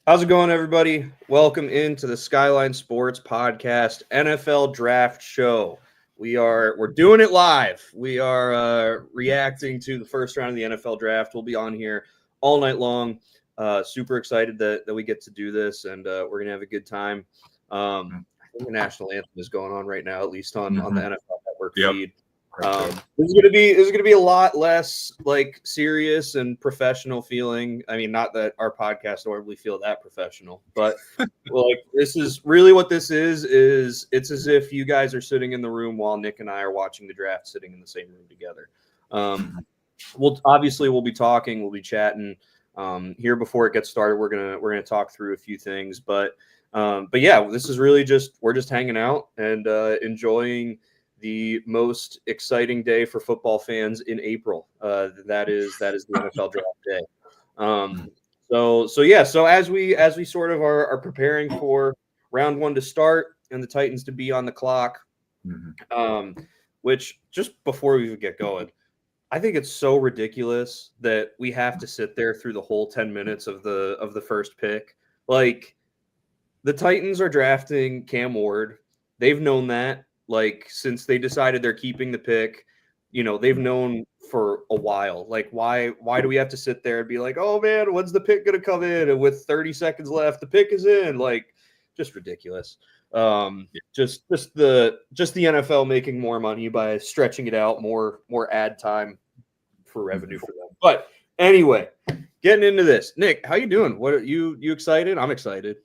How's it going, everybody? Welcome into the Skyline Sports Podcast NFL Draft Show. We're doing it live. We are reacting to the first round of the NFL Draft. We'll be on here all night long. Super excited that we get to do this, and we're gonna have a good time. I think the national anthem is going on right now, at least on the NFL Network feed. This is gonna be a lot less like serious and professional feeling. I mean, not that our podcast normally feel that professional, but like this is really what this is it's as if you guys are sitting in the room while Nick and I are watching the draft, sitting in the same room together. We'll be talking, we'll be chatting. Here before it gets started, we're gonna talk through a few things, but yeah, this is really we're just hanging out and enjoying the most exciting day for football fans in April. That is the NFL draft day. So as we sort of are preparing for round one to start and the Titans to be on the clock, which just before we even get going, I think it's so ridiculous that we have to sit there through the whole 10 minutes of the first pick. Like, the Titans are drafting Cam Ward. They've known that. Like, since they decided they're keeping the pick, they've known for a while. Like, why do we have to sit there and be like, oh man, when's the pick gonna come in? And with 30 seconds left, the pick is in. Like, just ridiculous. Just the NFL making more money by stretching it out, more ad time for revenue for them. But anyway, getting into this, Nick, how you doing? What are you excited? I'm excited.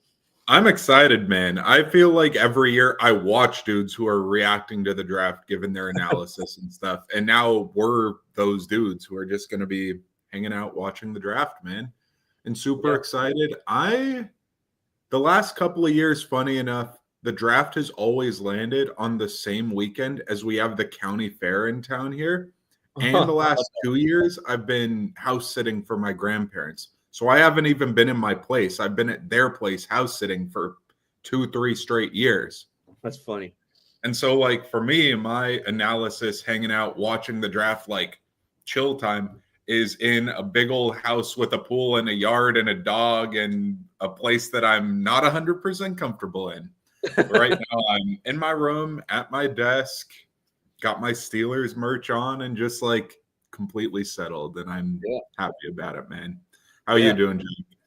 I'm excited, man. I feel like every year I watch dudes who are reacting to the draft, giving their analysis and stuff. And now we're those dudes who are just going to be hanging out watching the draft, man. And super excited. The last couple of years, funny enough, the draft has always landed on the same weekend as we have the county fair in town here. And the last 2 years, I've been house sitting for my grandparents. So I haven't even been in my place. I've been at their place house sitting for 2-3 straight years. That's funny. And so, like, for me, my analysis hanging out, watching the draft, like, chill time is in a big old house with a pool and a yard and a dog and a place that I'm not 100% comfortable in. Right now, I'm in my room at my desk, got my Steelers merch on, and just, like, completely settled. And I'm happy about it, man. How you doing, Jake?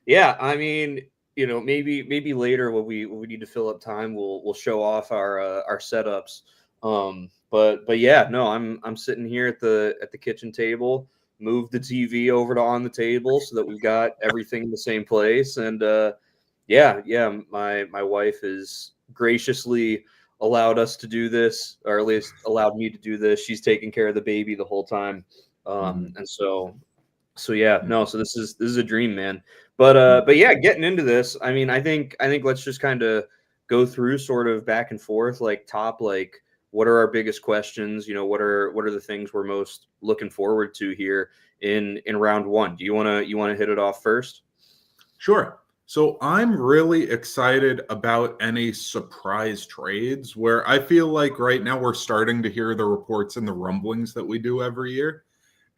Yeah, I mean, maybe later when we need to fill up time, we'll show off our setups. But yeah, no, I'm sitting here at the kitchen table, move the TV over to on the table so that we've got everything in the same place. And my wife has graciously allowed us to do this, or at least allowed me to do this. She's taking care of the baby the whole time, and so this is a dream, man. But yeah, getting into this, I mean, I think let's just kind of go through sort of back and forth, like what are our biggest questions? What are the things we're most looking forward to here in round one? Do you want to hit it off first? Sure. So I'm really excited about any surprise trades where I feel like right now we're starting to hear the reports and the rumblings that we do every year.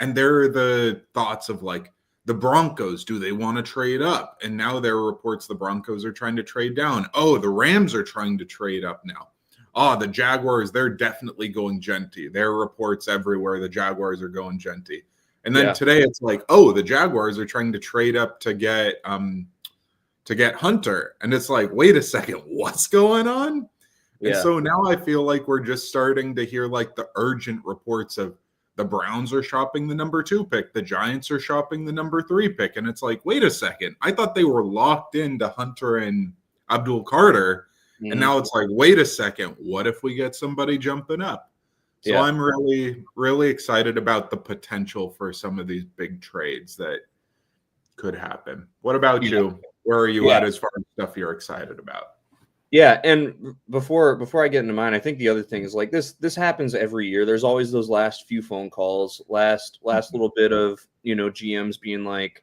And there are the thoughts of, like, the Broncos, do they want to trade up? And now there are reports the Broncos are trying to trade down. Oh, the Rams are trying to trade up now. Oh, the Jaguars, they're definitely going Genty. There are reports everywhere the Jaguars are going Genty. And then today it's like, oh, the Jaguars are trying to trade up to get Hunter. And it's like, wait a second, what's going on? And so now I feel like we're just starting to hear, like, the urgent reports of the Browns are shopping the number 2 pick. The Giants are shopping the number 3 pick. And it's like, wait a second. I thought they were locked into Hunter and Abdul Carter. And now it's like, wait a second. What if we get somebody jumping up? So I'm really, really excited about the potential for some of these big trades that could happen. What about you? Where are you at as far as stuff you're excited about? Yeah, and before I get into mine, I think the other thing is, like, this happens every year. There's always those last few phone calls, last little bit of, GMs being like,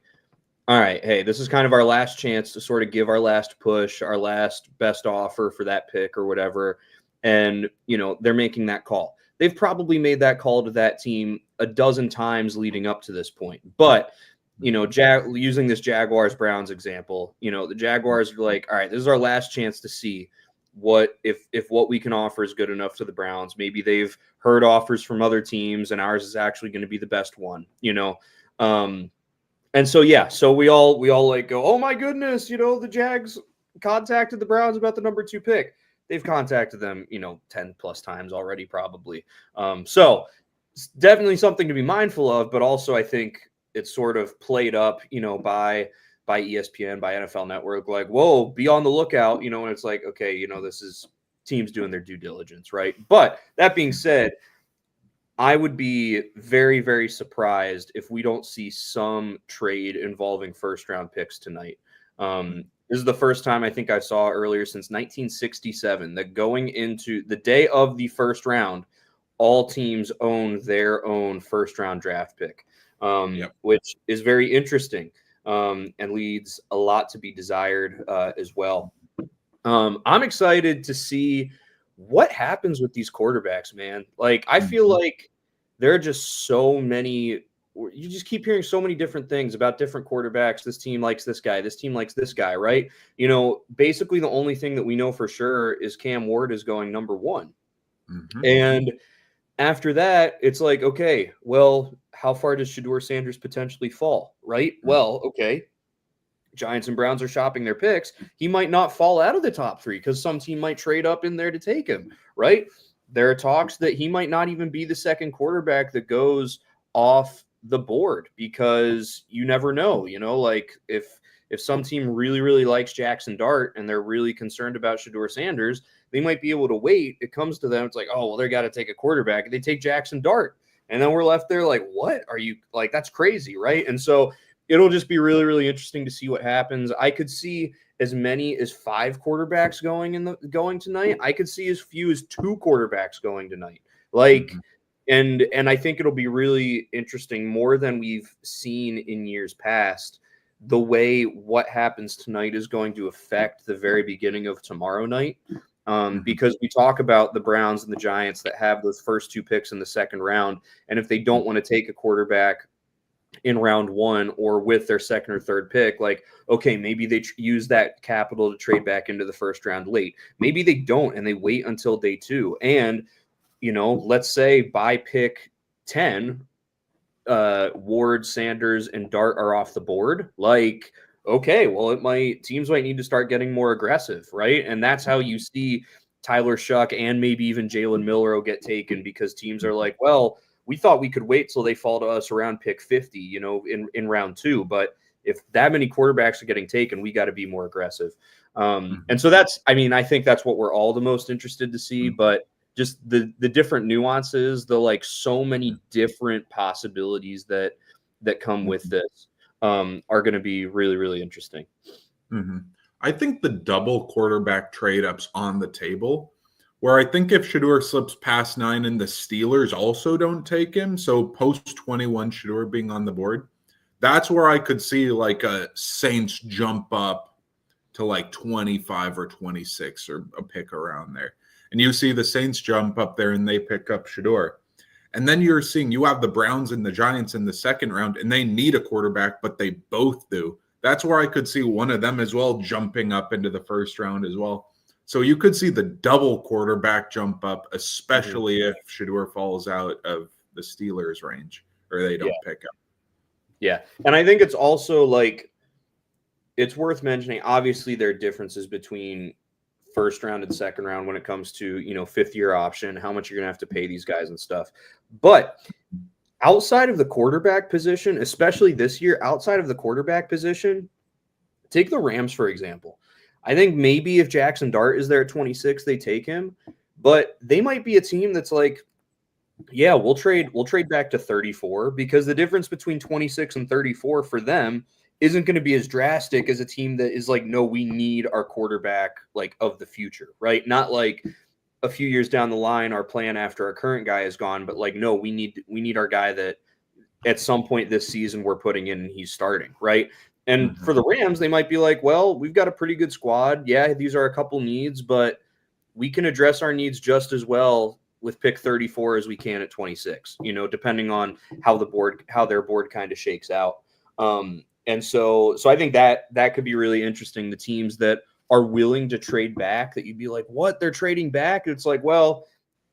all right, hey, this is kind of our last chance to sort of give our last push, our last best offer for that pick or whatever. And, they're making that call. They've probably made that call to that team a dozen times leading up to this point. But you know, using this Jaguars Browns example, you know, the Jaguars are like, all right, this is our last chance to see what if what we can offer is good enough to the Browns. Maybe they've heard offers from other teams and ours is actually going to be the best one, you know. And so yeah, so we all like go, oh my goodness, you know, the Jags contacted the Browns about the number 2 pick. They've contacted them, you know, 10 plus times already, probably. So it's definitely something to be mindful of, but also I think it's sort of played up, you know, by ESPN, by NFL Network, like, whoa, be on the lookout, you know, and it's like, okay, you know, this is teams doing their due diligence, right? But that being said, I would be very, very surprised if we don't see some trade involving first round picks tonight. This is the first time I think I saw earlier since 1967 that going into the day of the first round, all teams own their own first round draft pick, which is very interesting and leads a lot to be desired as well. I'm excited to see what happens with these quarterbacks, man. Like, I feel like there are just so many. You just keep hearing so many different things about different quarterbacks. This team likes this guy. This team likes this guy, right? You know, basically the only thing that we know for sure is Cam Ward is going number 1. And after that, it's like, okay, well, how far does Shedeur Sanders potentially fall, right? Well, okay, Giants and Browns are shopping their picks. He might not fall out of the top 3 because some team might trade up in there to take him, right? There are talks that he might not even be the second quarterback that goes off the board because you never know, you know, like if some team really, really likes Jackson Dart and they're really concerned about Shedeur Sanders, they might be able to wait. It comes to them. It's like, oh, well, they got to take a quarterback. They take Jackson Dart. And then we're left there like, what are you like? That's crazy, right? And so it'll just be really, really interesting to see what happens. I could see as many as 5 quarterbacks going tonight. I could see as few as 2 quarterbacks going tonight. Like, and I think it'll be really interesting, more than we've seen in years past, the way what happens tonight is going to affect the very beginning of tomorrow night. Because we talk about the Browns and the Giants that have those first 2 picks in the second round. And if they don't want to take a quarterback in round 1 or with their second or third pick, like, okay, maybe they use that capital to trade back into the first round late. Maybe they don't and they wait until day 2. And, you know, let's say by pick 10, Ward, Sanders, and Dart are off the board. Like, okay, well, teams might need to start getting more aggressive, right? And that's how you see Tyler Shuck and maybe even Jalen Milroe get taken, because teams are like, well, we thought we could wait till they fall to us around pick 50, you know, in round 2. But if that many quarterbacks are getting taken, we got to be more aggressive. And so I think that's what we're all the most interested to see. But just the different nuances, the like so many different possibilities that come with this are going to be really, really interesting. I think the double quarterback trade ups on the table, where I think if Shedeur slips past 9 and the Steelers also don't take him, so post 21 Shedeur being on the board, that's where I could see like a Saints jump up to like 25 or 26 or a pick around there. And you see the Saints jump up there and they pick up Shedeur. And then you have the Browns and the Giants in the second round, and they need a quarterback, but they both do. That's where I could see one of them as well jumping up into the first round as well. So you could see the double quarterback jump up, especially if Shedeur falls out of the Steelers' range or they don't pick up. Yeah. And I think it's also like, it's worth mentioning, obviously there are differences between first round and second round when it comes to, you know, 5th-year option, how much you're going to have to pay these guys and stuff. But outside of the quarterback position, especially this year, outside of the quarterback position, take the Rams, for example. I think maybe if Jackson Dart is there at 26, they take him, but they might be a team that's like, yeah, we'll trade back to 34, because the difference between 26 and 34 for them isn't going to be as drastic as a team that is like, no, we need our quarterback like of the future, right? Not like a few years down the line, our plan after our current guy is gone, but like, no, we need our guy that at some point this season we're putting in and he's starting, right? And for the Rams, they might be like, well, we've got a pretty good squad. Yeah, these are a couple needs, but we can address our needs just as well with pick 34 as we can at 26, you know, depending on how their board kind of shakes out. And so I think that could be really interesting. The teams that are willing to trade back, that you'd be like, what? They're trading back? It's like, well,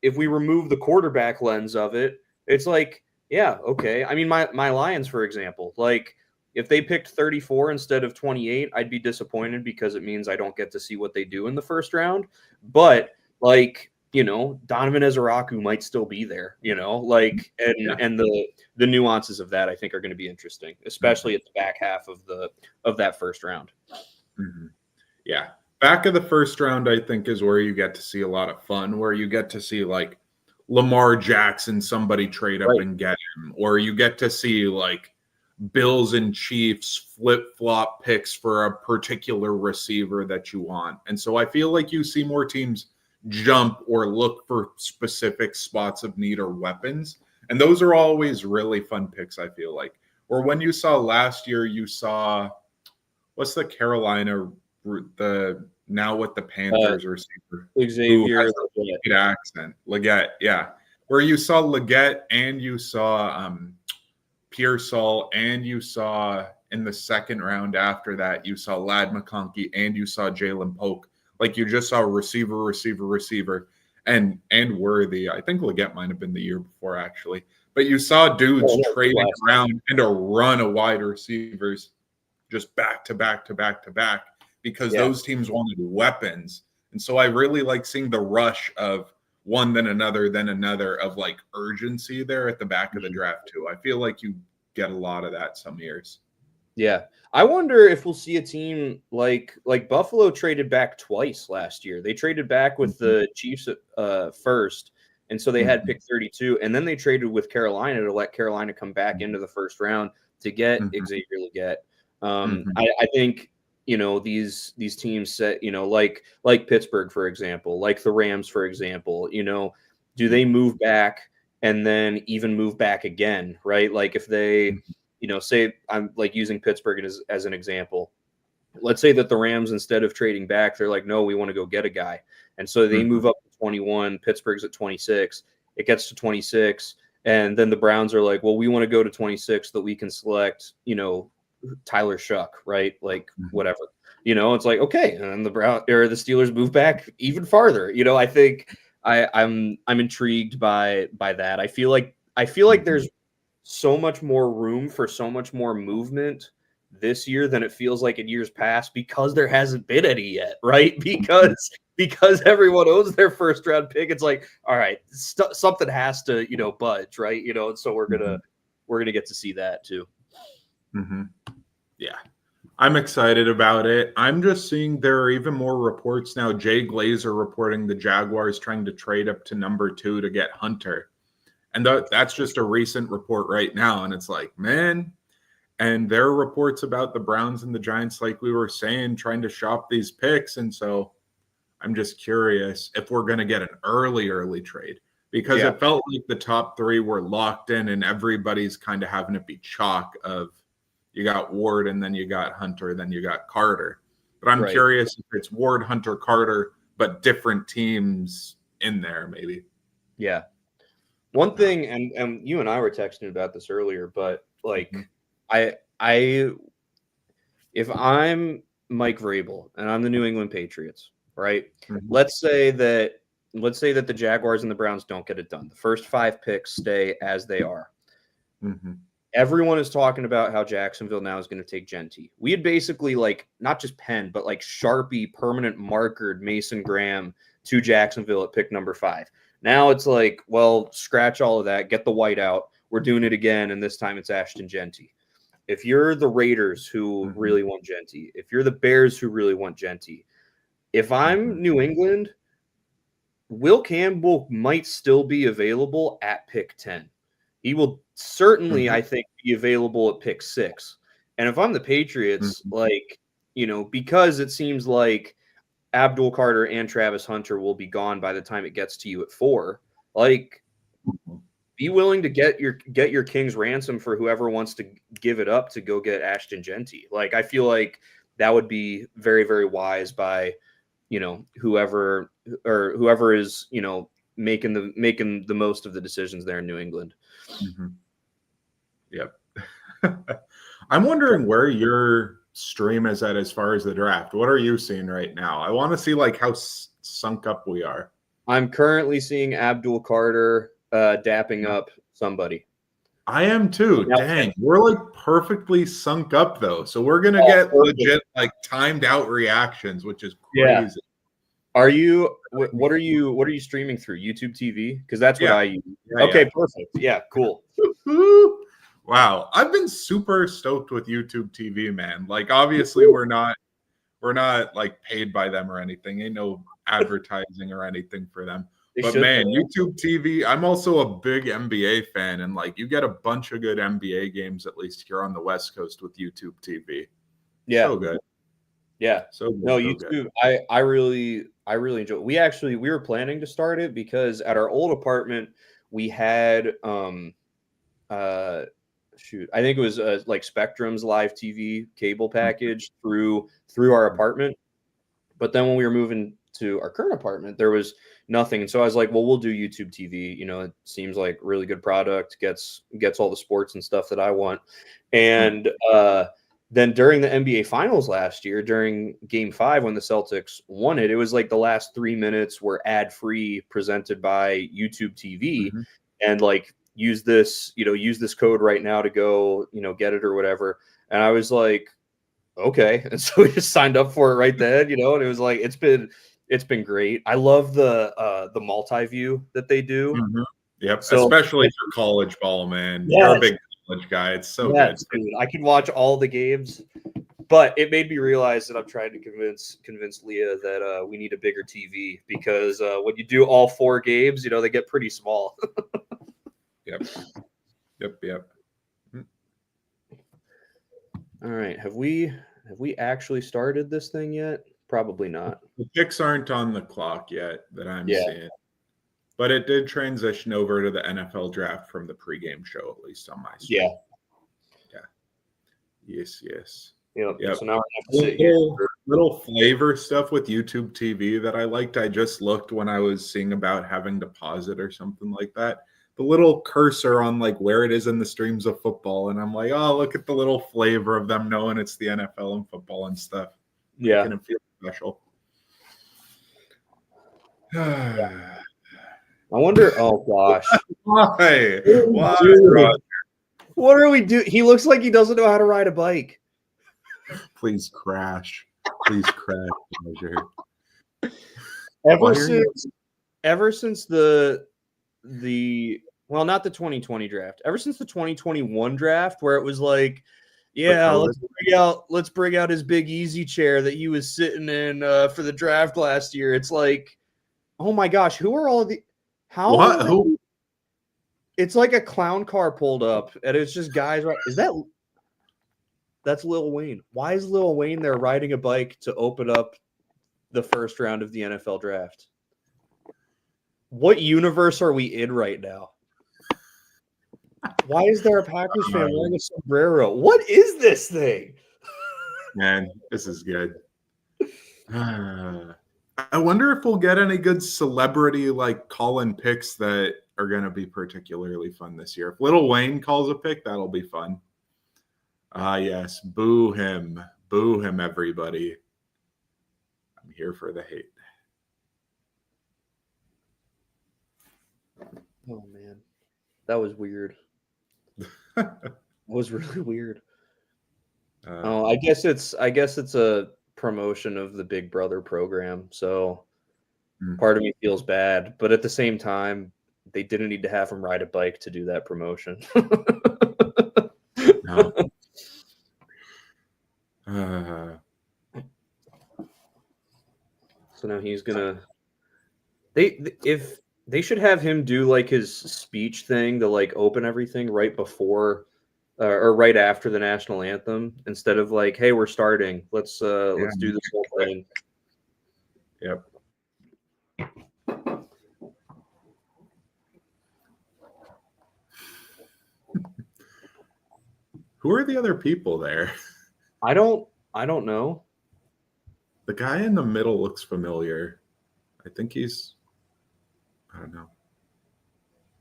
if we remove the quarterback lens of it, it's like, yeah, okay. I mean, my Lions, for example, like if they picked 34 instead of 28, I'd be disappointed because it means I don't get to see what they do in the first round. But like, Donovan Ezeraku might still be there, and the nuances of that I think are going to be interesting, especially at the back half of that first round. Mm-hmm. Yeah. Back of the first round, I think, is where you get to see a lot of fun, where you get to see like Lamar Jackson, somebody trade up and get him, or you get to see like Bills and Chiefs flip-flop picks for a particular receiver that you want. And so I feel like you see more teams jump or look for specific spots of need or weapons. And those are always really fun picks, I feel like. Or when you saw last year, you saw, what's the Carolina, now with the Panthers receiver? Xavier Leggett accent. Leggett, yeah. Where you saw Leggett and you saw Pearsall, and you saw in the second round after that, you saw Ladd McConkey and you saw Jalen Polk. Like you just saw receiver, and Worthy. I think Leggett might have been the year before actually. But you saw dudes trading around and a run of wide receivers just back to back because those teams wanted weapons. And so I really like seeing the rush of one, then another of like urgency there at the back of the draft too. I feel like you get a lot of that some years. Yeah. I wonder if we'll see a team like Buffalo traded back twice last year. They traded back with the Chiefs first, and so they had pick 32, and then they traded with Carolina to let Carolina come back into the first round to get Xavier Leggett. I think these teams set, like Pittsburgh, for example, like the Rams, for example, do they move back and then even move back again, right? Like if they, say I'm like using Pittsburgh as an example. Let's say that the Rams, instead of trading back, they're like, no, we want to go get a guy. And so they move up to 21, Pittsburgh's at 26, it gets to 26. And then the Browns are like, well, we want to go to 26 so that we can select, Tyler Shuck, right? Like whatever, it's like, okay. And then the Steelers move back even farther. I think I'm intrigued by that. I feel like there's so much more room for so much more movement this year than it feels like in years past because there hasn't been any yet, right? Because everyone owns their first round pick. It's like, all right, something has to, budge, right? And so we're gonna get to see that too. Yeah, I'm excited about it. I'm just seeing there are even more reports now. Jay Glazer reporting the Jaguars trying to trade up to number 2 to get Hunter. And that's just a recent report right now. And it's like, man. And there are reports about the Browns and the Giants, like we were saying, trying to shop these picks. And so I'm just curious if we're going to get an early trade. Because it felt like the top 3 were locked in and everybody's kind of having it be chalk of you got Ward and then you got Hunter, then you got Carter. But I'm curious if it's Ward, Hunter, Carter, but different teams in there maybe. Yeah. One thing, and you and I were texting about this earlier, but like if I'm Mike Vrabel and I'm the New England Patriots, right? Let's say that the Jaguars and the Browns don't get it done. The first 5 picks stay as they are. Everyone is talking about how Jacksonville now is going to take Genty. We had basically like not just pen, but like Sharpie permanent markered Mason Graham to Jacksonville at pick number 5. Now it's like, well, scratch all of that, get the white out. We're doing it again, and this time it's Ashton Genty. If you're the Raiders who really want Genty, if you're the Bears who really want Genty, if I'm New England, Will Campbell might still be available at pick 10. He will certainly, I think, be available at pick 6. And if I'm the Patriots, because it seems like Abdul Carter and Travis Hunter will be gone by the time it gets to you at 4, be willing to get your king's ransom for whoever wants to give it up to go get Ashton Genty. Like, I feel like that would be very, very wise by, whoever is, making the most of the decisions there in New England. Yep. I'm wondering where your stream is at as far as the draft. What are you seeing right now? I want to see like how sunk up we are. I'm currently seeing Abdul Carter dapping up somebody. I am too. Now, Dang, we're like perfectly sunk up though. So we're gonna oh, get perfect. legit like timed out reactions, which is Yeah. crazy. Are you? What are you streaming through? YouTube TV? Because that's what Yeah. I use. Yeah, Okay, yeah. perfect. Yeah, cool. Wow, I've been super stoked with YouTube TV, man. Like, obviously, we're not like paid by them or anything. Ain't no advertising or anything for them. They But should, man, though. YouTube TV. I'm also a big NBA fan, and like, you get a bunch of good NBA games at least here on the West Coast with YouTube TV. Yeah, So good. yeah. So good. No, so YouTube. good. I really enjoy. We were planning to start it because at our old apartment we had shoot, I think it was like Spectrum's live TV cable package through our apartment. But then when we were moving to our current apartment, there was nothing. And so I was like, well, we'll do YouTube TV. You know, it seems like really good product, gets all the sports and stuff that I want. And then during the NBA Finals last year, during Game 5, when the Celtics won it, it was like the last 3 minutes were ad free, presented by YouTube TV, and like use this code right now to go get it or whatever. And I was like, okay, and so we just signed up for it right then, and it was like it's been great. I love the multi-view that they do. Yep, So, especially for college ball, man. Yes. You're a big college guy. It's so good. Dude, I can watch all the games, but it made me realize that I'm trying to convince Leah that we need a bigger TV because when you do all 4 games, they get pretty small. Yep. All right, have we actually started this thing yet? Probably not. The picks aren't on the clock yet that I'm seeing. But it did transition over to the NFL draft from the pregame show, at least on my stream. Yeah. Yes. Yep. So now I have to sit here. Little flavor stuff with YouTube TV that I liked. I just looked when I was seeing about having to pause it or something like that. The little cursor on like where it is in the streams of football. And I'm like, oh, look at the little flavor of them knowing it's the NFL and football and stuff. Yeah. Making it feel special. I wonder. Oh gosh, why? Dude, what are we doing? He looks like he doesn't know how to ride a bike. Please crash. Please crash. Ever since the well, not the 2020 draft. Ever since the 2021 draft, where it was like, yeah, let's bring out his big easy chair that he was sitting in for the draft last year. It's like, oh my gosh, who are all of the Who? It's like a clown car pulled up, and it's just guys. That's Lil Wayne. Why is Lil Wayne there riding a bike to open up the first round of the NFL draft? What universe are we in right now? Why is there a Packers fan wearing a sombrero? What is this thing? Man, this is good. I wonder if we'll get any good celebrity like call-in picks that are going to be particularly fun this year. If Lil Wayne calls a pick, that'll be fun. Yes, boo him, everybody. I'm here for the hate. Oh man, that was weird. That was really weird. I guess it's a promotion of the Big Brother program, so part of me feels bad, but at the same time, they didn't need to have him ride a bike to do that promotion. No. So now he's gonna. They should have him do like his speech thing to like open everything right before or right after the national anthem instead of like, hey, we're starting. Let's do this whole thing. Yep. Who are the other people there? I don't know. The guy in the middle looks familiar. I think he's I don't know.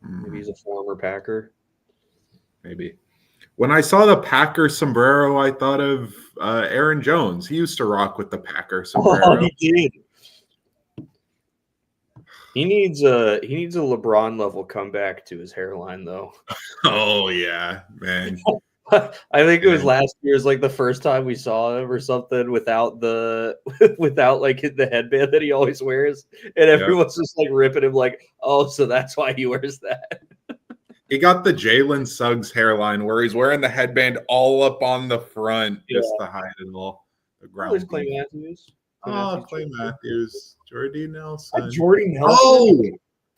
Maybe he's a former Packer. Maybe. When I saw the Packer sombrero, I thought of Aaron Jones. He used to rock with the Packer sombrero. Oh, he did. He needs a LeBron level comeback to his hairline, though. Oh yeah, man. I think it was last year's like the first time we saw him or something without the like the headband that he always wears, and everyone's just like ripping him like, oh, so that's why he wears that. He got the Jalen Suggs hairline where he's wearing the headband all up on the front just to hide it all. The ground. Clay Matthews. Clay Matthews. Jordy Nelson. Jordy Nelson. Oh,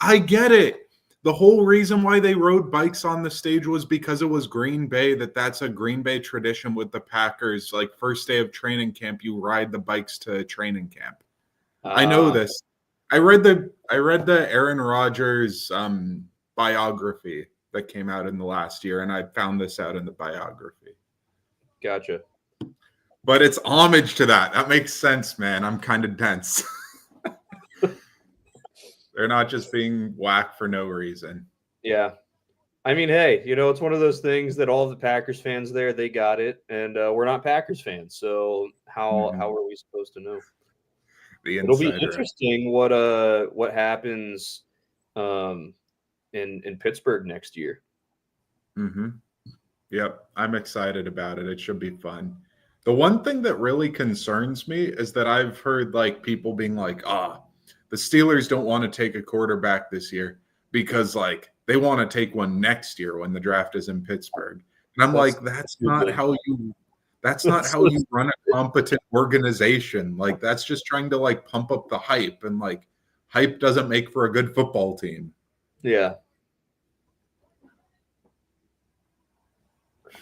I get it. The whole reason why they rode bikes on the stage was because it was Green Bay. That's a Green Bay tradition with the Packers. Like first day of training camp, you ride the bikes to training camp. I know this. I read the Aaron Rodgers biography that came out in the last year, and I found this out in the biography. Gotcha. But it's homage to that. That makes sense, man. I'm kind of dense. They're not just being whacked for no reason. Yeah. I mean, hey, it's one of those things that all of the Packers fans there, they got it. And we're not Packers fans. So how are we supposed to know? It'll be interesting what happens in Pittsburgh next year. Mm-hmm. Yep. I'm excited about it. It should be fun. The one thing that really concerns me is that I've heard like people being like, the Steelers don't want to take a quarterback this year because like they want to take one next year when the draft is in Pittsburgh. And I'm like, that's not how you run a competent organization. Like that's just trying to like pump up the hype, and like hype doesn't make for a good football team. Yeah.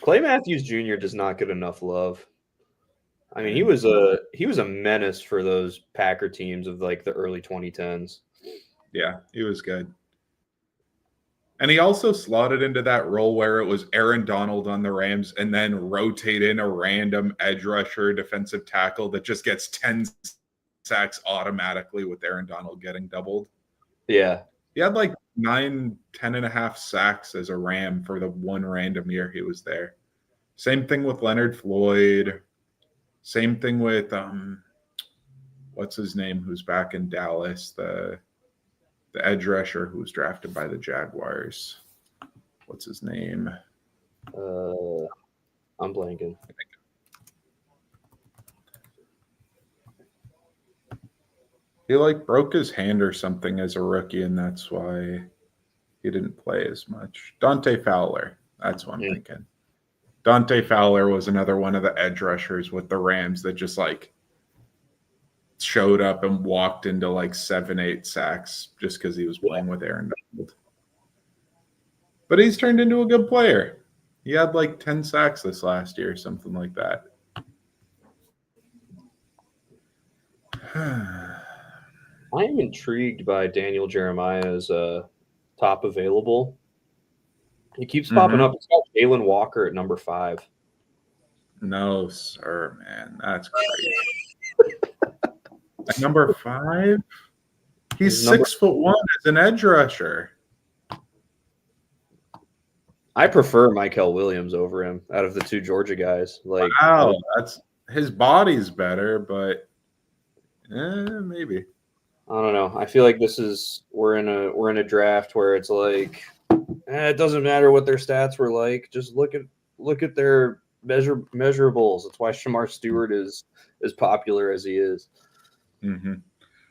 Clay Matthews Jr. does not get enough love. I mean, he was a menace for those Packer teams of like the early 2010s. Yeah, he was good. And he also slotted into that role where it was Aaron Donald on the Rams and then rotate in a random edge rusher, defensive tackle that just gets 10 sacks automatically with Aaron Donald getting doubled. Yeah. He had like 10.5 sacks as a Ram for the one random year he was there. Same thing with Leonard Floyd. Same thing with what's his name, who's back in Dallas, the edge rusher who was drafted by the Jaguars. What's his name? I'm blanking. He like broke his hand or something as a rookie, and that's why he didn't play as much. Dante Fowler. That's what I'm thinking. Dante Fowler was another one of the edge rushers with the Rams that just like showed up and walked into like 7-8 sacks just because he was playing with Aaron Donald. But he's turned into a good player. He had like 10 sacks this last year, something like that. I am intrigued by Daniel Jeremiah's top available. He keeps popping up. It's got Jalen Walker at number 5. No, sir, man. That's crazy. At number 5? He's 6'1" as an edge rusher. I prefer Mykel Williams over him out of the two Georgia guys. Like, wow, that's his body's better, but maybe. I don't know. I feel like we're in a draft where it's like it doesn't matter what their stats were like. Just look at their measurables. That's why Shamar Stewart is as popular as he is. Mm-hmm.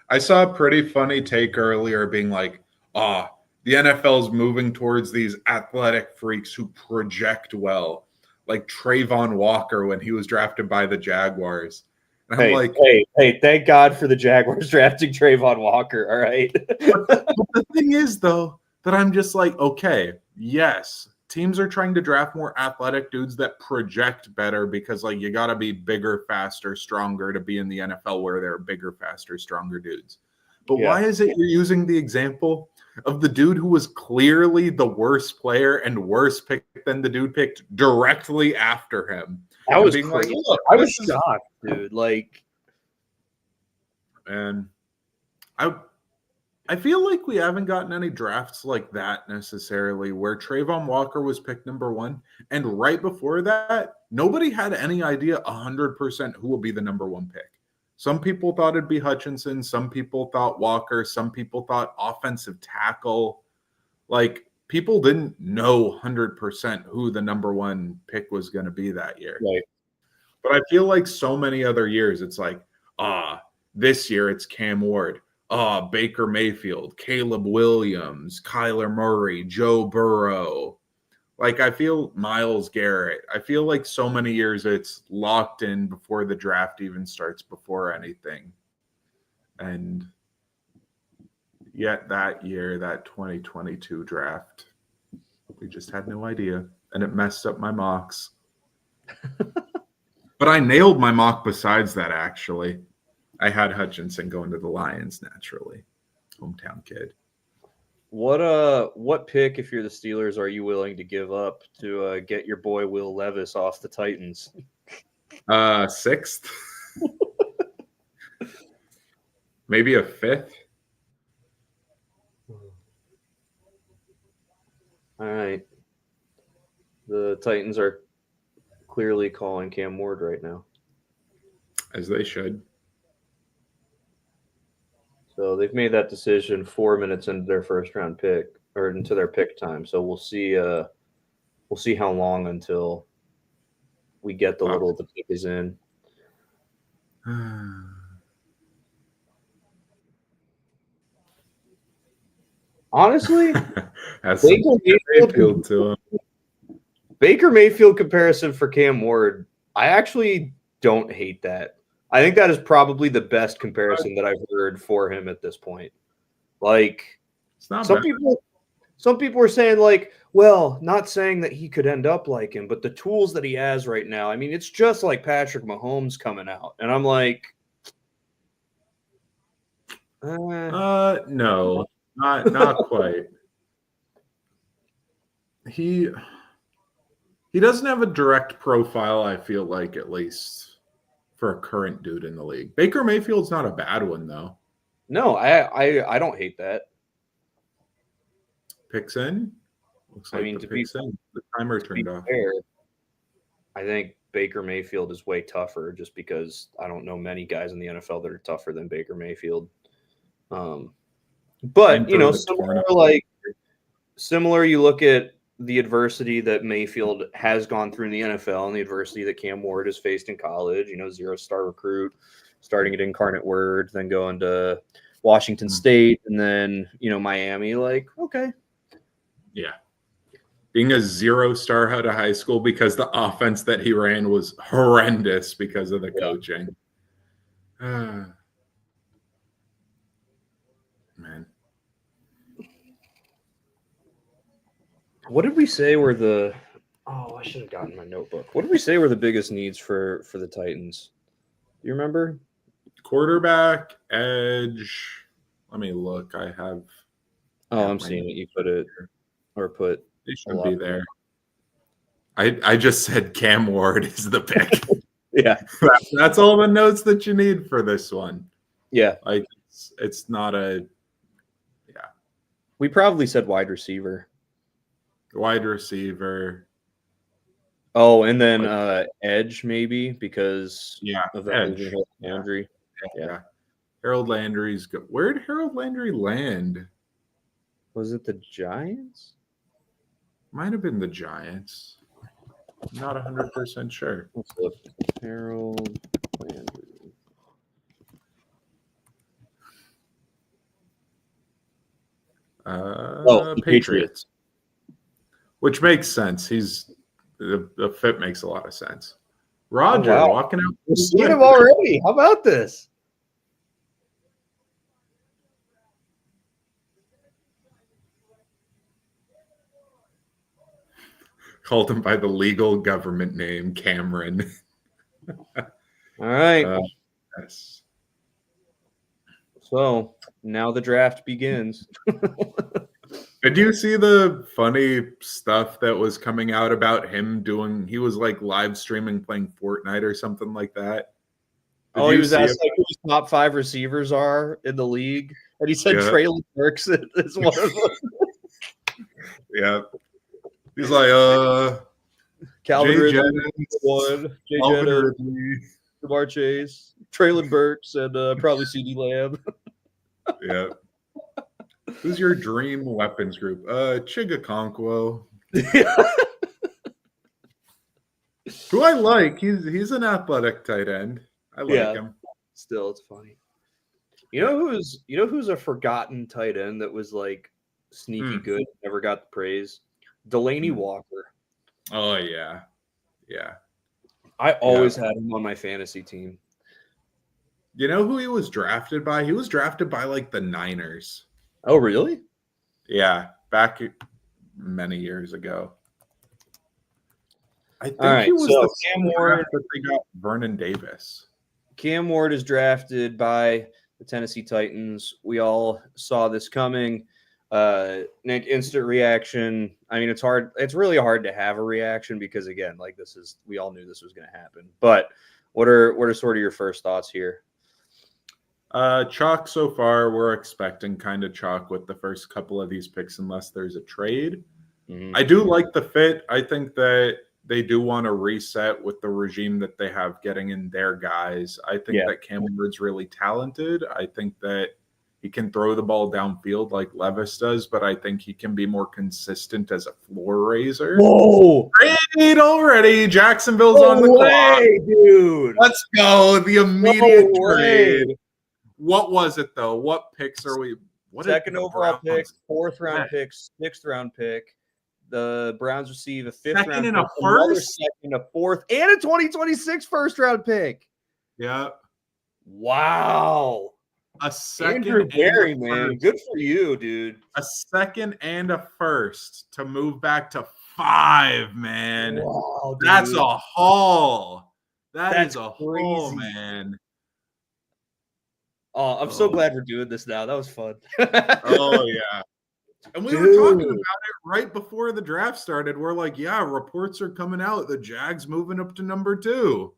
I saw a pretty funny take earlier being like, the NFL is moving towards these athletic freaks who project well, like Trayvon Walker when he was drafted by the Jaguars. And I'm hey, thank God for the Jaguars drafting Trayvon Walker, all right? But the thing is, though, that I'm just like, okay, yes, teams are trying to draft more athletic dudes that project better because, like, you got to be bigger, faster, stronger to be in the NFL where there are bigger, faster, stronger dudes. But why is it you're using the example of the dude who was clearly the worst player and worse picked than the dude picked directly after him? That was crazy. Like, I was shocked, dude. Like, and I feel like we haven't gotten any drafts like that necessarily, where Trayvon Walker was picked number 1, and right before that, nobody had any idea 100% who will be the number 1 pick. Some people thought it'd be Hutchinson, some people thought Walker, some people thought offensive tackle. Like, people didn't know 100% who the number 1 pick was going to be that year. Right. But I feel like so many other years, it's like, this year it's Cam Ward. Baker Mayfield, Caleb Williams, Kyler Murray, Joe Burrow. Like, I feel Myles Garrett. I feel like so many years it's locked in before the draft even starts, before anything. And yet that year, that 2022 draft, we just had no idea. And it messed up my mocks. But I nailed my mock besides that, actually. I had Hutchinson going to the Lions naturally. Hometown kid. What pick, if you're the Steelers, are you willing to give up to get your boy Will Levis off the Titans? 6th. Maybe a 5th. All right. The Titans are clearly calling Cam Ward right now. As they should. So they've made that decision 4 minutes into their first round pick, or into their pick time. So we'll see how long until we get the little the pick is in. Honestly, Baker Mayfield comparison for Cam Ward, I actually don't hate that. I think that is probably the best comparison that I've heard for him at this point. Like, it's not some people are saying, like, well, not saying that he could end up like him, but the tools that he has right now, I mean, it's just like Patrick Mahomes coming out. And I'm like, no, not quite. He doesn't have a direct profile, I feel like, at least for a current dude in the league. Baker Mayfield's not a bad one, though. No, I don't hate that. Picks in? Looks like the timer turned off. Fair, I think Baker Mayfield is way tougher, just because I don't know many guys in the NFL that are tougher than Baker Mayfield. But, you know, similar, you look at the adversity that Mayfield has gone through in the NFL and the adversity that Cam Ward has faced in college, you know, 0-star recruit, starting at Incarnate Word, then going to Washington State, and then, you know, Miami. Like, okay. Yeah. Being a 0-star out of high school because the offense that he ran was horrendous because of the coaching. Man. What did we say were the – I should have gotten my notebook. What did we say were the biggest needs for the Titans? Do you remember? Quarterback, edge. Let me look. I have – I'm seeing it. You put it – or put – They should be there. I just said Cam Ward is the pick. Yeah. That's all the notes that you need for this one. Yeah. Like, it's not a – yeah. We probably said wide receiver. Wide receiver. Oh, and then edge maybe because of the edge. Landry. Yeah. Harold Landry's good. Where did Harold Landry land? Was it the Giants? Might have been the Giants. Not 100% sure. Let's look. Harold Landry. Patriots. Which makes sense. The fit makes a lot of sense. Roger walking out. We've seen him already. How about this? Called him by the legal government name, Cameron. All right. Yes. So now the draft begins. Did you see the funny stuff that was coming out about him doing? He was like live streaming playing Fortnite or something like that. He was asked like who his top 5 receivers are in the league. And he said Yeah. Traylon Burks is one of them. Yeah. He's like, Calvin Jay Ridley, Jennings, one. Jay Calvin Jennings, Ridley. Jamar Chase, Traylon Burks, and probably CD Lamb. Yeah. Who's your dream weapons group? Chigakonkwo. Who I like. He's an athletic tight end. I like him. Still, it's funny. You know who's a forgotten tight end that was like sneaky good, never got the praise? Delaney Walker. Oh yeah. Yeah. I always had him on my fantasy team. You know who he was drafted by? He was drafted by like the Niners. Oh, really? Yeah, back many years ago. I think he was the Cam Ward that they got Vernon Davis. Cam Ward is drafted by the Tennessee Titans. We all saw this coming. Nick, instant reaction. I mean, it's hard. It's really hard to have a reaction because, again, like we all knew this was going to happen. But what are sort of your first thoughts here? Chalk so far. We're expecting kind of chalk with the first couple of these picks, unless there's a trade. I do like the fit. I think that they do want to reset with the regime that they have getting in their guys. I think that Cam Ward's really talented. I think that he can throw the ball downfield like Levis does, but I think he can be more consistent as a floor raiser. Whoa! Trade already. Jacksonville's on the clock. Dude. Let's go. The immediate trade. What was it, though? What picks are we? What second overall pick, 4th round pick, 6th round pick. The Browns receive a 5th round and pick, a first, second, a 4th, and a 2026 first round pick. Yeah. Wow. A second. Andrew Berry, man. Good for you, dude. A second and a first to move back to 5, man. Wow, dude. That's a haul. That's a crazy. haul, man. Oh, I'm so glad we're doing this now. That was fun. Oh, yeah. And we were talking about it right before the draft started. We're like, yeah, reports are coming out. The Jags moving up to number 2.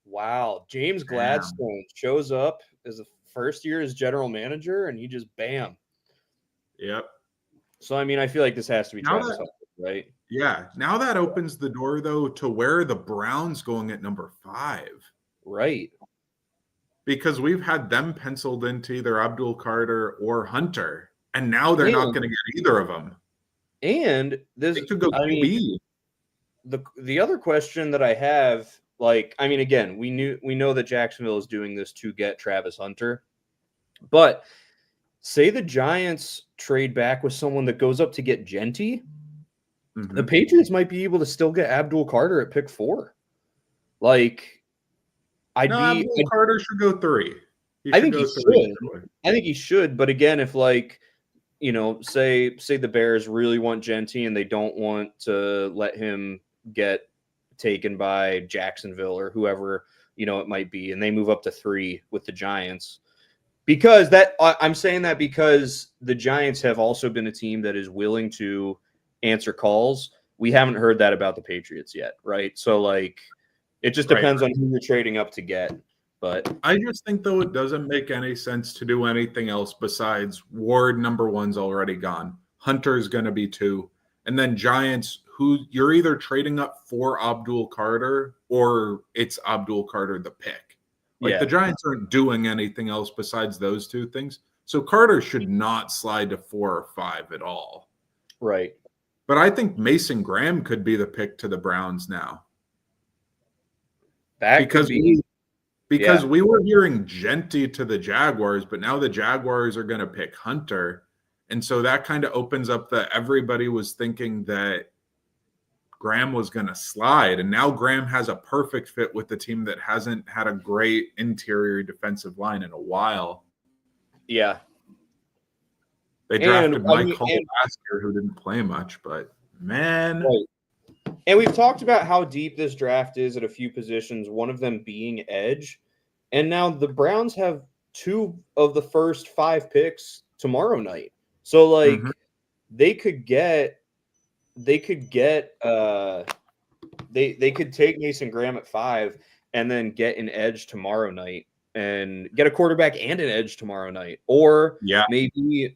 Wow. James Gladstone shows up as the first year as general manager, and he just bam. Yep. So, I mean, I feel like this has to be Travis Hunter, right? Yeah. Now that opens the door, though, to where the Browns going at number 5. Right. Because we've had them penciled into either Abdul Carter or Hunter, and now they're not going to get either of them. And this could go QB. The other question that I have, like, I mean, again, we know that Jacksonville is doing this to get Travis Hunter, but say the Giants trade back with someone that goes up to get Genty, the Patriots might be able to still get Abdul Carter at pick 4. Like, Abdul Carter should go 3. I think he should. I think he should. But again, if like, you know, say the Bears really want Genty and they don't want to let him get taken by Jacksonville or whoever, you know, it might be, and they move up to 3 with the Giants. Because I'm saying that because the Giants have also been a team that is willing to answer calls. We haven't heard that about the Patriots yet, right? So like, it just depends on who you're trading up to get. But I just think, though, it doesn't make any sense to do anything else besides Ward number 1's already gone. Hunter's going to be 2. And then Giants, who you're either trading up for Abdul Carter or it's Abdul Carter the pick. Like the Giants aren't doing anything else besides those 2 things. So Carter should not slide to 4 or 5 at all. Right. But I think Mason Graham could be the pick to the Browns now. Because we were hearing Genty to the Jaguars, but now the Jaguars are going to pick Hunter. And so that kind of opens up everybody was thinking that Graham was going to slide. And now Graham has a perfect fit with the team that hasn't had a great interior defensive line in a while. Yeah. They drafted Mike Hull last year, who didn't play much, but man. Right. And we've talked about how deep this draft is at a few positions, one of them being edge. And now the Browns have 2 of the first 5 picks tomorrow night. So like they could take Mason Graham at 5 and then get an edge tomorrow night and get a quarterback and an edge tomorrow night. Or Yeah. maybe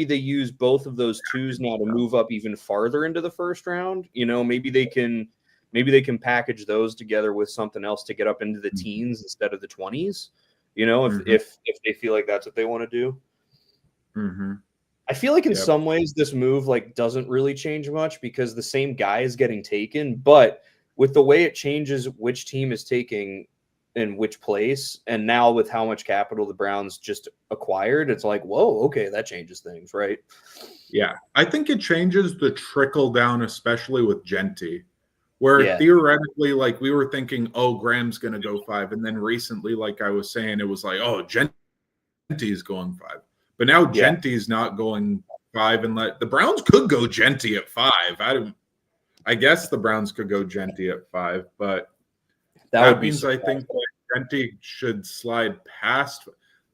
they use both of those twos now to move up even farther into the first round. Maybe they can package those together with something else to get up into the teens instead of the 20s. If they feel like that's what they want to do. Mm-hmm. I feel like in some ways this move doesn't really change much because the same guy is getting taken, but with the way it changes which team is taking in which place, and now with how much capital the Browns just acquired, it's like, whoa, okay, that changes things, right? Yeah, I think it changes the trickle down, especially with Genty, where theoretically, we were thinking, oh, Graham's going to go 5, and then recently, like I was saying, it was like, oh, Genty's going 5. But now Genty's not going 5, and the Browns could go Genty at 5. I guess the Browns could go Genty at 5, but that means I think Genty should slide past.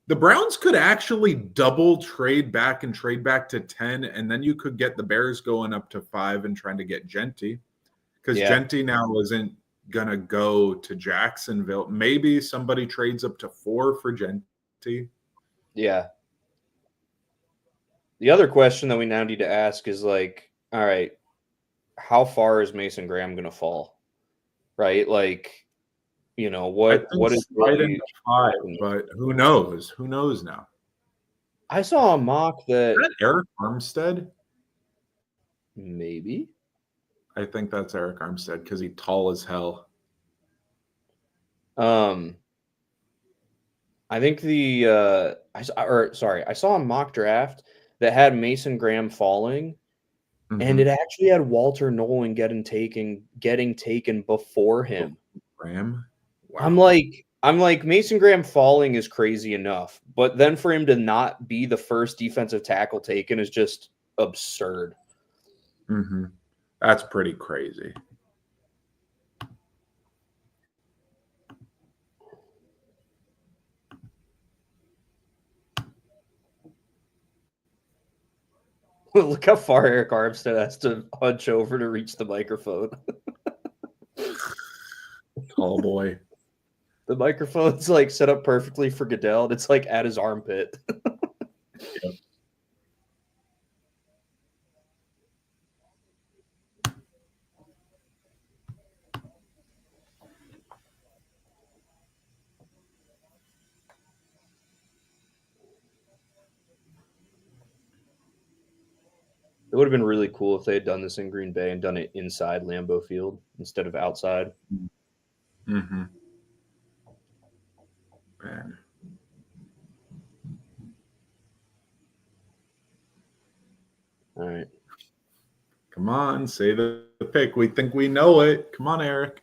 The Browns could actually double trade back to 10, and then you could get the Bears going up to 5 and trying to get Genty, because Genty now isn't gonna go to Jacksonville. Maybe somebody trades up to 4 for Genty. Yeah. The other question that we now need to ask is all right, how far is Mason Graham going to fall? Right? What is really 5, but who knows? Who knows now? I saw a mock that Eric Armstead? Maybe. I think that's Eric Armstead because he's tall as hell. I think I saw a mock draft that had Mason Graham falling, and it actually had Walter Nolan getting taken before him. Graham? Wow. I'm like Mason Graham falling is crazy enough, but then for him to not be the first defensive tackle taken is just absurd. Mm-hmm. That's pretty crazy. Look how far Eric Armstead has to hunch over to reach the microphone. Oh boy. The microphone's set up perfectly for Goodell, and it's at his armpit. Yep. It would have been really cool if they had done this in Green Bay and done it inside Lambeau Field instead of outside. Mm-hmm. Man. All right. Come on, say the pick. We think we know it. Come on, Eric.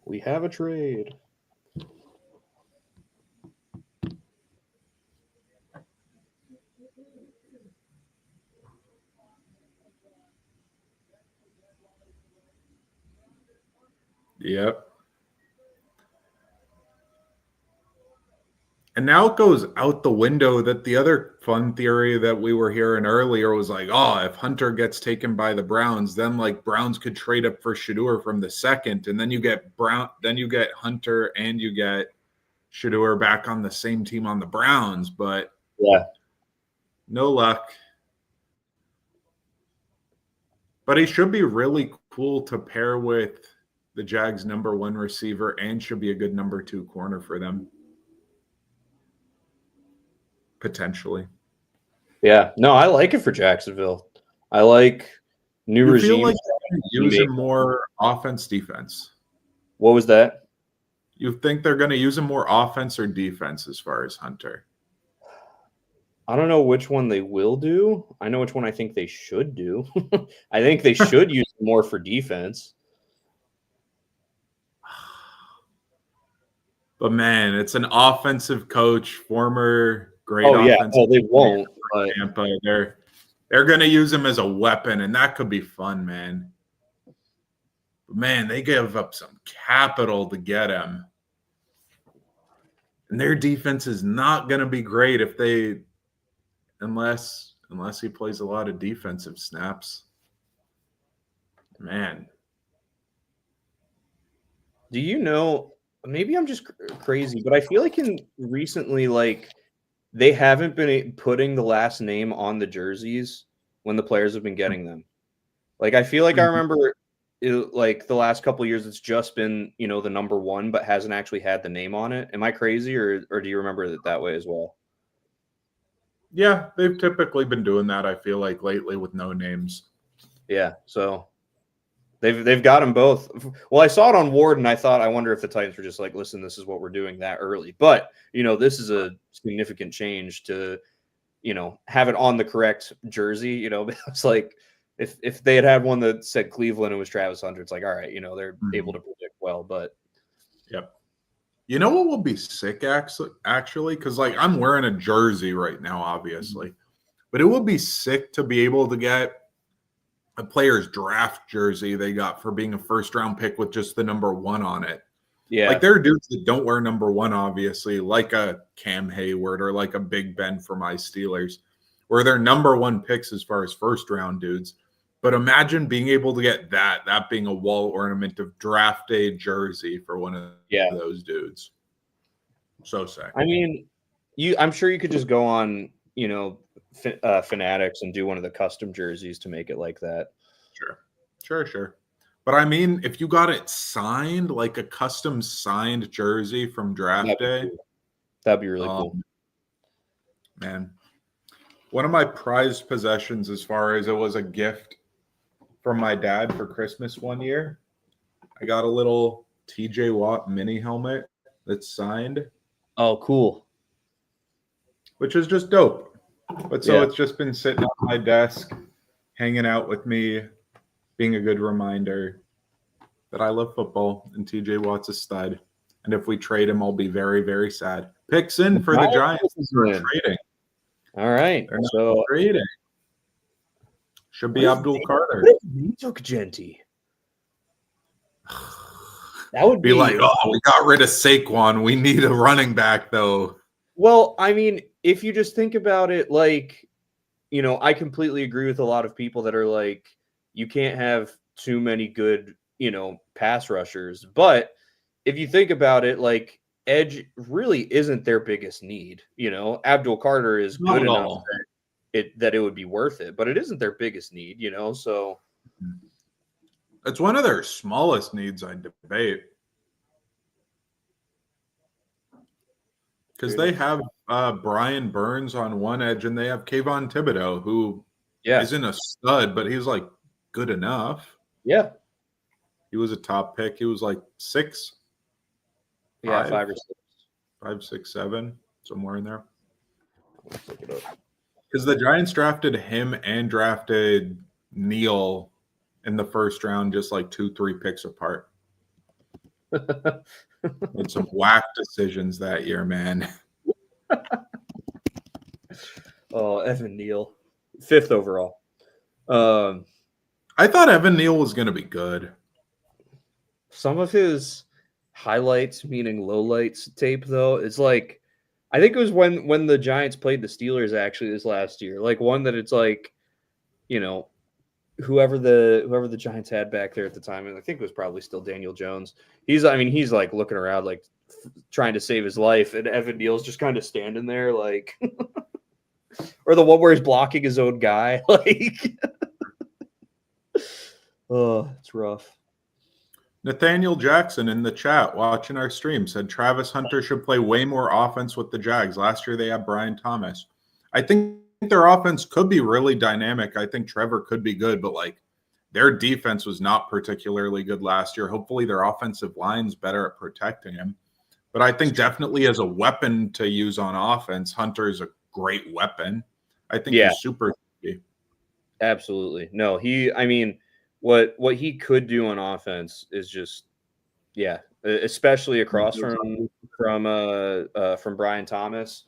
We have a trade. Yep. And now it goes out the window that the other fun theory that we were hearing earlier was if Hunter gets taken by the Browns, then Browns could trade up for Shedeur from the second, and then you get Hunter and you get Shedeur back on the same team on the Browns, but no luck. But he should be really cool to pair with the Jags' number 1 receiver and should be a good number 2 corner for them. Potentially. Yeah. No, I like it for Jacksonville. I like new regime. Feel like using more offense, defense. What was that? You think they're going to use him more offense or defense as far as Hunter? I don't know which one they will do. I know which one I think they should do. I think they should use more for defense. But man, it's an offensive coach, former great offensive. Oh, they won't. But Tampa. They're going to use him as a weapon, and that could be fun, man. But man, they give up some capital to get him. And their defense is not going to be great unless he plays a lot of defensive snaps. Man. Do you know? Maybe I'm just crazy, but I feel like in recently, like they haven't been putting the last name on the jerseys when the players have been getting them. Like I feel like I remember like the last couple of years, it's just been the number one, but hasn't actually had the name on it. Am I crazy, or do you remember it that way as well? Yeah, they've typically been doing that, I feel like, lately with no names. Yeah, so they've got them both. Well, I saw it on Ward, and I wonder if the Titans were just like, listen, this is what we're doing that early. But this is a significant change to have it on the correct jersey. It's like if they had one that said Cleveland and was Travis Hunter, it's like, all right, they're able to predict well. But Yep. You know what will be sick actually? Because like I'm wearing a jersey right now, obviously, but it would be sick to be able to get a player's draft jersey they got for being a first round pick with just the number 1 on it. yeah, Like there are dudes that don't wear number 1, obviously, like a Cam Hayward or like a Big Ben for my Steelers, where they're number 1 picks as far as first round dudes. But imagine being able to get that being a wall ornament of draft day jersey for one of those dudes. So sick. I mean, I'm sure you could just go on, Fanatics and do one of the custom jerseys to make it like that. Sure. But I mean, if you got it signed, like a custom signed jersey from draft day, that'd be really cool. Man, one of my prized possessions, as far as it was a gift from my dad for Christmas one year, I got a little TJ Watt mini helmet that's signed. Oh, cool. Which is just dope. But so it's just been sitting on my desk, hanging out with me, being a good reminder that I love football and TJ Watt's a stud. And if we trade him, I'll be very, very sad. Picks in for the Giants. We're trading. All right. They're not trading. Should be Abdul Carter. He took Genty. That would be like, oh, we got rid of Saquon. We need a running back, though. Well, I mean, if you just think about it, like, I completely agree with a lot of people that are like, you can't have too many good, pass rushers. But if you think about it, like, edge really isn't their biggest need. Abdul Carter is good enough that it would be worth it, but it isn't their biggest need, so. It's one of their smallest needs, I debate. Because they have Brian Burns on one edge, and they have Kayvon Thibodeau, who isn't a stud, but he's like good enough. Yeah. He was a top pick. He was like 6. Yeah, 5 or 6. 5, 6, 7, somewhere in there. Let's look it up. Because the Giants drafted him and drafted Neal in the first round, just like 2-3 picks apart. Made some whack decisions that year, man. Oh, Evan Neal, 5th overall. I thought Evan Neal was going to be good. Some of his highlights, meaning lowlights tape, though, it's like, I think it was when the Giants played the Steelers actually this last year. Like one that it's like, whoever the Giants had back there at the time, and I think it was probably still Daniel Jones. He's like looking around, like trying to save his life, and Evan Neal's just kind of standing there, like, or the one where he's blocking his own guy, like, oh, it's rough. Nathaniel Jackson in the chat watching our stream said Travis Hunter should play way more offense with the Jags. Last year they had Brian Thomas. I think their offense could be really dynamic. I think Trevor could be good, but like their defense was not particularly good last year. Hopefully their offensive line's better at protecting him. But I think definitely as a weapon to use on offense, Hunter is a great weapon. I think he's super. Absolutely. No, what he could do on offense is just, especially across from Brian Thomas.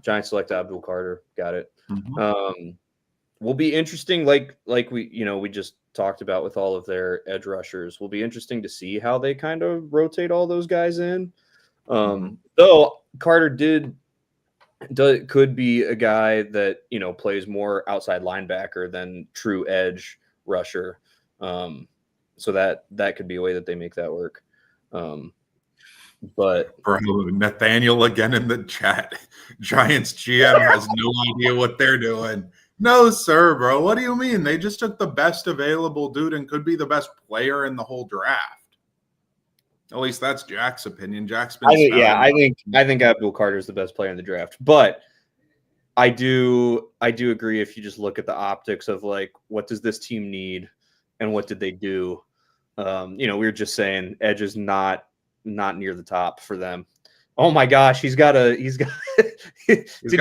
Giants select Abdul Carter. Got it. Mm-hmm. Will be interesting. Like we just talked about with all of their edge rushers. Will be interesting to see how they kind of rotate all those guys in. Though Carter could be a guy that plays more outside linebacker than true edge rusher. So that could be a way that they make that work. But bro, Nathaniel again in the chat. Giants GM has no idea what they're doing. No, sir, bro. What do you mean? They just took the best available dude and could be the best player in the whole draft. At least that's Jack's opinion. Jack's been I think Abdul Carter is the best player in the draft. But I do agree if you just look at the optics of like what does this team need and what did they do. We were just saying Edge is not near the top for them. Oh my gosh, he's got did you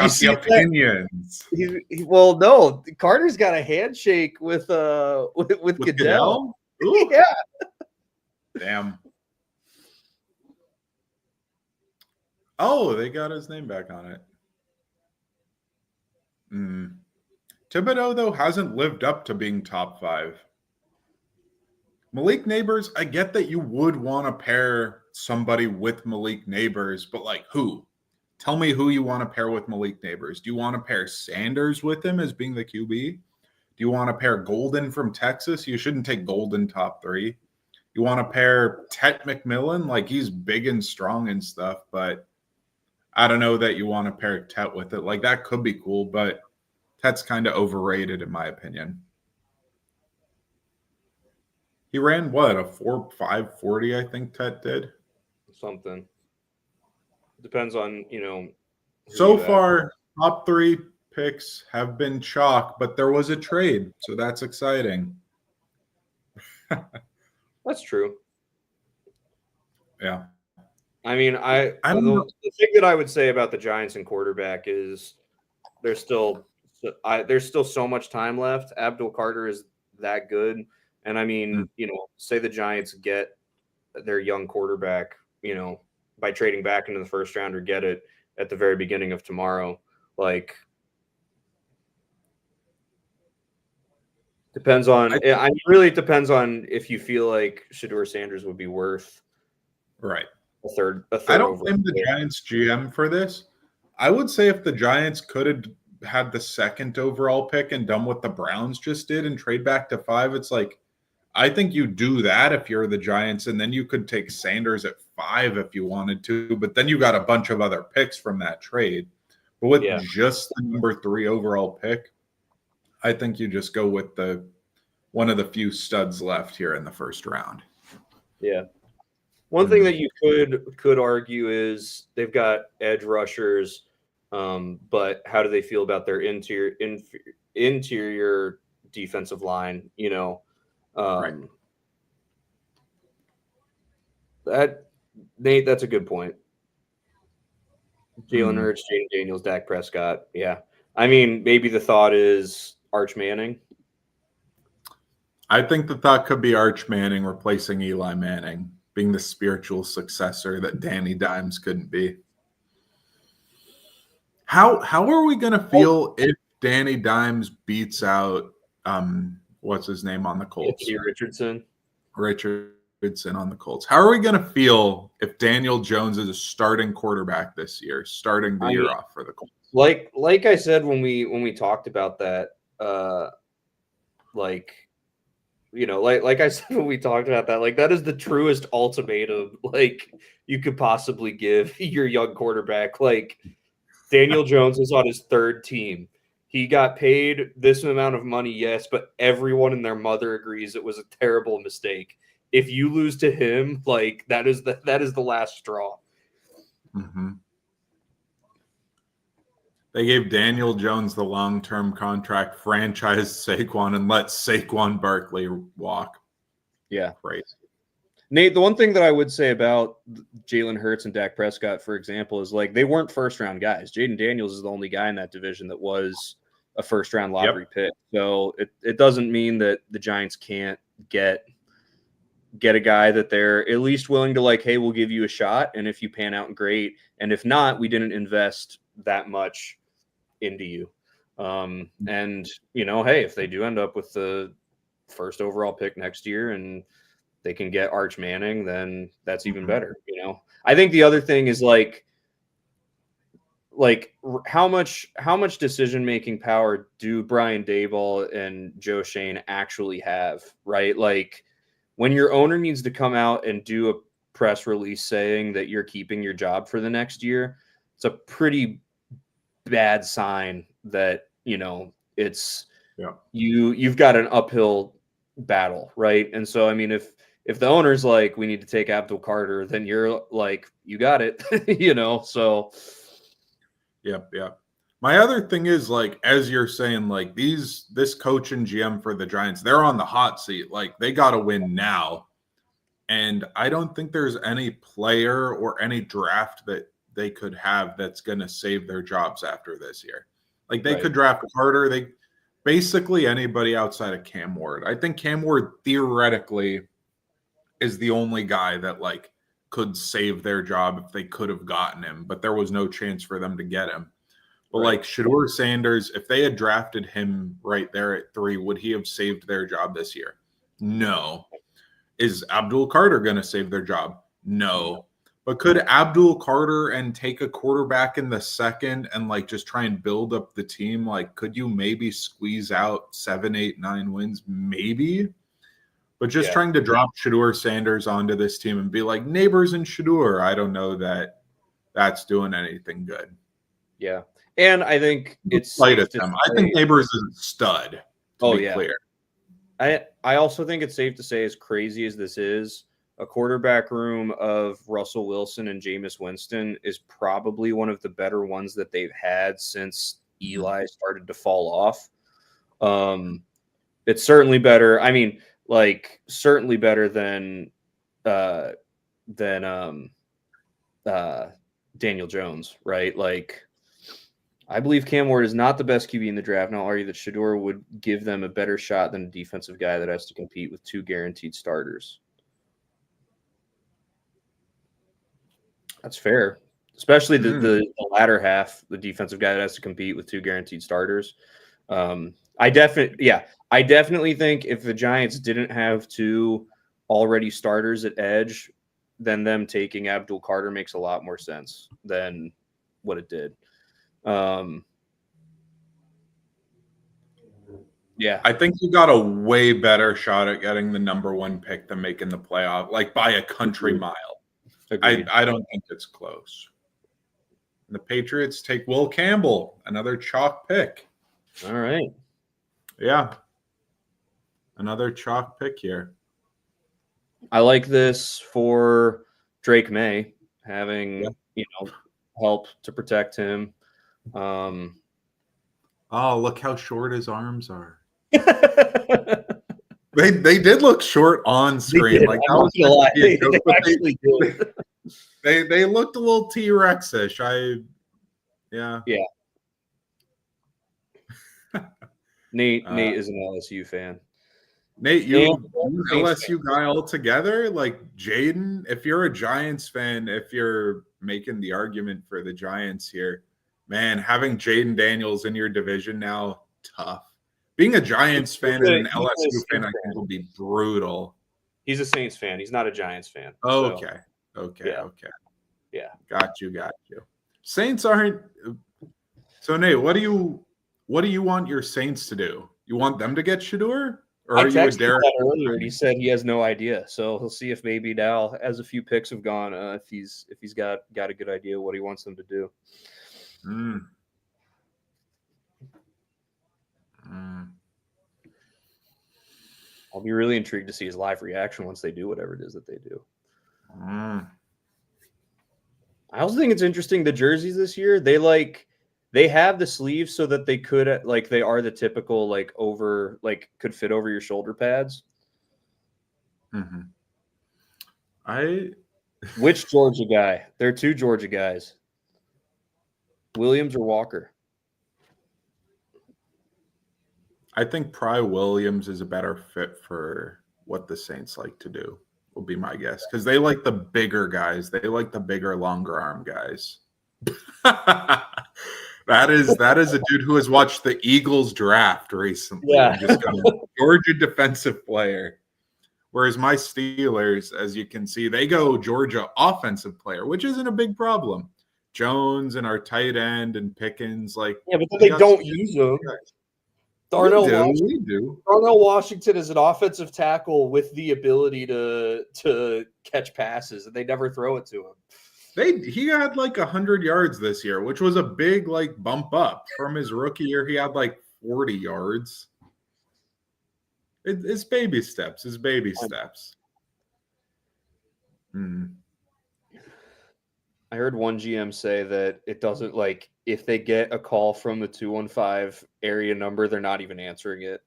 see the opinions? Well, no, Carter's got a handshake with Goodell. Yeah. Damn. Oh, they got his name back on it. Thibodeau, though, hasn't lived up to being top 5. Malik Neighbors, I get that you would want to pair somebody with Malik Neighbors, but like who? Tell me who you want to pair with Malik Neighbors. Do you want to pair Sanders with him as being the QB? Do you want to pair Golden from Texas? You shouldn't take Golden top 3. You want to pair Tet McMillan? Like he's big and strong and stuff, but I don't know that you want to pair Tet with it. Like that could be cool, but Tet's kind of overrated in my opinion. He ran what, a 4.540, I think Tet did. Something. Depends on, So far, top 3 picks have been chalk, but there was a trade, so that's exciting. That's true. Yeah. I mean, the thing that I would say about the Giants and quarterback is there's still so much time left. Abdul Carter is that good. And I mean, say the Giants get their young quarterback, by trading back into the first round or get it at the very beginning of tomorrow. Like, depends on. Really depends on if you feel like Shedeur Sanders would be worth right a third. I don't blame the Giants GM for this. I would say if the Giants could have had the 2nd overall pick and done what the Browns just did and trade back to 5, it's like, I think you do that if you're the Giants, and then you could take Sanders at 5 if you wanted to, but then you got a bunch of other picks from that trade. But with just the number 3 overall pick, I think you just go with one of the few studs left here in the first round. Yeah. One thing that you could argue is they've got edge rushers, but how do they feel about their interior defensive line? Right. Nate, that's a good point. Jalen Hurts, Jaden Daniels, Dak Prescott. Yeah. I mean, maybe the thought is Arch Manning. I think the thought could be Arch Manning replacing Eli Manning, being the spiritual successor that Danny Dimes couldn't be. How are we going to feel if Danny Dimes beats out what's his name on the Colts? Richardson on the Colts. How are we going to feel if Daniel Jones is a starting quarterback this year, starting the year off for the Colts? Like I said when we talked about that, like I said when we talked about that, like that is the truest ultimatum like you could possibly give your young quarterback. Like Daniel Jones is on his 3rd team. He got paid this amount of money, yes, but everyone and their mother agrees it was a terrible mistake. If you lose to him, like that is the last straw. Mm-hmm. They gave Daniel Jones the long-term contract, franchised Saquon, and let Saquon Barkley walk. Yeah. Right. Nate, the one thing that I would say about Jalen Hurts and Dak Prescott, for example, is like they weren't first-round guys. Jaden Daniels is the only guy in that division that was a first-round lottery pick. So it doesn't mean that the Giants can't get a guy that they're at least willing to like, hey, we'll give you a shot, and if you pan out, great. And if not, we didn't invest that much into you. And hey, if they do end up with the 1st overall pick next year and they can get Arch Manning, then that's even better. I think the other thing is like how much decision-making power do Brian Daboll and Joe Schoen actually have, right? Like when your owner needs to come out and do a press release saying that you're keeping your job for the next year, it's a pretty bad sign that, it's you've got an uphill battle, right? And so, I mean, if the owner's like, we need to take Abdul Carter, then you're like, you got it, so. Yep. My other thing is, like, as you're saying, like, this coach and GM for the Giants, they're on the hot seat. Like, they got to win now. And I don't think there's any player or any draft that they could have that's going to save their jobs after this year. Like, they could draft Carter. Basically anybody outside of Cam Ward. I think Cam Ward theoretically is the only guy that, like, could save their job if they could have gotten him, but there was no chance for them to get him. But like Shedeur Sanders, if they had drafted him right there at 3, would he have saved their job this year? No. Is Abdul Carter going to save their job? No. But could Abdul Carter and take a quarterback in the second and, like, just try and build up the team? Like, could you maybe squeeze out 7, 8, 9 wins? Maybe. But just trying to drop Shedeur Sanders onto this team and be like Neighbors and Shedeur, I don't know that that's doing anything good. Yeah. And I think it's light at them. I think Neighbors is a stud. To be clear. I also think it's safe to say, as crazy as this is, a quarterback room of Russell Wilson and Jameis Winston is probably one of the better ones that they've had since Eli started to fall off. It's certainly better. I mean, like, certainly better than Daniel Jones, right? Like, I believe Cam Ward is not the best QB in the draft. And I'll argue that Shedeur would give them a better shot than a defensive guy that has to compete with 2 guaranteed starters. That's fair, especially the latter half, the defensive guy that has to compete with 2 guaranteed starters. I definitely think if the Giants didn't have 2 already starters at edge, then them taking Abdul Carter makes a lot more sense than what it did. I think you got a way better shot at getting the number 1 pick than making the playoff, like, by a country mile. I don't think it's close. And the Patriots take Will Campbell, another chalk pick. All right. Yeah. Another chalk pick here. I like this for Drake May, having, help to protect him. Oh, look how short his arms are. They did look short on screen. Like, that was they looked a little T-Rex-ish. Yeah. Nate is an LSU fan. Nate, you LSU guy altogether? Like, Jaden, if you're a Giants fan, if you're making the argument for the Giants here, man, having Jaden Daniels in your division now, tough. Being a Giants fan and an LSU fan, I think, will be brutal. He's a Saints fan. He's not a Giants fan. Oh, okay. Yeah. Got you. Saints aren't. So, Nate, what do you want your Saints to do? You want them to get Shedeur? Or I texted him earlier, and he said he has no idea. So he'll see if maybe now, as a few picks have gone, if he's got a good idea what he wants them to do. I'll be really intrigued to see his live reaction once they do whatever it is that they do. I also think it's interesting, the jerseys this year, they have the sleeves so that they could, like, they are the typical, like, over, like, could fit over your shoulder pads. Which Georgia guy? There are 2 Georgia guys. Williams or Walker? I think Pry Williams is a better fit for what the Saints like to do, will be my guess. Because they like the bigger guys. They like the bigger, longer arm guys. That is a dude who has watched the Eagles draft recently. Yeah. And just got a Georgia defensive player. Whereas my Steelers, as you can see, they go Georgia offensive player, which isn't a big problem. Jones and our tight end and Pickens, like, but they don't use them. We do. Darnell Washington is an offensive tackle with the ability to catch passes, and they never throw it to him. He had like 100 yards this year, which was a big like bump up from his rookie year. He had like 40 yards. It's baby steps. It's baby steps. I heard one GM say that it doesn't, like, if they get a call from the 215 area number, they're not even answering it.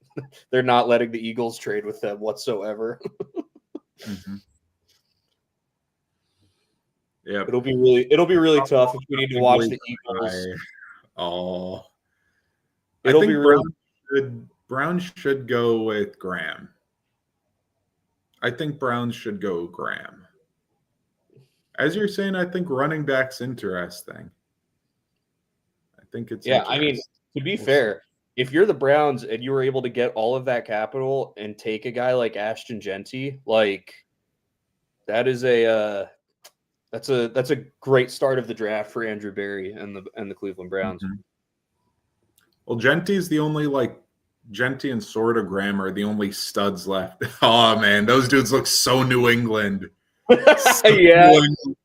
They're not letting the Eagles trade with them whatsoever. Yeah, it'll be really tough if we need to watch the Eagles. I think Brown should go with Graham. I think Browns should go Graham. As you're saying, I think running back's interesting. I think it's I mean, to be fair, if you're the Browns and you were able to get all of that capital and take a guy like Ashton Genty, like that is that's a great start of the draft for Andrew Berry and the Cleveland Browns. Well, Genty's the only Genty and sort of Graham are the only studs left. Oh man, those dudes look so New England.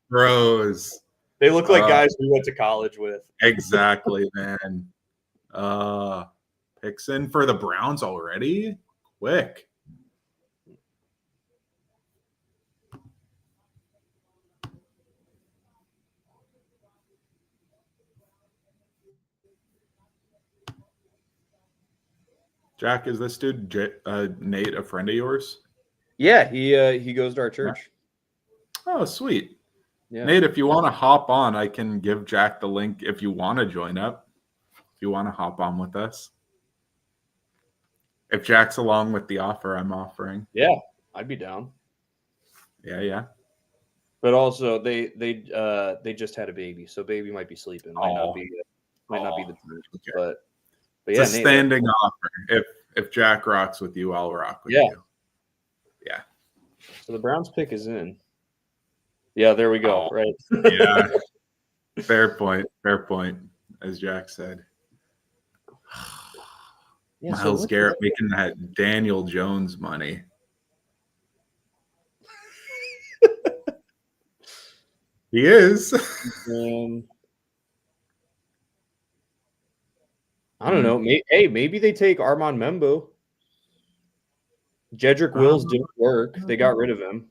Bros. They look like guys we went to college with. Exactly, man. Picks in for the Browns already? Quick. Jack, is this dude Nate a friend of yours? Yeah, he goes to our church. Oh, sweet. Yeah. Nate, if you want to hop on, I can give Jack the link if you want to join up. If you want to hop on with us. If Jack's along with the offer I'm offering. Yeah, I'd be down. Yeah. But also they just had a baby, so baby might be sleeping. Might not be the truth. Okay. But yeah, it's a standing offer. If Jack rocks with you, I'll rock with you. Yeah. So the Browns pick is in. Yeah, there we go. Right. Yeah. Fair point, as Jack said. Yeah, Myles Garrett making that Daniel Jones money. He is. I don't know. Maybe they take Armand Membo. Jedrick Wills didn't work. They got rid of him.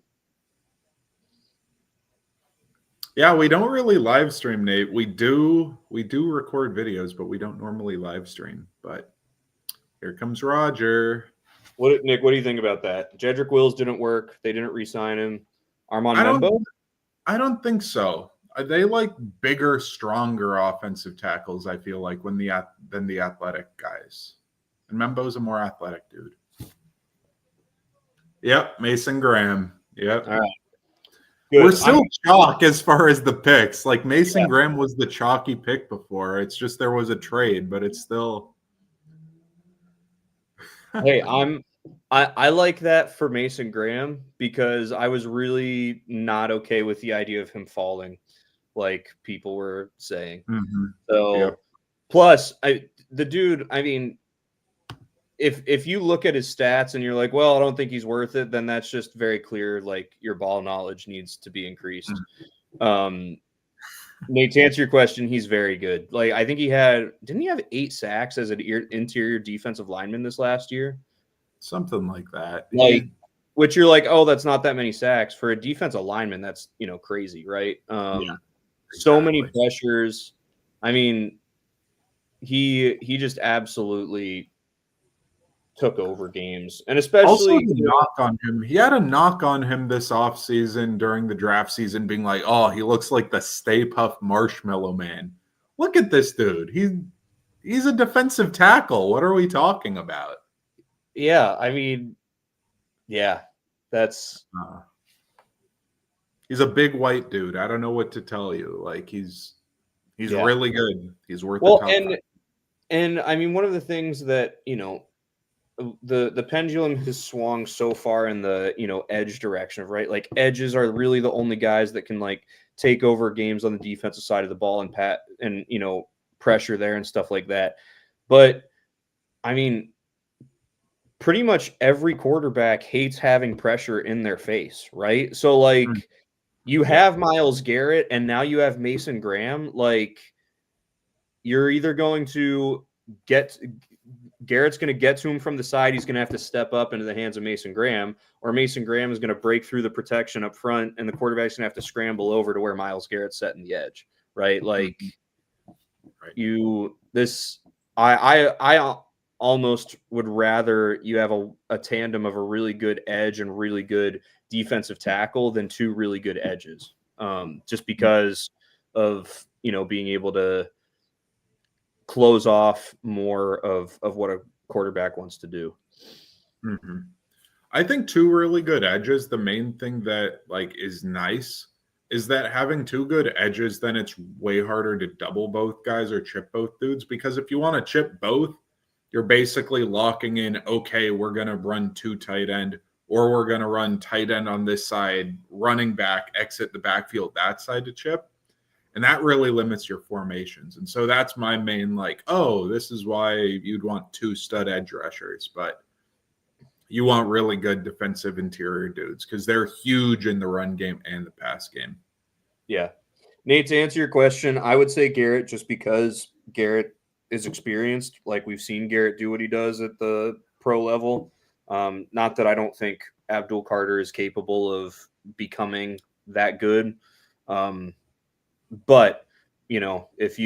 Yeah, we don't really live stream, Nate. We do record videos, but we don't normally live stream. But here comes Roger. Nick, what do you think about that? Jedrick Wills didn't work. They didn't re-sign him. Armand Membo? I don't think so. They like bigger, stronger offensive tackles, I feel like, than the athletic guys. And Membo's a more athletic dude. Yep, Mason Graham. Yep. All right. Good. We're still chalk as far as the picks. Like Mason Graham was the chalky pick before. It's just there was a trade, but it's still. Hey, I like that for Mason Graham because I was really not okay with the idea of him falling, like people were saying. So, plus, the dude. I mean, if you look at his stats and you're like, well, I don't think he's worth it, then that's just very clear. Like your ball knowledge needs to be increased. Nate, to answer your question, he's very good. Like I think didn't he have 8 sacks as an interior defensive lineman this last year? Something like that. Which you're like, oh, that's not that many sacks for a defensive lineman. That's crazy, right? Exactly. So many pressures. I mean, he just absolutely took over games, and especially also the knock on him. He had a knock on him this offseason during the draft season, being like, "Oh, he looks like the Stay Puft Marshmallow Man." Look at this dude. He's a defensive tackle. What are we talking about? Yeah, I mean, that's. He's a big white dude. I don't know what to tell you. Like he's really good. He's worth the top. And I mean, one of the things that the pendulum has swung so far in the edge direction, right? Like edges are really the only guys that can like take over games on the defensive side of the ball and pressure there and stuff like that. But I mean, pretty much every quarterback hates having pressure in their face, right? So like you have Myles Garrett and now you have Mason Graham. Like you're either going to get Garrett's going to get to him from the side. He's going to have to step up into the hands of Mason Graham, or Mason Graham is going to break through the protection up front, and the quarterback's going to have to scramble over to where Myles Garrett's setting the edge, right? Like I almost would rather you have a tandem of a really good edge and really good defensive tackle than two really good edges, just because of being able to close off more of what a quarterback wants to do. Mm-hmm. I think two really good edges, the main thing that like is nice is that having two good edges, then it's way harder to double both guys or chip both dudes, because if you want to chip both, you're basically locking in, okay, we're going to run two tight end, or we're going to run tight end on this side, running back, exit the backfield that side to chip. And that really limits your formations. And so that's my main, like, oh, this is why you'd want two stud edge rushers. But you want really good defensive interior dudes because they're huge in the run game and the pass game. Yeah. Nate, to answer your question, I would say Garrett, just because Garrett is experienced. Like we've seen Garrett do what he does at the pro level. Not that I don't think Abdul Carter is capable of becoming that good. But, if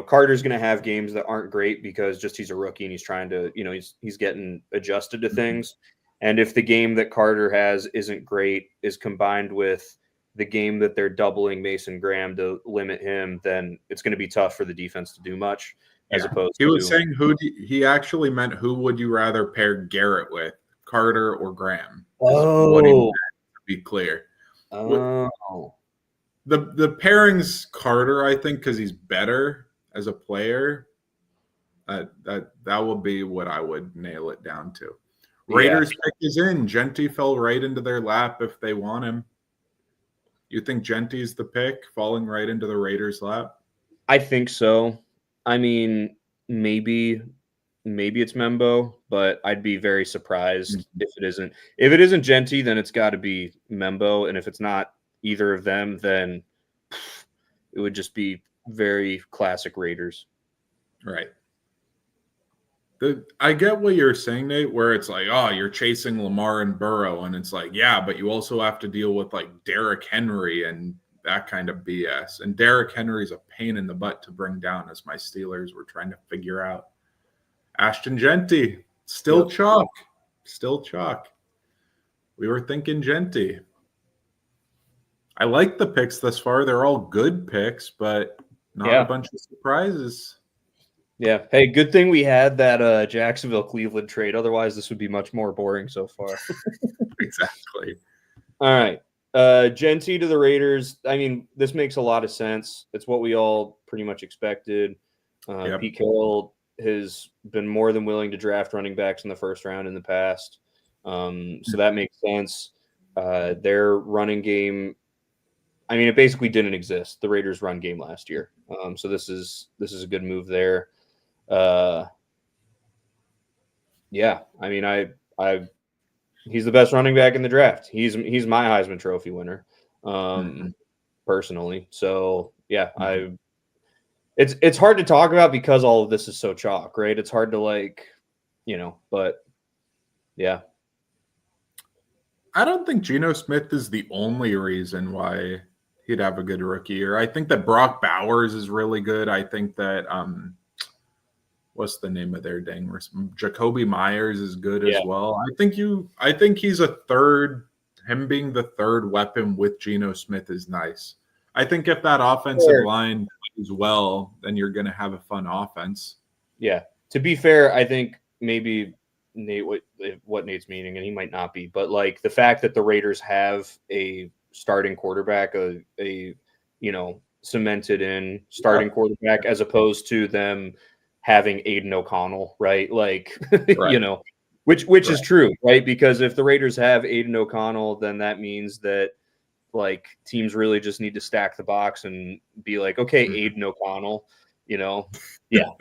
Carter's going to have games that aren't great because just he's a rookie and he's trying to, he's getting adjusted to things. And if the game that Carter has isn't great, is combined with the game that they're doubling Mason Graham to limit him, then it's going to be tough for the defense to do much. As opposed he was saying he actually meant who would you rather pair Garrett with, Carter or Graham? What he meant, to be clear. Oh. The pairings Carter, I think, because he's better as a player. That will be what I would nail it down to. Raiders pick is in. Genty fell right into their lap if they want him. You think Genty's the pick, falling right into the Raiders' lap? I think so. I mean, maybe it's Membo, but I'd be very surprised if it isn't. If it isn't Genty, then it's got to be Membo, and if it's not either of them, then it would just be very classic Raiders. Right. I get what you're saying, Nate, where it's like, oh, you're chasing Lamar and Burrow, and it's like, yeah, but you also have to deal with like Derrick Henry and that kind of BS. And Derrick Henry's a pain in the butt to bring down, as my Steelers were trying to figure out. Ashton Genty, still chalk. We were thinking Genty. I like the picks thus far. They're all good picks, but not a bunch of surprises. Yeah. Hey, good thing we had that Jacksonville-Cleveland trade. Otherwise, this would be much more boring so far. Exactly. All right. Genty to the Raiders. I mean, this makes a lot of sense. It's what we all pretty much expected. Pete Carroll has been more than willing to draft running backs in the first round in the past. So that makes sense. Their running game, I mean, it basically didn't exist, the Raiders' run game last year. So this is a good move there. Yeah, I mean, he's the best running back in the draft. He's my Heisman Trophy winner, personally. So yeah, it's hard to talk about because all of this is so chalk, right? It's hard to but yeah. I don't think Geno Smith is the only reason why he'd have a good rookie year. I think that Brock Bowers is really good. I think that what's the name of their Jacoby Myers is good as well. I think he's a third. Him being the third weapon with Geno Smith is nice. I think if that offensive line plays well, then you're going to have a fun offense. Yeah. To be fair, I think maybe Nate, what Nate's meaning, and he might not be, but like the fact that the Raiders have a starting quarterback, a cemented in starting quarterback, as opposed to them having Aiden O'Connell, right? Like, which is true, right? Because if the Raiders have Aiden O'Connell, then that means that like teams really just need to stack the box and be like, okay, Aiden O'Connell, yeah,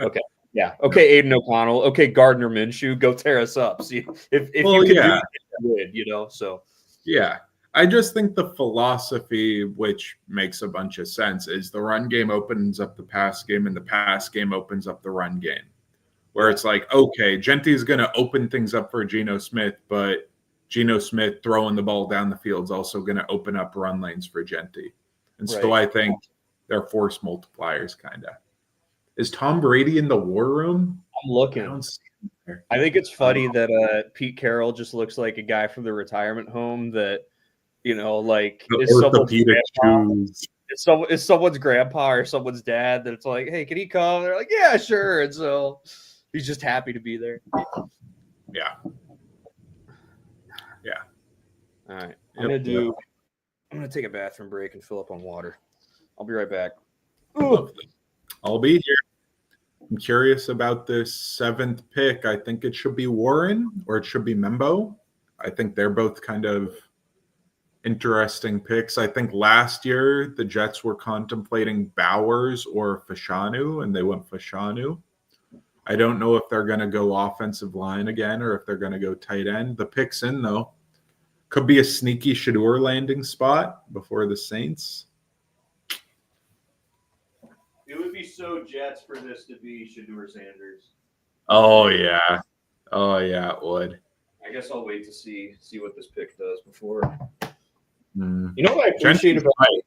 okay. Yeah. Okay, Aiden O'Connell. Okay, Gardner Minshew. Go tear us up. See if Well, you can yeah. do it, you know. So Yeah. I just think the philosophy, which makes a bunch of sense, is the run game opens up the pass game and the pass game opens up the run game. Where it's like, okay, Genty's going to open things up for Geno Smith, but Geno Smith throwing the ball down the field is also going to open up run lanes for Genty. And so right. I think they're force multipliers, kind of. Is Tom Brady in the war room? I'm I looking. don't see him there. I think it's funny that Pete Carroll just looks like a guy from the retirement home that, you know, like The is someone's orthopedic grandpa, shoes. is someone's grandpa or someone's dad that it's like, hey, can he come? They're like, yeah, sure. And so he's just happy to be there. Yeah. Yeah. All right. Yep. I'm gonna take a bathroom break and fill up on water. I'll be right back. Lovely. I'll be here. I'm curious about this 7th pick. I think it should be Warren or it should be Membo. I think they're both kind of interesting picks. I think last year the Jets were contemplating Bowers or Fashanu, and they went Fashanu. I don't know if they're going to go offensive line again or if they're going to go tight end. The pick's in, though. Could be a sneaky Shedeur landing spot before the Saints. It would be so Jets for this to be Shedeur Sanders. Oh, yeah. Oh, yeah, it would. I guess I'll wait to see what this pick does before. Mm. You know what I appreciate Genty's about hype.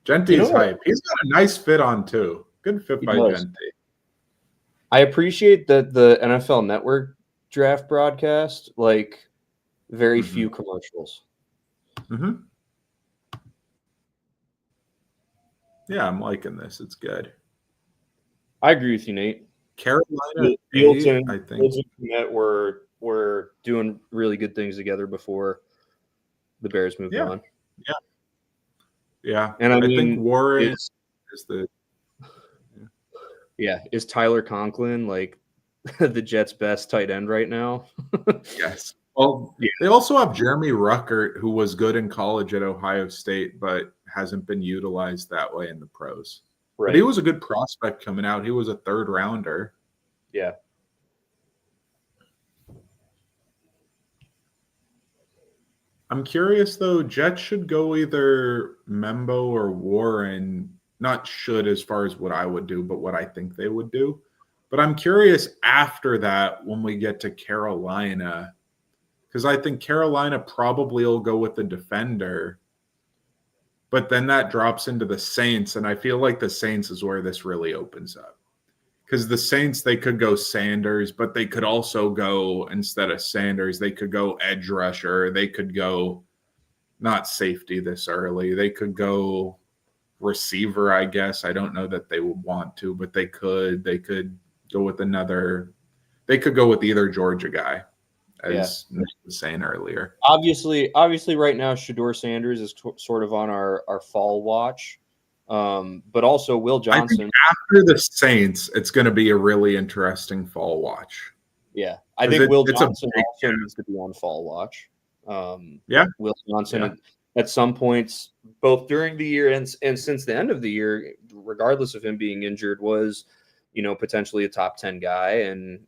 Genty's hype. He's got a nice fit on, too. Good fit by does. Genty. I appreciate that the NFL Network draft broadcast, like, very few commercials. Mm-hmm. Yeah, I'm liking this. It's good. I agree with you, Nate. Carolina, Fields and I think. Kmet were doing really good things together before the Bears moved on. Yeah. And I think mean, Warren is the. Yeah, is Tyler Conklin like the Jets' best tight end right now? Yes. Well, they also have Jeremy Ruckert, who was good in college at Ohio State, but hasn't been utilized that way in the pros. Right. But he was a good prospect coming out. He was a 3rd rounder. Yeah. I'm curious, though. Jets should go either Membo or Warren. Not should as far as what I would do, but what I think they would do. But I'm curious after that when we get to Carolina, because I think Carolina probably will go with the defender. But then that drops into the Saints, and I feel like the Saints is where this really opens up. Because the Saints, they could go Sanders, but they could also go, instead of Sanders, they could go edge rusher. They could go not safety this early. They could go receiver, I guess. I don't know that they would want to, but they could. They could go with they could go with either Georgia guy, as Nick was saying earlier. Obviously, right now, Shedeur Sanders is sort of on our fall watch. But also Will Johnson. I think after the Saints, it's going to be a really interesting fall watch. Yeah, I think Will Johnson also needs to be on fall watch. Will Johnson at some points, both during the year and since the end of the year, regardless of him being injured, was, potentially a top 10 guy. And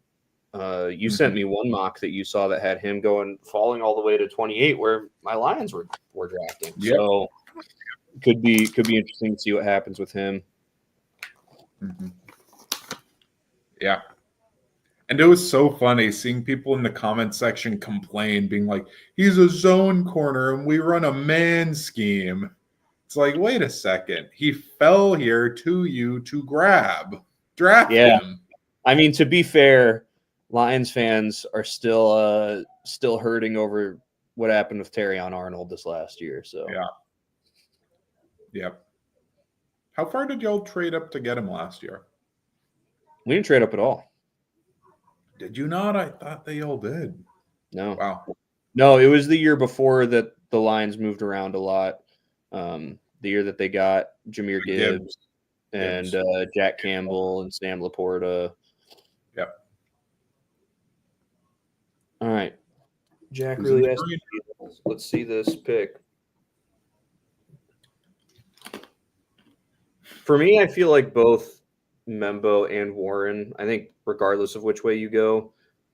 you sent me one mock that you saw that had him falling all the way to 28, where my Lions were drafting. Yep. So could be interesting to see what happens with him. Mm-hmm. Yeah. And it was so funny seeing people in the comment section complain, being like, he's a zone corner and we run a man scheme. It's like, wait a second. He fell here to you to draft him. I mean, to be fair, Lions fans are still hurting over what happened with Terrion Arnold this last year. So yeah. Yep. How far did y'all trade up to get him last year? We didn't trade up at all. Did you not? I thought they all did. No. Wow. No, it was the year before that the Lions moved around a lot. The year that they got Jahmyr Gibbs and Jack Campbell and Sam Laporta. Yep. All right. Jack really asked me. Let's see this pick. For me, I feel like both Membo and Warren. I think regardless of which way you go,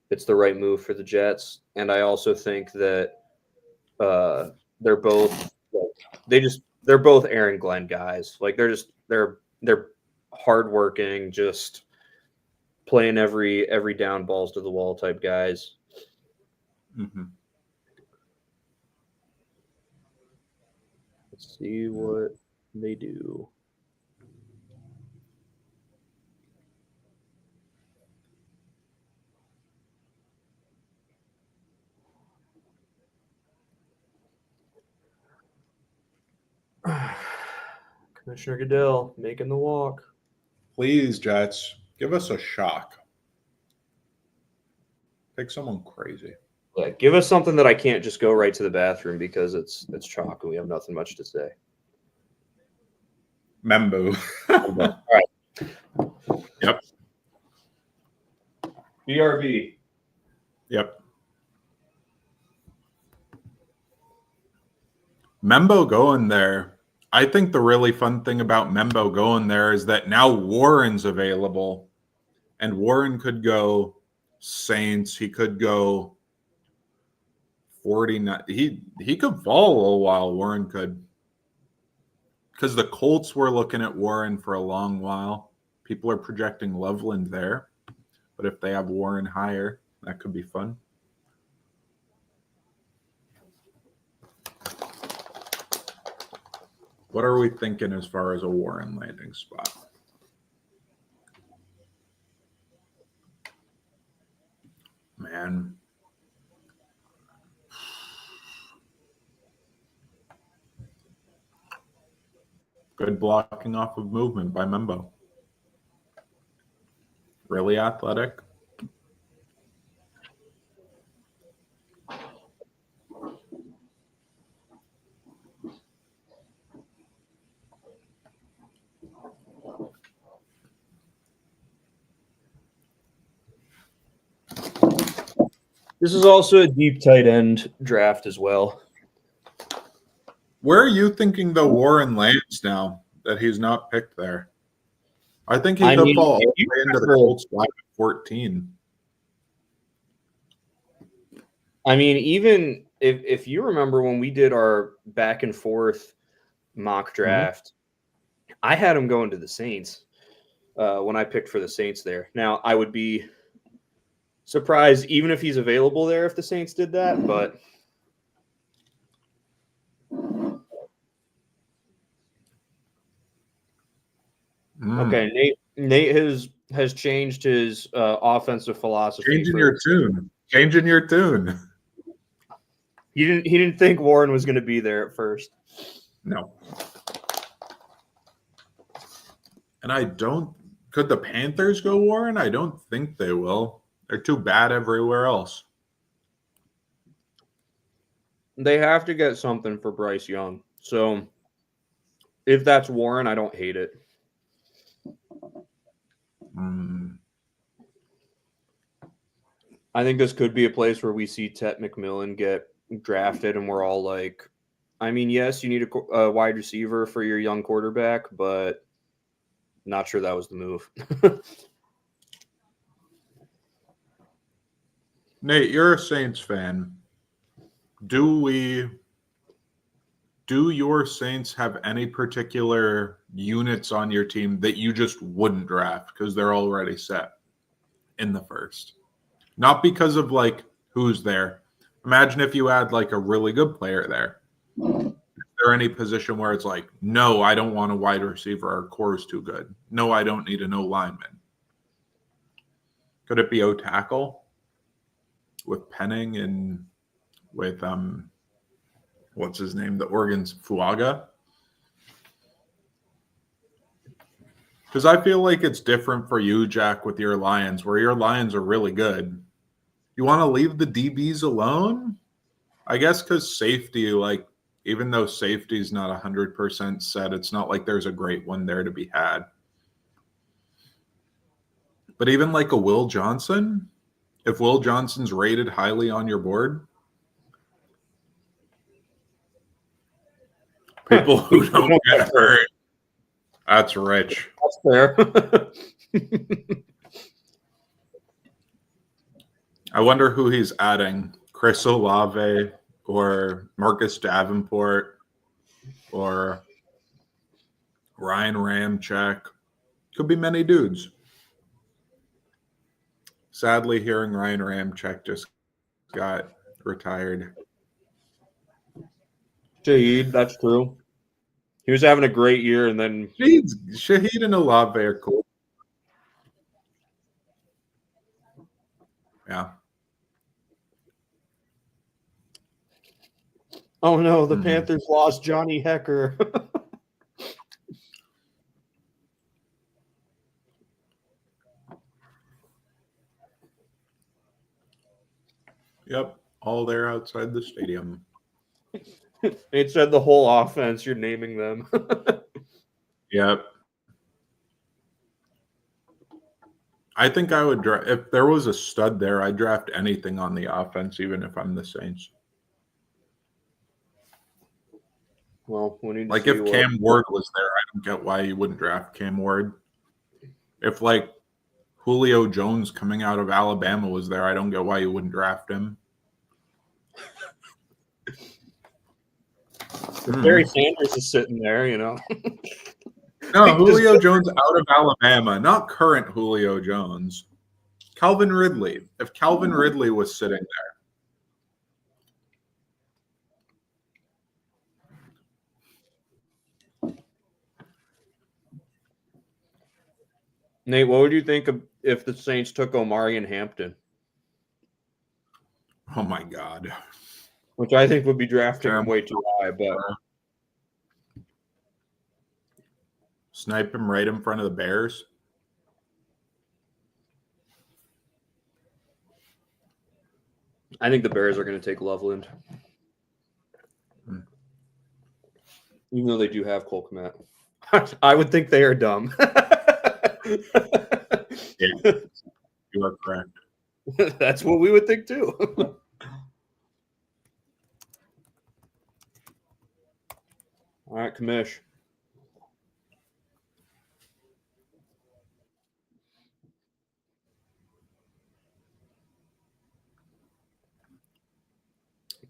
it's the right move for the Jets. And I also think that they're both they're both Aaron Glenn guys. Like they're hardworking, just playing every down balls to the wall type guys. Mm-hmm. Let's see what they do. Commissioner Goodell making the walk. Please, Jets, give us a shock. Pick someone crazy. Yeah, give us something that I can't just go right to the bathroom because it's chalk and we have nothing much to say. Membo. All right. Yep. BRB. Yep. Membo going there. I think the really fun thing about Membo going there is that now Warren's available, and Warren could go Saints. He could go 49. He could fall a little while. Warren could, because the Colts were looking at Warren for a long while. People are projecting Loveland there, but if they have Warren higher, that could be fun. What are we thinking as far as a Warren landing spot? Man. Good blocking off of movement by Membo. Really athletic. This is also a deep tight end draft as well. Where are you thinking the Warren lands now that he's not picked there? I think he could fall all the way into the Colts spot at 14. I mean, even if you remember when we did our back and forth mock draft, I had him going to the Saints when I picked for the Saints there. Now, I would be surprised even if he's available there if the Saints did that, but okay, Nate has changed his offensive philosophy. Changing your tune. He didn't think Warren was going to be there at first. No. And could the Panthers go Warren? I don't think they will. They're too bad everywhere else. They have to get something for Bryce Young. So if that's Warren, I don't hate it. I think this could be a place where we see Tet McMillan get drafted and we're all like, I mean, yes, you need a wide receiver for your young quarterback, but not sure that was the move. Nate, you're a Saints fan. Do your Saints have any particular units on your team that you just wouldn't draft because they're already set in the first? Not because of like who's there. Imagine if you had like a really good player there. Is there any position where it's like, no, I don't want a wide receiver. Our core is too good. No, I don't need a no lineman. Could it be O tackle with Penning and with what's his name? The Oregon's Fuaga. Because I feel like it's different for you, Jack, with your Lions, where your Lions are really good. You want to leave the DBs alone? I guess because safety, like, even though safety is not 100% set, it's not like there's a great one there to be had. But even like a Will Johnson, if Will Johnson's rated highly on your board, people who don't get hurt, that's rich. That's fair. I wonder who he's adding. Chris Olave or Marcus Davenport or Ryan Ramczyk. Could be many dudes. Sadly, hearing Ryan Ramczyk just got retired. Shaheed, that's true. He was having a great year, and then Shaheed and Olave are cool. Yeah. oh no, the Panthers lost Johnny Hecker. Yep. All there outside the stadium. It said the whole offense. You're naming them. Yep. I think I would draft if there was a stud there. I'd draft anything on the offense, even if I'm the Saints. Well, we need to Like see if Cam Ward was there, I don't get why you wouldn't draft Cam Ward. If like Julio Jones coming out of Alabama was there, I don't get why you wouldn't draft him. Barry Sanders is sitting there, you know. No, Julio Jones out of Alabama, not current Julio Jones. Calvin Ridley. If Calvin Ridley was sitting there. Nate, what would you think of if the Saints took Omari and Hampton? Oh my God. Which I think would be drafting him way too high, but snipe him right in front of the Bears. I think the Bears are going to take Loveland. Even though they do have Cole Kmet. I would think they are dumb. Yeah, you are correct. That's what we would think too. All right, Kamish.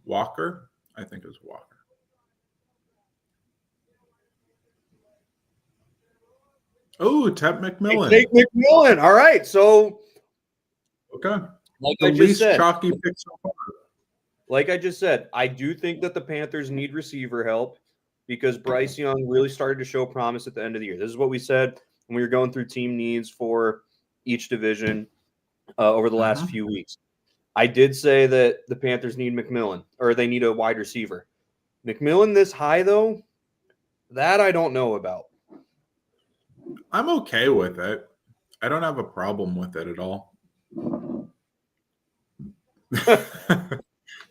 Walker? I think it was Walker. Oh, Ted McMillan. Nate McMillan. All right. So, okay. Like the I just least said, chalky pick so far. Like I just said, I do think that the Panthers need receiver help because Bryce Young really started to show promise at the end of the year. This is what we said when we were going through team needs for each division over the last few weeks. I did say that the Panthers need McMillan, or they need a wide receiver. McMillan this high, though, that I don't know about. I'm okay with it. I don't have a problem with it at all.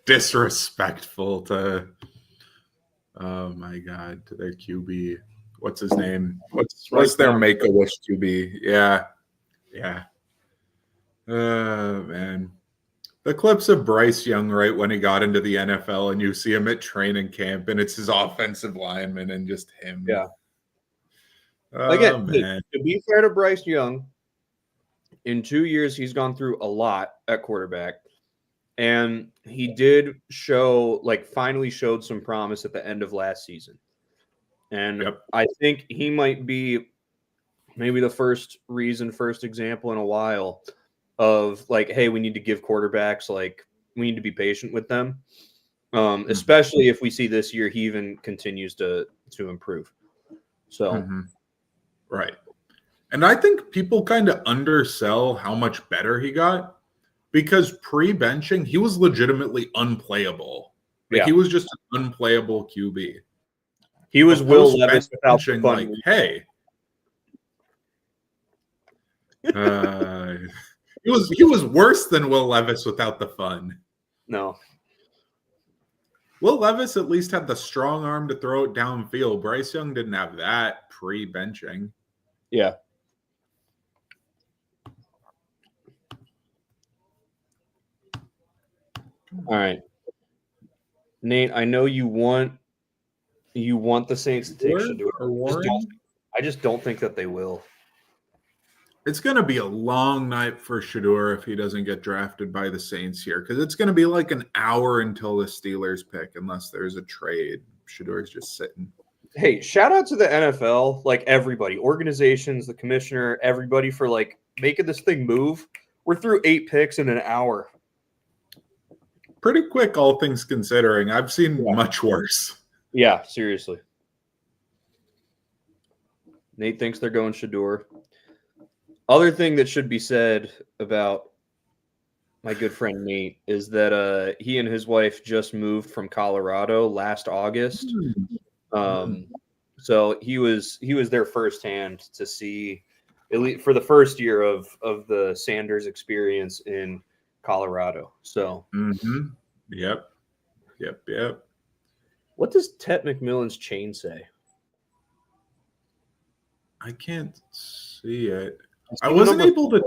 Disrespectful to, oh my God, to their QB. What's his name? What's their Make-A-Wish QB? Yeah. Oh, man. The clips of Bryce Young right when he got into the NFL and you see him at training camp and it's his offensive lineman and just him. Yeah. Oh, Again, man. To be fair to Bryce Young, in 2 years, he's gone through a lot at quarterback. And he did show, finally showed some promise at the end of last season. And I think he might be maybe the first example in a while of hey, we need to give quarterbacks, we need to be patient with them. Especially if we see this year he even continues to improve. So, right. And I think people kind of undersell how much better he got because pre-benching, he was legitimately unplayable. He was just an unplayable QB. He was Will Levis without the fun. Hey. He was worse than Will Levis without the fun. No. Will Levis at least had the strong arm to throw it downfield. Bryce Young didn't have that pre-benching. Yeah. All right. Nate, I know you want the Saints to take Shedeur. I just don't think that they will. It's going to be a long night for Shador if he doesn't get drafted by the Saints here, because it's going to be like an hour until the Steelers pick, unless there's a trade. Shador's just sitting. Hey, shout out to the NFL, like everybody, organizations, the commissioner, everybody for like making this thing move. We're through 8 picks in an hour. Pretty quick, all things considering. I've seen Yeah. much worse. Yeah, seriously. Nate thinks they're going Shador. Other thing that should be said about my good friend Nate is that he and his wife just moved from Colorado last August. So he was there firsthand to see, at least for the first year of the Sanders experience in Colorado. So Yep. what does Tet McMillan's chain say? I can't see it. I wasn't able to.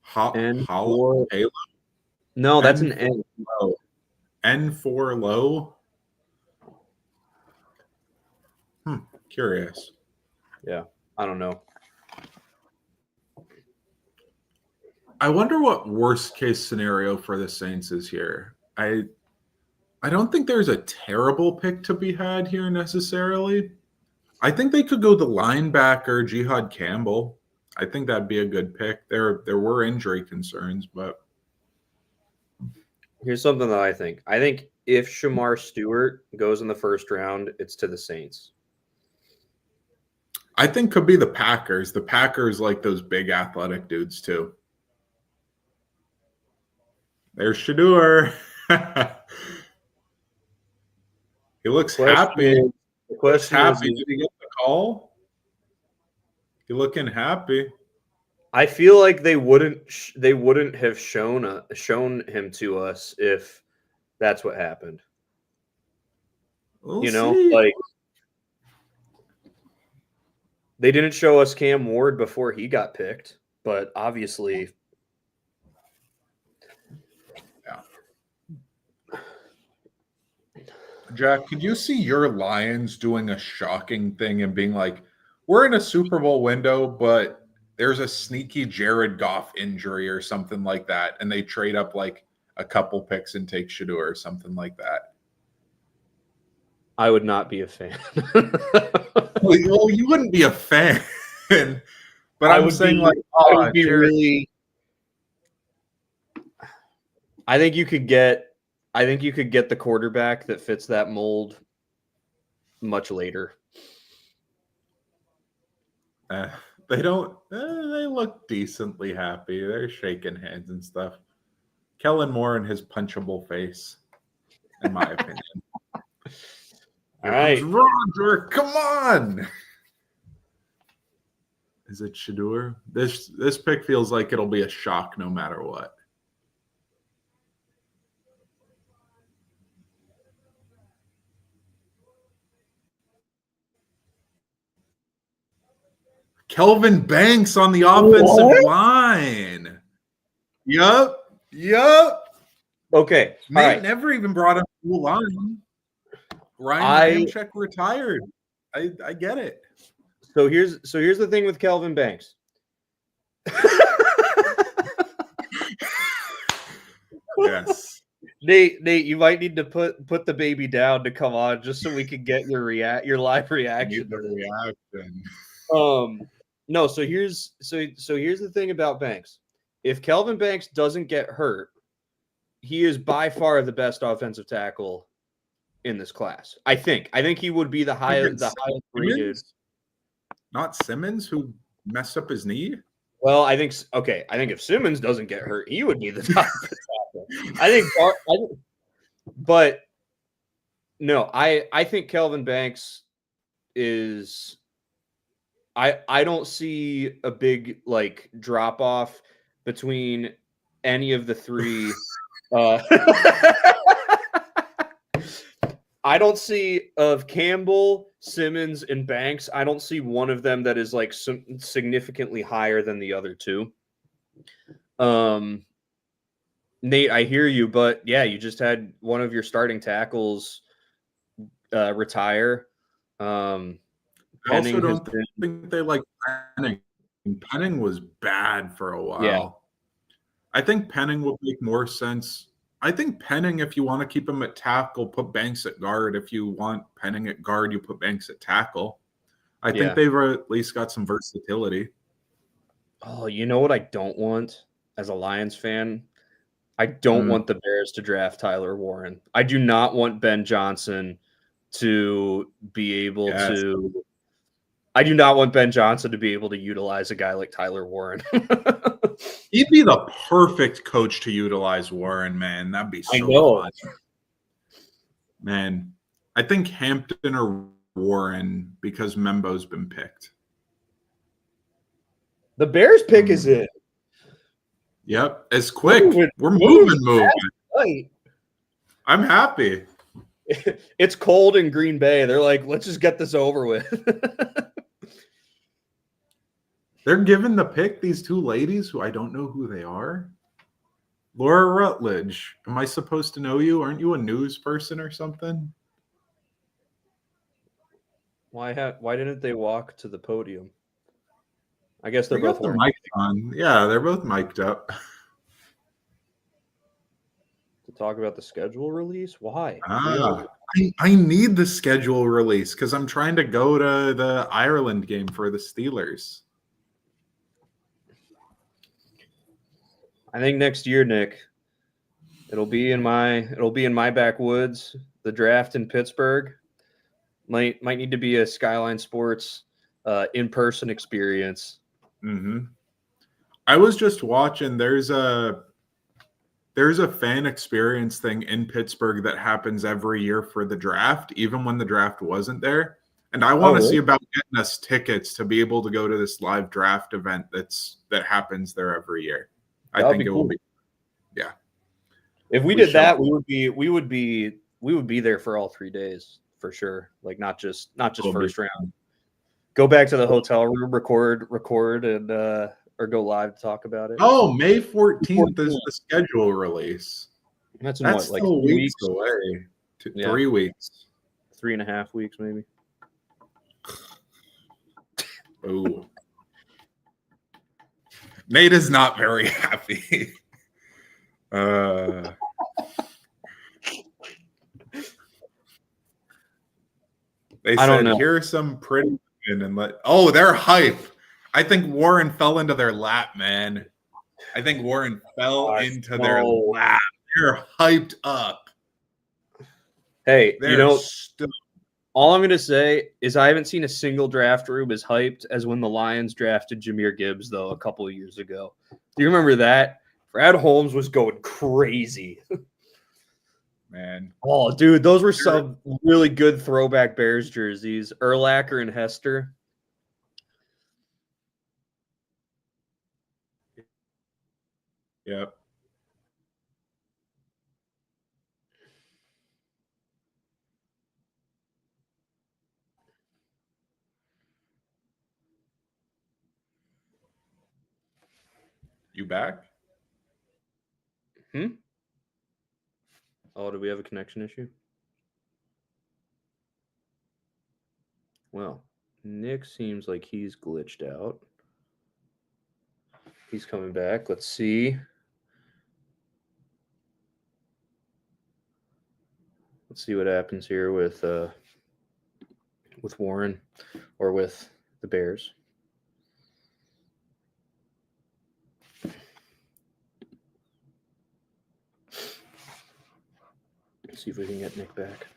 Halo? No, that's an N. N4 low. Curious. Yeah, I don't know. I wonder what worst case scenario for the Saints is here. I don't think there's a terrible pick to be had here necessarily. I think they could go the linebacker Jihad Campbell. I think that'd be a good pick. There were injury concerns, but here's something that I think. I think if Shamar Stewart goes in the first round, it's to the Saints. I think could be the Packers. The Packers like those big athletic dudes too. There's Shador. He looks happy. The question is, did he get the call? You looking happy? I feel like they wouldn't have shown him to us if that's what happened. We'll you know, see. like they didn't show us Cam Ward before he got picked, but obviously, Jack, could you see your Lions doing a shocking thing and being like, we're in a Super Bowl window, but there's a sneaky Jared Goff injury or something like that, and they trade up like a couple picks and take Shador or something like that? I would not be a fan. Well, you wouldn't be a fan, but I'm saying I would be really. I think you could get the quarterback that fits that mold much later. They don't. They look decently happy. They're shaking hands and stuff. Kellen Moore and his punchable face, in my opinion. All right, Roger, come on. Is it Shador? This pick feels like it'll be a shock no matter what. Kelvin Banks on the offensive line. Yup. Okay. Nate all right. never even brought up the line. Ryan Ramczyk retired. I get it. So here's the thing with Kelvin Banks. Yes. Nate, you might need to put the baby down to come on just so we can get your live reaction. No, so here's the thing about Banks. If Kelvin Banks doesn't get hurt, he is by far the best offensive tackle in this class. I think he would be the highest rated. Not Simmons, who messed up his knee. Well, I think if Simmons doesn't get hurt, he would be the top tackle. But no, I think Kelvin Banks is. I don't see a big like drop off between any of the three. I don't see of Campbell, Simmons, and Banks. I don't see one of them that is like significantly higher than the other two. Nate, I hear you, but yeah, you just had one of your starting tackles retire. I also Penning has don't been think they like Penning. Penning was bad for a yeah, while. I think Penning would make more sense. I think Penning, if you want to keep him at tackle, put Banks at guard. If you want Penning at guard, you put Banks at tackle. I think yeah. they've at least got some versatility. Oh, you know what I don't want as a Lions fan? I don't Mm, want the Bears to draft Tyler Warren. I do not want Ben Johnson to be able yes. to I do not want Ben Johnson to be able to utilize a guy like Tyler Warren. He'd be the perfect coach to utilize Warren, man. That'd be I so know. fun. Man, I think Hampton or Warren because Membo's been picked. The Bears pick is in. Yep, it's quick. Moving, We're moving moving. Right. I'm happy. It's cold in Green Bay. They're like, let's just get this over with. They're giving the pick these two ladies who I don't know who they are. Laura Rutledge. Am I supposed to know you? Aren't you a news person or something? Why didn't they walk to the podium? I guess They they're got both the wearing mic on. Yeah, they're both mic'd up. to talk about the schedule release. Why? I need the schedule release because I'm trying to go to the Ireland game for the Steelers. I think next year, Nick, it'll be in my backwoods. The draft in Pittsburgh might need to be a Skyline Sports in-person experience. Mm-hmm. I was just watching. There's a fan experience thing in Pittsburgh that happens every year for the draft, even when the draft wasn't there. And I want to see about getting us tickets to be able to go to this live draft event that happens there every year. I think it will be. Yeah. If we did that, we would be there for all 3 days for sure. Like not just first round. Go back to the hotel room, record, and or go live to talk about it. Oh, May 14th is the schedule release. That's what, like 3 weeks away. 3 weeks. 3.5 weeks, maybe. Oh. Nate is not very happy. They said, here's some pretty women and they're hype. I think Warren fell into their lap, man. I think Warren fell into their lap. They're hyped up. Hey, all I'm going to say is I haven't seen a single draft room as hyped as when the Lions drafted Jahmyr Gibbs, though, a couple of years ago. Do you remember that? Brad Holmes was going crazy. Man. Oh, dude, those were some really good throwback Bears jerseys. Urlacher and Hester. Yep. You back? Oh, do we have a connection issue? Well, Nick seems like he's glitched out. He's coming back. Let's see. Let's see what happens here with Warren or with the Bears. Let's see if we can get Nick back.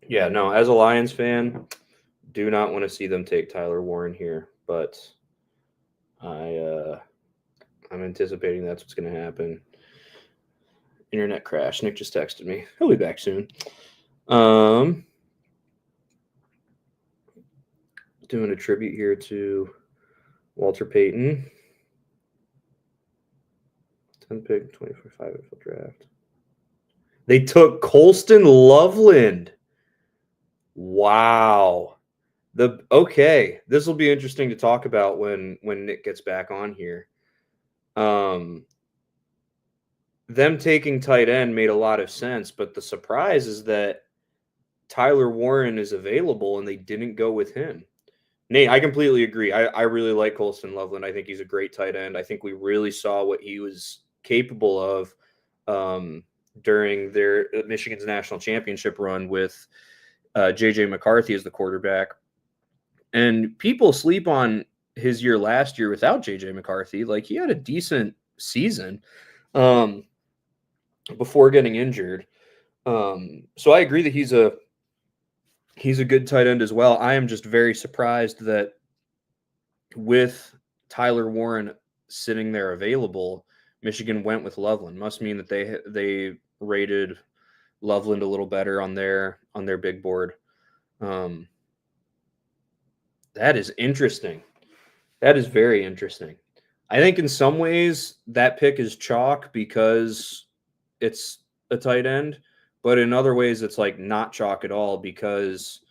Yeah, no, as a Lions fan, do not want to see them take Tyler Warren here, but I'm anticipating that's what's going to happen. Internet crash. Nick just texted me. He'll be back soon. Doing a tribute here to Walter Payton. 10 pick, 24-5 NFL draft. They took Colston Loveland. Wow. This will be interesting to talk about when Nick gets back on here. Them taking tight end made a lot of sense, but the surprise is that Tyler Warren is available and they didn't go with him. Nate, I completely agree. I really like Colston Loveland. I think he's a great tight end. I think we really saw what he was capable of during their Michigan's national championship run with J.J. McCarthy as the quarterback. And people sleep on his year last year without J.J. McCarthy. Like, he had a decent season before getting injured. So I agree that he's a good tight end as well. I am just very surprised that with Tyler Warren sitting there available, Michigan went with Loveland. Must mean that they rated Loveland a little better on their big board. That is interesting. That is very interesting. I think in some ways that pick is chalk because it's a tight end, but in other ways it's like not chalk at all because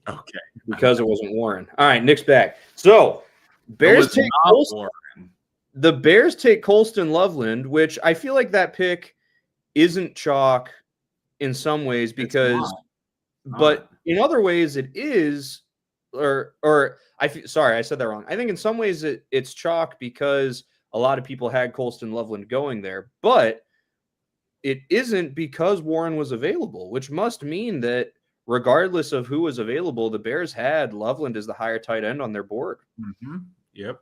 Okay. because it wasn't Warren. All right, Nick's back. So Bears take the Bears take Colston Loveland, which I feel like that pick isn't chalk in some ways because, but in other ways it is. Sorry, I said that wrong. I think in some ways it's chalk because a lot of people had Colston Loveland going there, but it isn't because Warren was available, which must mean that regardless of who was available, the Bears had Loveland as the higher tight end on their board. Mm-hmm. Yep.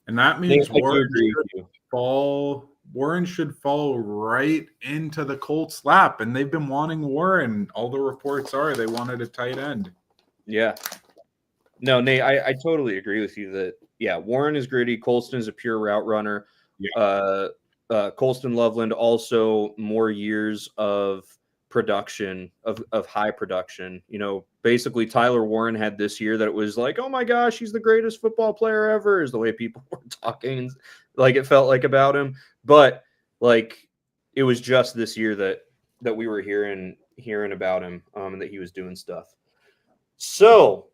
And that means Warren should fall right into the Colts' lap, and they've been wanting Warren. All the reports are they wanted a tight end. Yeah. No, Nate, I totally agree with you that, yeah, Warren is gritty. Colston is a pure route runner. Yeah. Colston Loveland also more years of production, of high production. You know, basically Tyler Warren had this year that it was like, oh my gosh, he's the greatest football player ever, is the way people were talking, like it felt like about him. But like it was just this year that we were hearing about him and that he was doing stuff. So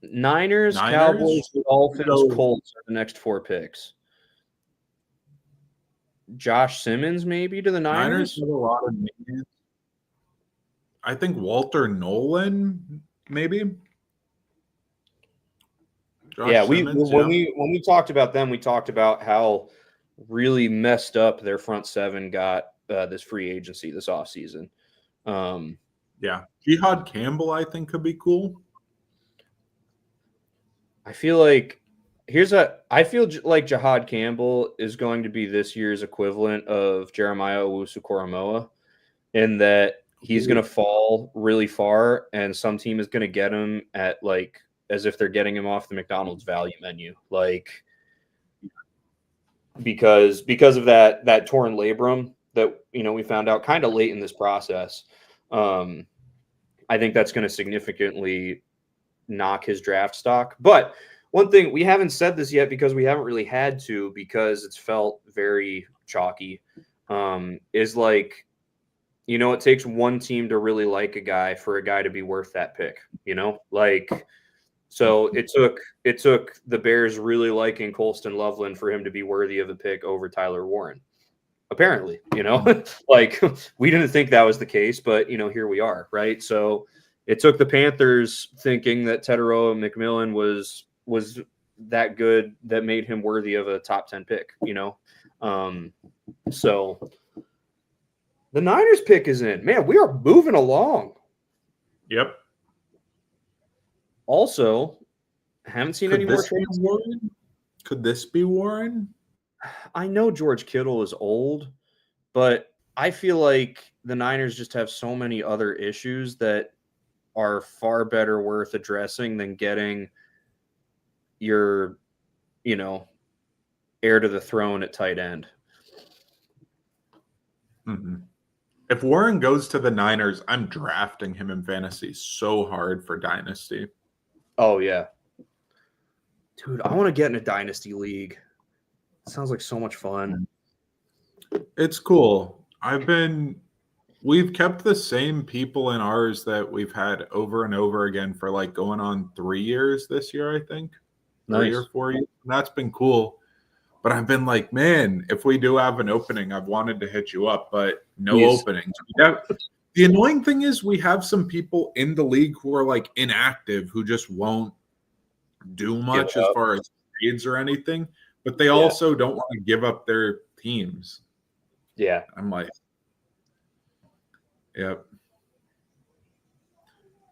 Niners, Cowboys, Dolphins, Colts are the next four picks. Josh Simmons maybe to the Niners? Have a lot of names. I think Walter Nolan maybe. Josh Simmons, when we talked about them, we talked about how really messed up their front seven got this free agency this offseason. Jihad Campbell I think could be cool. I feel like Jihad Campbell is going to be this year's equivalent of Jeremiah Owusu-Koramoah in that he's going to fall really far and some team is going to get him at like as if they're getting him off the McDonald's value menu, like because of that torn labrum that we found out kind of late in this process. I think that's going to significantly knock his draft stock. But one thing, we haven't said this yet because we haven't really had to because it's felt very chalky, is like, it takes one team to really like a guy for a guy to be worth that pick, like, so it took the Bears really liking Colston Loveland for him to be worthy of a pick over Tyler Warren. Apparently, like we didn't think that was the case, but here we are, right? So it took the Panthers thinking that Teteroa McMillan was that good that made him worthy of a top 10 pick, so the Niners pick is in. Man, we are moving along. Yep. Also, haven't seen any more trades. Could this be Warren? I know George Kittle is old, but I feel like the Niners just have so many other issues that are far better worth addressing than getting your, heir to the throne at tight end. Mm-hmm. If Warren goes to the Niners, I'm drafting him in fantasy so hard for Dynasty. Oh yeah, dude, I want to get in a dynasty league. It sounds like so much fun. It's cool. We've kept the same people in ours that we've had over and over again for like going on 3 years this year, I think. 3 or 4 years. And that's been cool. But I've been like, man, if we do have an opening, I've wanted to hit you up, but no openings. The annoying thing is we have some people in the league who are like inactive, who just won't do much as far as trades or anything, but they also don't want to give up their teams. Yeah. I'm like, yep.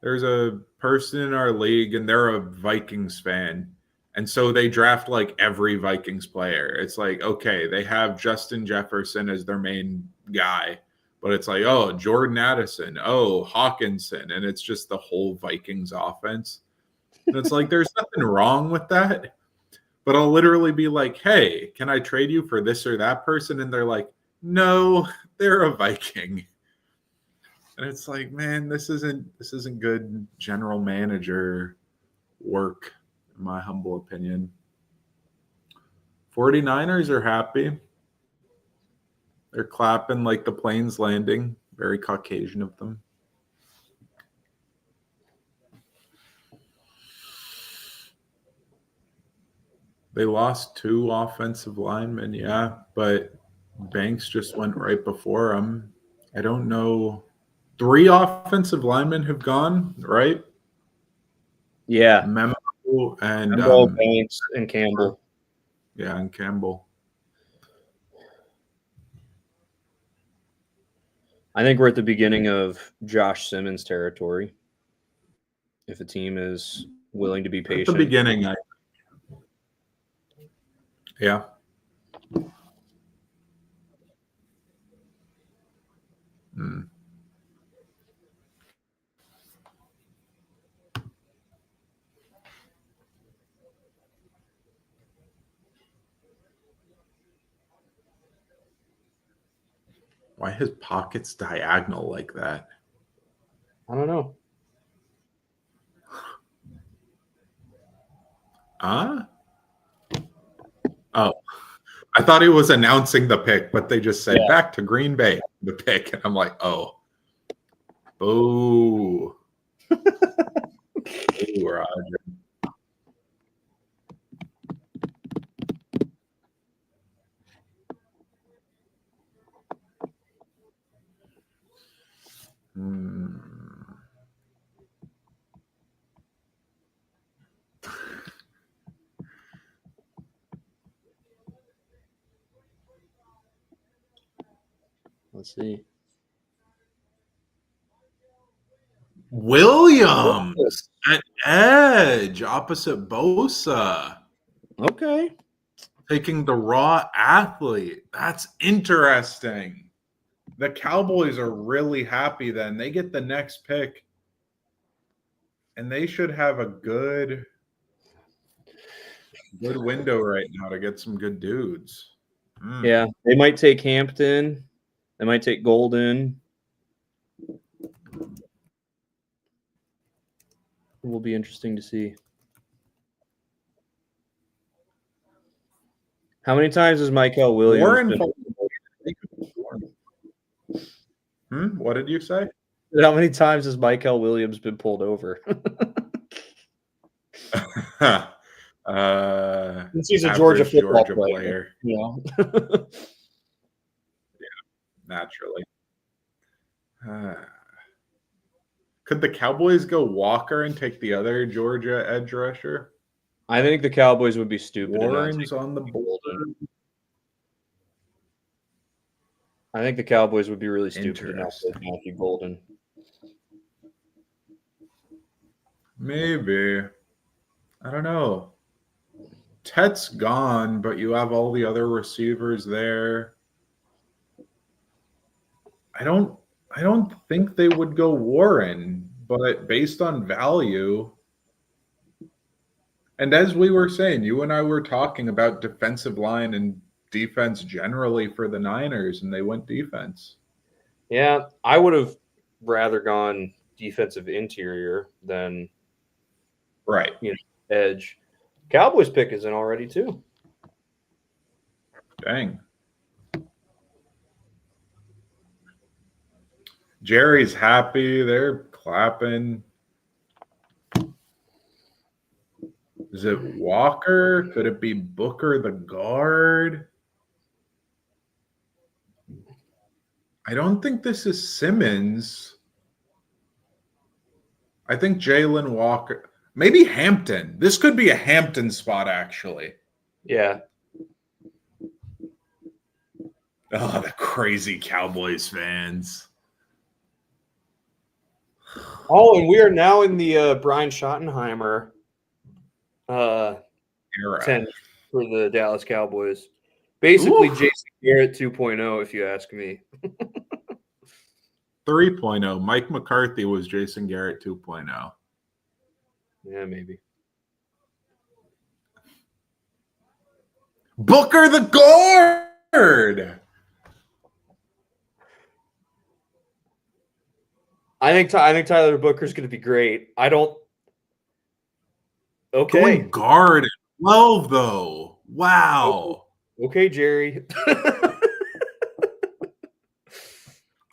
There's a person in our league and they're a Vikings fan. And so they draft like every Vikings player. It's like, okay, they have Justin Jefferson as their main guy, but it's like, oh, Jordan Addison, oh, Hawkinson. And it's just the whole Vikings offense. And it's like, there's nothing wrong with that. But I'll literally be like, hey, can I trade you for this or that person? And they're like, no, they're a Viking. And it's like, man, this isn't good general manager work, in my humble opinion. 49ers are happy. They're clapping like the plane's landing. Very Caucasian of them. They lost 2 offensive linemen, yeah, but Banks just went right before them. I don't know. 3 offensive linemen have gone, right? Yeah. Memo and Banks and Campbell. Yeah, and Campbell. I think we're at the beginning of Josh Simmons territory. If a team is willing to be patient. At the beginning, yeah. Why his pockets diagonal like that? I don't know. Oh, I thought he was announcing the pick, but they just said back to Green Bay, the pick. And I'm like, oh. Boo. Boo, Roger. Let's see. Williams at edge opposite Bosa. Okay. Taking the raw athlete. That's interesting. The Cowboys are really happy then. They get the next pick. And they should have a good window right now to get some good dudes. Yeah, they might take Hampton. They might take Golden. It will be interesting to see. How many times has Michael Williams What did you say? How many times has Michael Williams been pulled over? He's a Georgia football player. Yeah. Naturally. Could the Cowboys go Walker and take the other Georgia edge rusher? I think the Cowboys would be stupid. Warren's on the board. I think the Cowboys would be really stupid to not take Matthew Golden. Maybe. I don't know. Tet's gone, but you have all the other receivers there. I don't think they would go Warren, but based on value, and as we were saying, you and I were talking about defensive line and defense generally for the Niners, and they went defense. Yeah, I would have rather gone defensive interior than Right. edge. Cowboys pick is in already too. Dang. Jerry's happy. They're clapping. Is it Walker? Could it be Booker the guard? I don't think this is Simmons. I think Jalen Walker. Maybe Hampton. This could be a Hampton spot, actually. Yeah. Oh, the crazy Cowboys fans. Oh, and we are now in the Brian Schottenheimer Era. 10 for the Dallas Cowboys. Basically, Oof. Jason Garrett 2.0, if you ask me. 3.0. Mike McCarthy was Jason Garrett 2.0. Yeah, maybe. Booker the guard. I think Tyler Booker's going to be great. I don't. Okay. Going guard at 12, though. Wow. Okay, Jerry.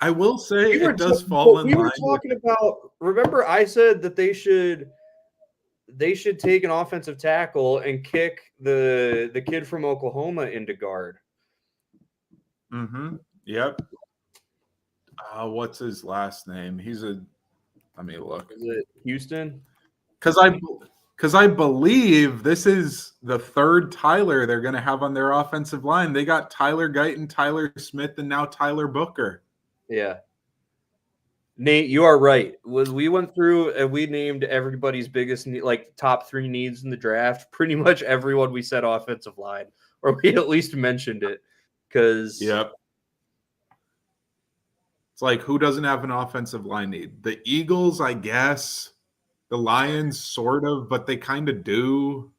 I will say it does fall in line. We were talking about. Remember, I said that they should take an offensive tackle and kick the kid from Oklahoma into guard. Mm-hmm. Yep. What's his last name? Let me look. Is it Houston? Because I believe this is the third Tyler they're going to have on their offensive line. They got Tyler Guyton, Tyler Smith, and now Tyler Booker. Yeah. Nate, you are right. When we went through and we named everybody's biggest top 3 needs in the draft, pretty much everyone we said offensive line, or we at least mentioned it. Because yep. It's like, who doesn't have an offensive line need? The Eagles, I guess. The Lions, sort of, but they kind of do.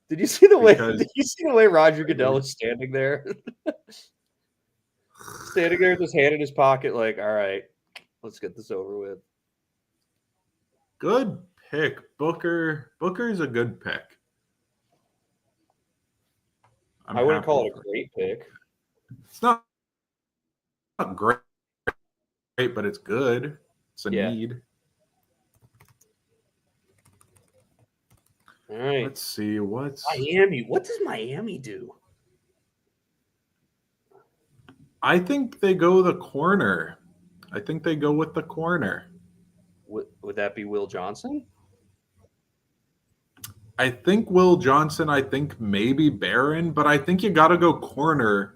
Did you see the way Roger Goodell is standing there? Standing there with his hand in his pocket, like, all right, let's get this over with. Good pick. Booker's a good pick. I wouldn't call it a great pick. It's not great, but it's good. It's a need. All right. Let's see. Miami? What does Miami do? I think they go the corner. I think they go with the corner. Would that be Will Johnson? I think Will Johnson. I think maybe Barron, but I think you got to go corner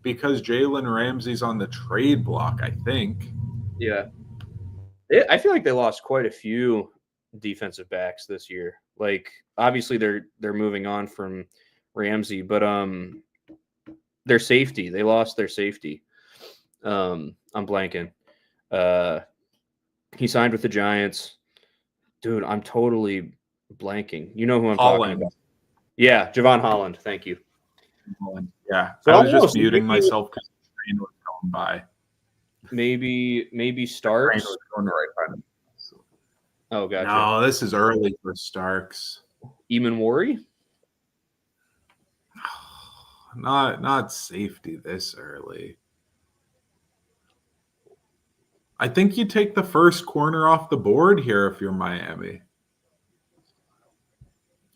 because Jalen Ramsey's on the trade block, I think. Yeah. I feel like they lost quite a few defensive backs this year. Like, obviously they're moving on from Ramsey, but their safety, they lost their safety. I'm blanking. He signed with the Giants. Dude, I'm totally blanking. You know who I'm talking about. Yeah, Javon Holland. Thank you. Holland. Yeah. So I was just muting myself because the train was going by. Maybe Starks. The train was going right by them. Oh, gotcha. No, this is early for Starks. Eamon Worry? Not safety this early. I think you take the first corner off the board here if you're Miami.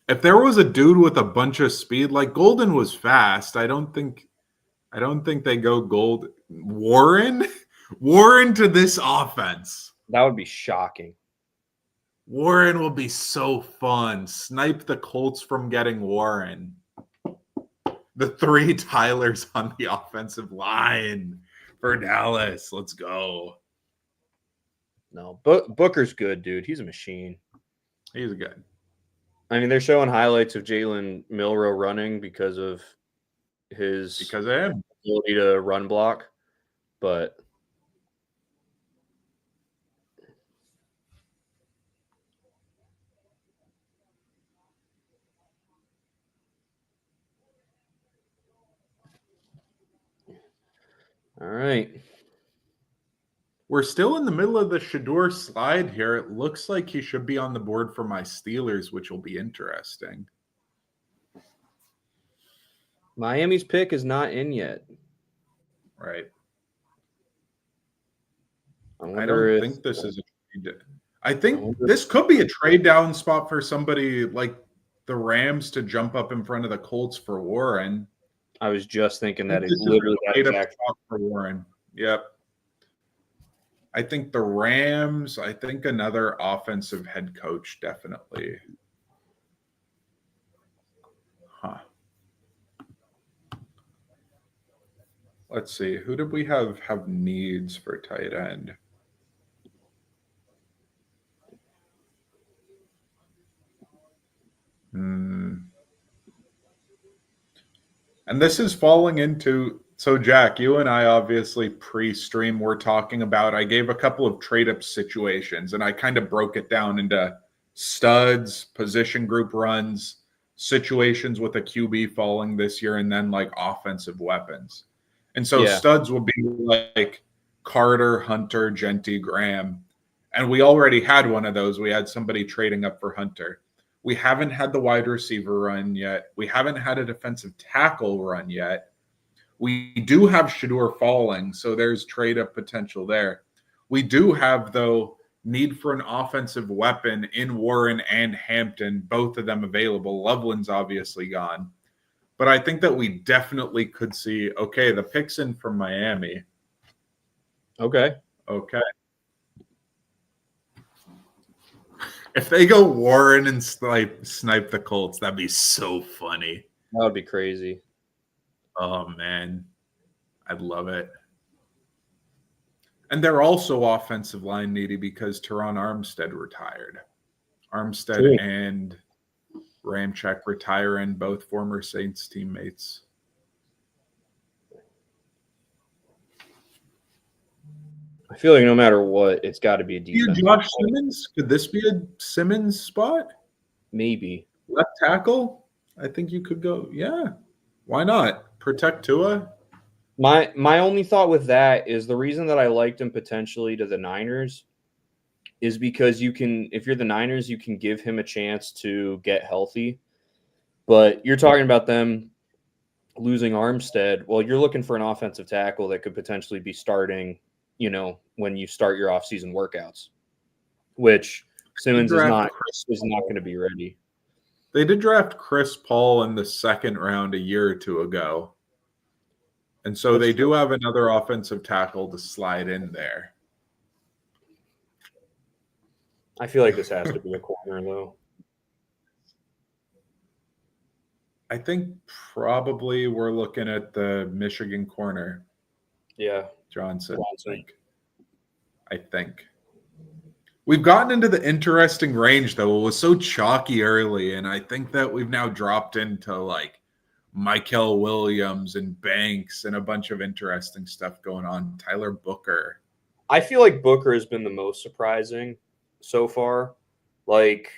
If there was a dude with a bunch of speed, like Golden was fast, I don't think they go Warren to this offense. That would be shocking. Warren will be so fun. Snipe the Colts from getting Warren. The 3 Tylers on the offensive line for Dallas. Let's go. No, Booker's good, dude. He's a machine. He's good. I mean, they're showing highlights of Jalen Milroe running because of his him ability to run block, but all right. We're still in the middle of the Shedeur slide here. It looks like he should be on the board for my Steelers, which will be interesting. Miami's pick is not in yet. Right. I don't think this is a trade. I think this could be a trade down spot for somebody like the Rams to jump up in front of the Colts for Warren. I was just thinking that it's literally that exact spot for Warren. Yep. I think the Rams, I think another offensive head coach, definitely. Huh. Let's see. Who did we have needs for tight end? And this is falling into, so Jack, you and I obviously pre-stream we're talking about, I gave a couple of trade-up situations and I kind of broke it down into studs, position group runs, situations with a QB falling this year, and then like offensive weapons. And so studs will be like Carter, Hunter, Genty, Graham. And we already had one of those. We had somebody trading up for Hunter. We haven't had the wide receiver run yet. We haven't had a defensive tackle run yet. We do have Shedeur falling, so there's trade-up potential there. We do have, though, need for an offensive weapon in Warren and Hampton, both of them available. Loveland's obviously gone. But I think that we definitely could see, okay, the pick's in from Miami. Okay. If they go Warren and snipe the Colts, that'd be so funny. That would be crazy. Oh, man. I'd love it. And they're also offensive line needy because Teron Armstead retired. Armstead and Ramczyk retiring, both former Saints teammates. I feel like no matter what, it's got to be a defense. Josh Simmons? Could this be a Simmons spot? Maybe. Left tackle? I think you could go. Yeah. Why not? Protect Tua? My only thought with that is the reason that I liked him potentially to the Niners is because you can, if you're the Niners, you can give him a chance to get healthy. But you're talking about them losing Armstead. Well, you're looking for an offensive tackle that could potentially be starting, you know, when you start your offseason workouts, which Simmons is not going to be ready. They did draft Chris Paul in the second round a year or two ago. And so they do have another offensive tackle to slide in there. I feel like this has to be a corner, though. I think probably we're looking at the Michigan corner. Yeah. Johnson. I think. We've gotten into the interesting range, though. It was so chalky early, and I think that we've now dropped into like Michael Williams and Banks and a bunch of interesting stuff going on. Tyler Booker. I feel like Booker has been the most surprising so far. Like,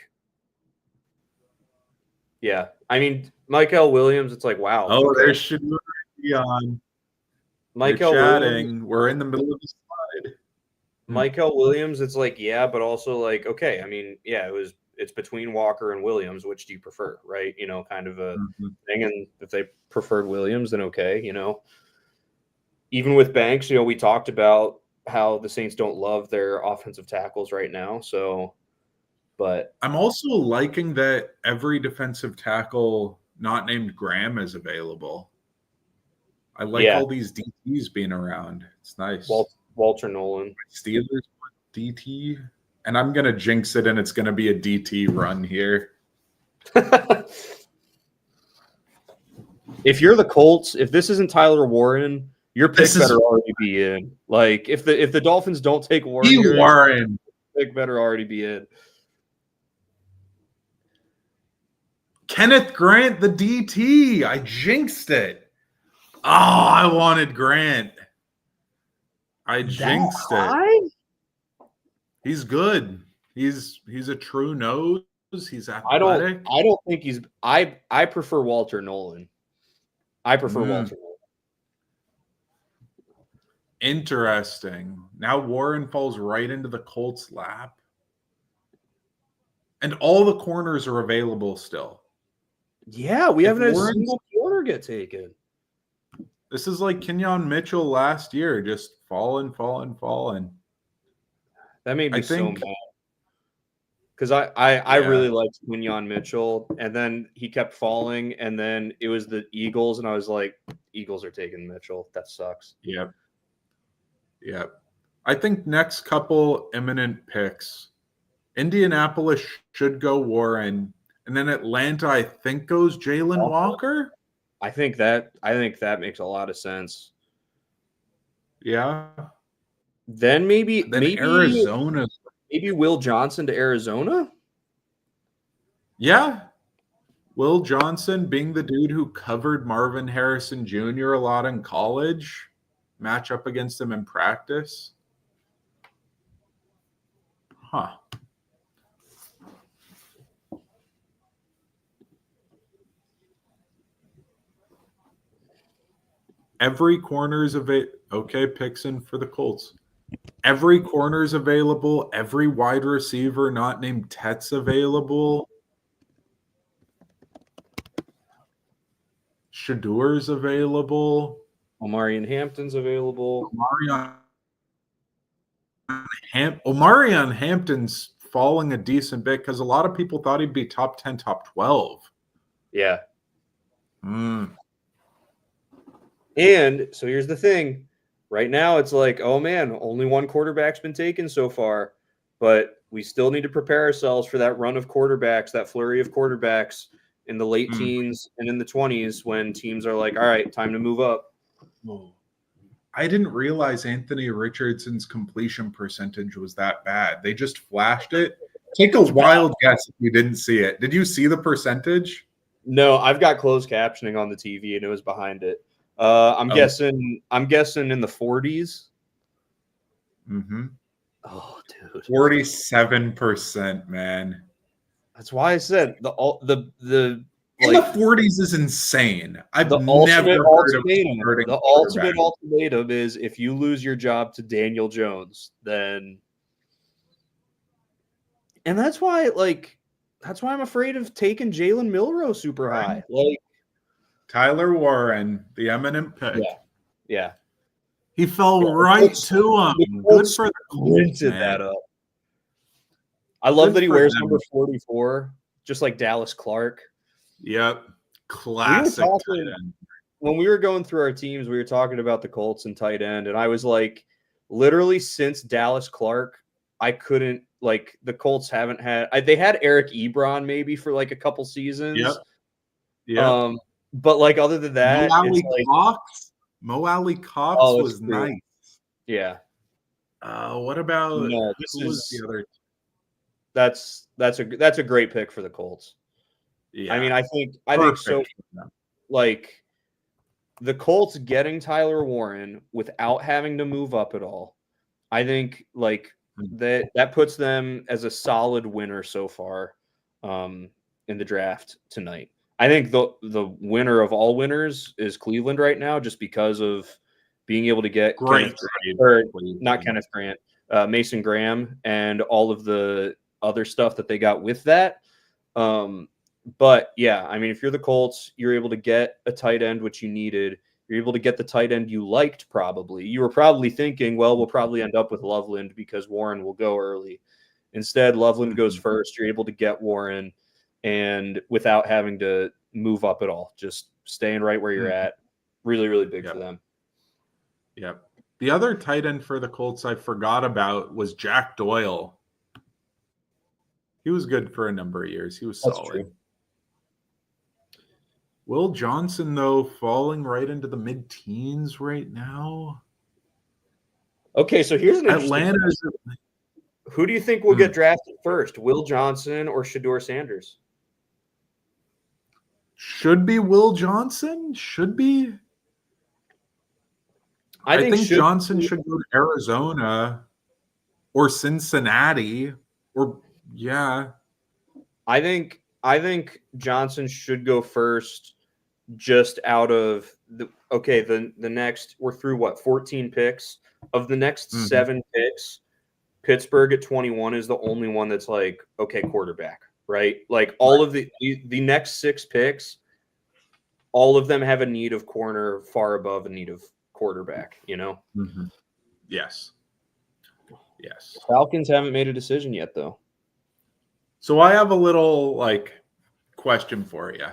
yeah. I mean, Michael Williams, it's like, wow. Oh, okay. There should be on. Michael Williams. We're in the middle of the slide. Michael Williams, it's like, yeah, but also like, okay, I mean, yeah, it's between Walker and Williams. Which do you prefer, right? You know, kind of a thing. And if they preferred Williams, then okay, you know. Even with Banks, you know, we talked about how the Saints don't love their offensive tackles right now. So, but I'm also liking that every defensive tackle not named Graham is available. I like all these DTs being around. It's nice. Walter Nolan. Steelers DT. And I'm going to jinx it, and it's going to be a DT run here. If you're the Colts, if this isn't Tyler Warren, your pick better already be in. Like, if the Dolphins don't take Warren, Warren. Pick better already be in. Kenneth Grant, the DT. I jinxed it. Oh, I wanted Grant. I jinxed it. He's good. He's a true nose. He's athletic. I don't think he's. I prefer Walter Nolan. I prefer Walter Nolan. Interesting. Now Warren falls right into the Colts' lap. And all the corners are available still. Yeah, we If haven't had a Warren's- single corner get taken. This is like Kenyon Mitchell last year, just falling. That made me I so think- mad. Because I Yeah. really liked Quinyon Mitchell, and then he kept falling, and then it was the Eagles, and I was like, Eagles are taking Mitchell. That sucks. Yep. I think next couple imminent picks, Indianapolis should go Warren, and then Atlanta, I think, goes Jalen Walker. I think that makes a lot of sense. Yeah. Then maybe Arizona. maybe Will Johnson to Arizona. Yeah. Will Johnson being the dude who covered Marvin Harrison Jr. a lot in college, match up against him in practice. Huh. Every corner is available. Okay, picks in for the Colts. Every corner is available. Every wide receiver not named Tet's available. Shadur's available. Omarion Hampton's available. Omarion Hampton's falling a decent bit because a lot of people thought he'd be top 10, top 12. Yeah. Mm. And so here's the thing. Right now, it's like, oh man, only one quarterback's been taken so far, but we still need to prepare ourselves for that run of quarterbacks, that flurry of quarterbacks in the late teens and in the 20s when teams are like, all right, time to move up. I didn't realize Anthony Richardson's completion percentage was that bad. They just flashed it. Take a wild guess if you didn't see it. Did you see the percentage? No, I've got closed captioning on the TV and it was behind it. I'm guessing in the 40s. Mm-hmm. Oh, dude. 47%, man. That's why I said the In the 40s is insane. I've the never ultimate heard of ultimatum. starting The quarterback. ultimate ultimatum is if you lose your job to Daniel Jones, then, and that's why I'm afraid of taking Jalen Milroe super high. Like, Tyler Warren, the eminent pick. yeah, He fell right to him. Good for the Colts, printed man. that up. I love Good that he for wears them. number 44, just like Dallas Clark. Yep. Classic. talking- tight end. When we were going through our teams, we were talking about the Colts and tight end, and I was like, literally since Dallas Clark, I couldn't, like, the Colts haven't had. They had Eric Ebron maybe for like a couple seasons. Yep. But like other than that, it's like, Mo Alley Cox Oh, was it's true. nice. yeah, What about no, this who was is the other? that's a great pick for the Colts. Yeah, I mean, I think perfect so. for them. Like the Colts getting Tyler Warren without having to move up at all, I think like that puts them as a solid winner so far in the draft tonight. I think the winner of all winners is Cleveland right now, just because of being able to get Great Kenneth Grant, Mason Graham, and all of the other stuff that they got with that. But yeah, I mean, if you're the Colts, you're able to get a tight end, which you needed. You're able to get the tight end you liked, probably. You were probably thinking, well, we'll probably end up with Loveland because Warren will go early. Instead, Loveland goes first. You're able to get Warren, and without having to move up at all, just staying right where you're at. Really, really big for them. Yep. The other tight end for the Colts I forgot about was Jack Doyle. He was good for a number of years. He was That's solid. true. Will Johnson, though, falling right into the mid-teens right now. Okay, so here's an interesting Atlanta's question. Who do you think will get drafted first, Will Johnson or Shador Sanders? should be Will Johnson. Should be. I think Johnson should go to Arizona or Cincinnati or I think Johnson should go first, just out of the okay, the next, we're through what, 14 picks? Of the next Mhm. 7 picks, Pittsburgh at 21 is the only one that's like, okay, quarterback, right? Like all of the next 6 picks, all of them have a need of corner far above a need of quarterback, you know? Mhm. Yes. Yes. Falcons haven't made a decision yet, though. So I have a little question for you.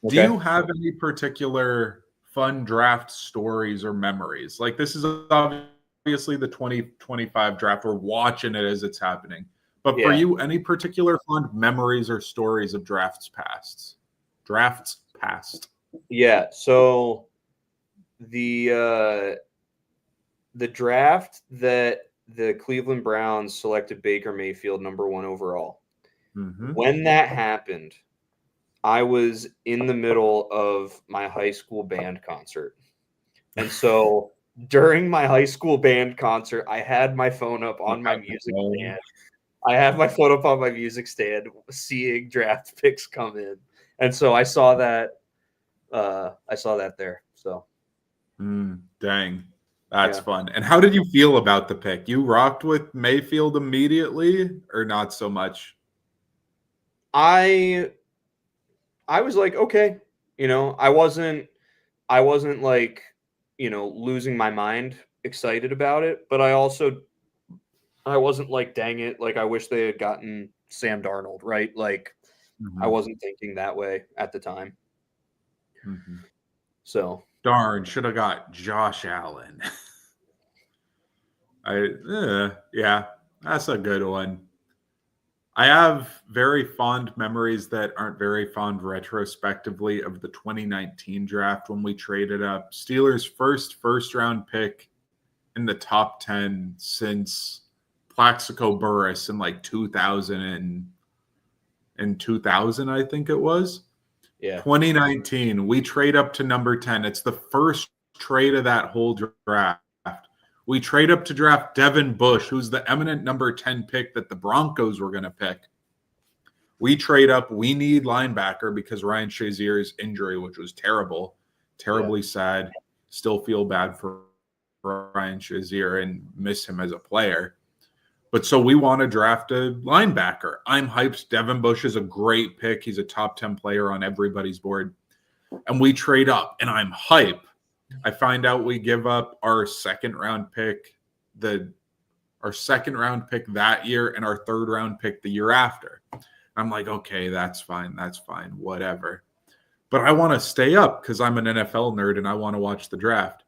Do Okay. you have any particular fun draft stories or memories? Like this is obviously the 2025 draft. We're watching it as it's happening. But for Yeah. you, any particular fun memories or stories of drafts past? Drafts past. Yeah. So the draft that the Cleveland Browns selected Baker Mayfield #1 overall. Mm-hmm. When that happened, I was in the middle of my high school band concert. And so during my high school band concert, I had my phone up on my music stand. I have my phone up on my music stand, seeing draft picks come in. And so I saw that there. So Dang. That's yeah. fun. And how did you feel about the pick? You rocked with Mayfield immediately or not so much? I was like, okay, I wasn't like, losing my mind excited about it, but I wasn't like, dang it, like I wish they had gotten Sam Darnold, right? Like I wasn't thinking that way at the time. Mm-hmm. So Darn, should have got Josh Allen. Yeah, that's a good one. I have very fond memories that aren't very fond retrospectively of the 2019 draft when we traded up. Steelers' first round pick in the top 10 since Plaxico Burress in like 2000 I think it was. yeah. 2019, we trade up to number 10. It's the first trade of that whole draft. We trade up to draft Devin Bush, who's the eminent number 10 pick that the Broncos were going to pick. We trade up. We need linebacker because Ryan Shazier's injury, which was terribly sad. Still feel bad for Ryan Shazier and miss him as a player. But so we want to draft a linebacker. I'm hyped. Devin Bush is a great pick. He's a top 10 player on everybody's board. And we trade up, and I'm hype. I find out we give up our second round pick that year and our third round pick the year after. I'm like, okay, that's fine, whatever. But I want to stay up because I'm an NFL nerd and I want to watch the draft.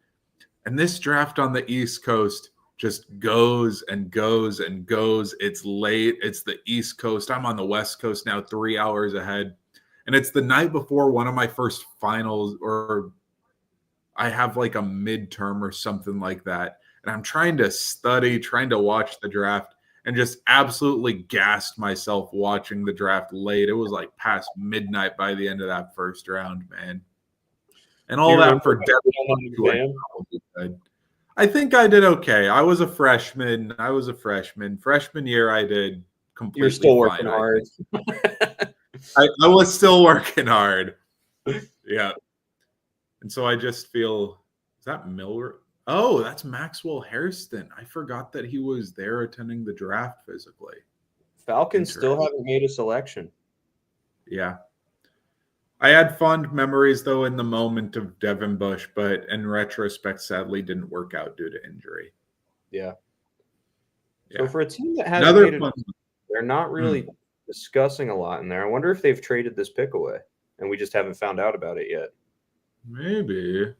And this draft on the East Coast just goes and goes and goes. It's late. It's the East Coast. I'm on the West Coast now, 3 hours ahead. And it's the night before one of my first finals, or I have like a midterm or something like that. And I'm trying to study, trying to watch the draft, and just absolutely gassed myself watching the draft late. It was like past midnight by the end of that first round, man. And all that for Devin. I think I did okay. I was a freshman. Freshman year, I did completely You're still fine, working hard. I was still working hard. Yeah. And so I just feel, is that Miller? Oh, that's Maxwell Hairston. I forgot that he was there attending the draft physically. Falcons still haven't made a selection. Yeah. I had fond memories, though, in the moment of Devin Bush, but in retrospect, sadly, didn't work out due to injury. Yeah. So for a team that hasn't made it, they're not really discussing a lot in there. I wonder if they've traded this pick away, and we just haven't found out about it yet. Maybe.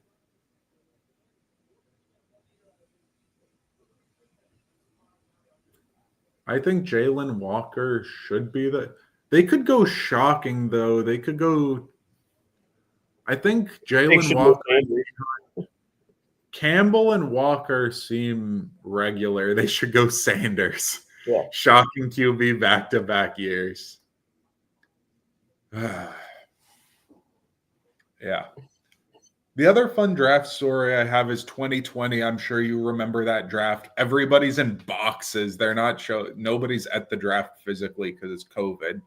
I think Jalen Walker should be they could go shocking, though. They could go. I think Jalen Walker, Campbell and Walker seem regular. They should go Sanders. Yeah. Shocking QB back-to-back years. Yeah. The other fun draft story I have is 2020. I'm sure you remember that draft. Everybody's in boxes. They're not nobody's at the draft physically because it's COVID.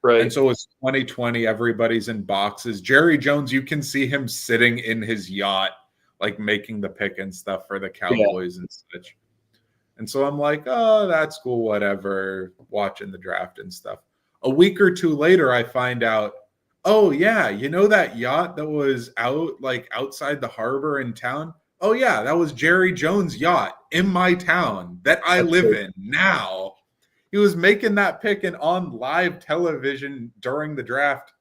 Right. And so it's 2020. Everybody's in boxes. Jerry Jones, you can see him sitting in his yacht like making the pick and stuff for the Cowboys and such. And so I'm like, oh, that's cool, whatever, watching the draft and stuff. A week or two later, I find out, oh, yeah, you know that yacht that was out, like outside the harbor in town? Oh, yeah, that was Jerry Jones' yacht in my town that I live in now. He was making that pick and on live television during the draft,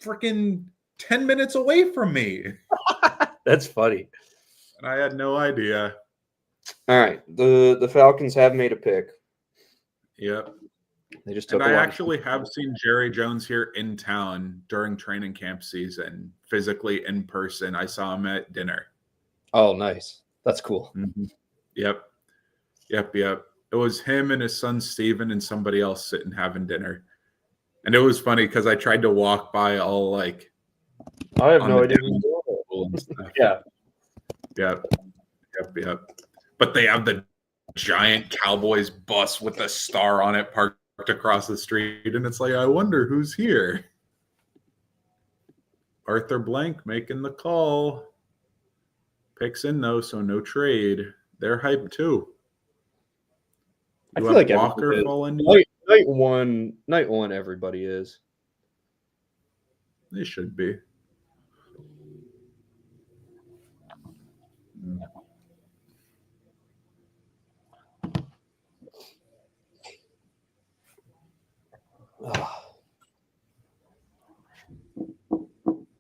freaking 10 minutes away from me. That's funny. And I had no idea. All right. The Falcons have made a pick. Yep. They just took And a I lot. actually have seen Jerry Jones here in town during training camp season, physically in person. I saw him at dinner. Oh, nice. That's cool. Mm-hmm. Yep. It was him and his son Steven and somebody else sitting having dinner. And it was funny because I tried to walk by all like I have no idea. Yeah. Yep. But they have the giant Cowboys bus with a star on it parked across the street, and it's like, I wonder who's here. Arthur Blank making the call. Picks in though, so no trade. They're hyped too. I feel like Walker fall in. Night one, everybody is. They should be.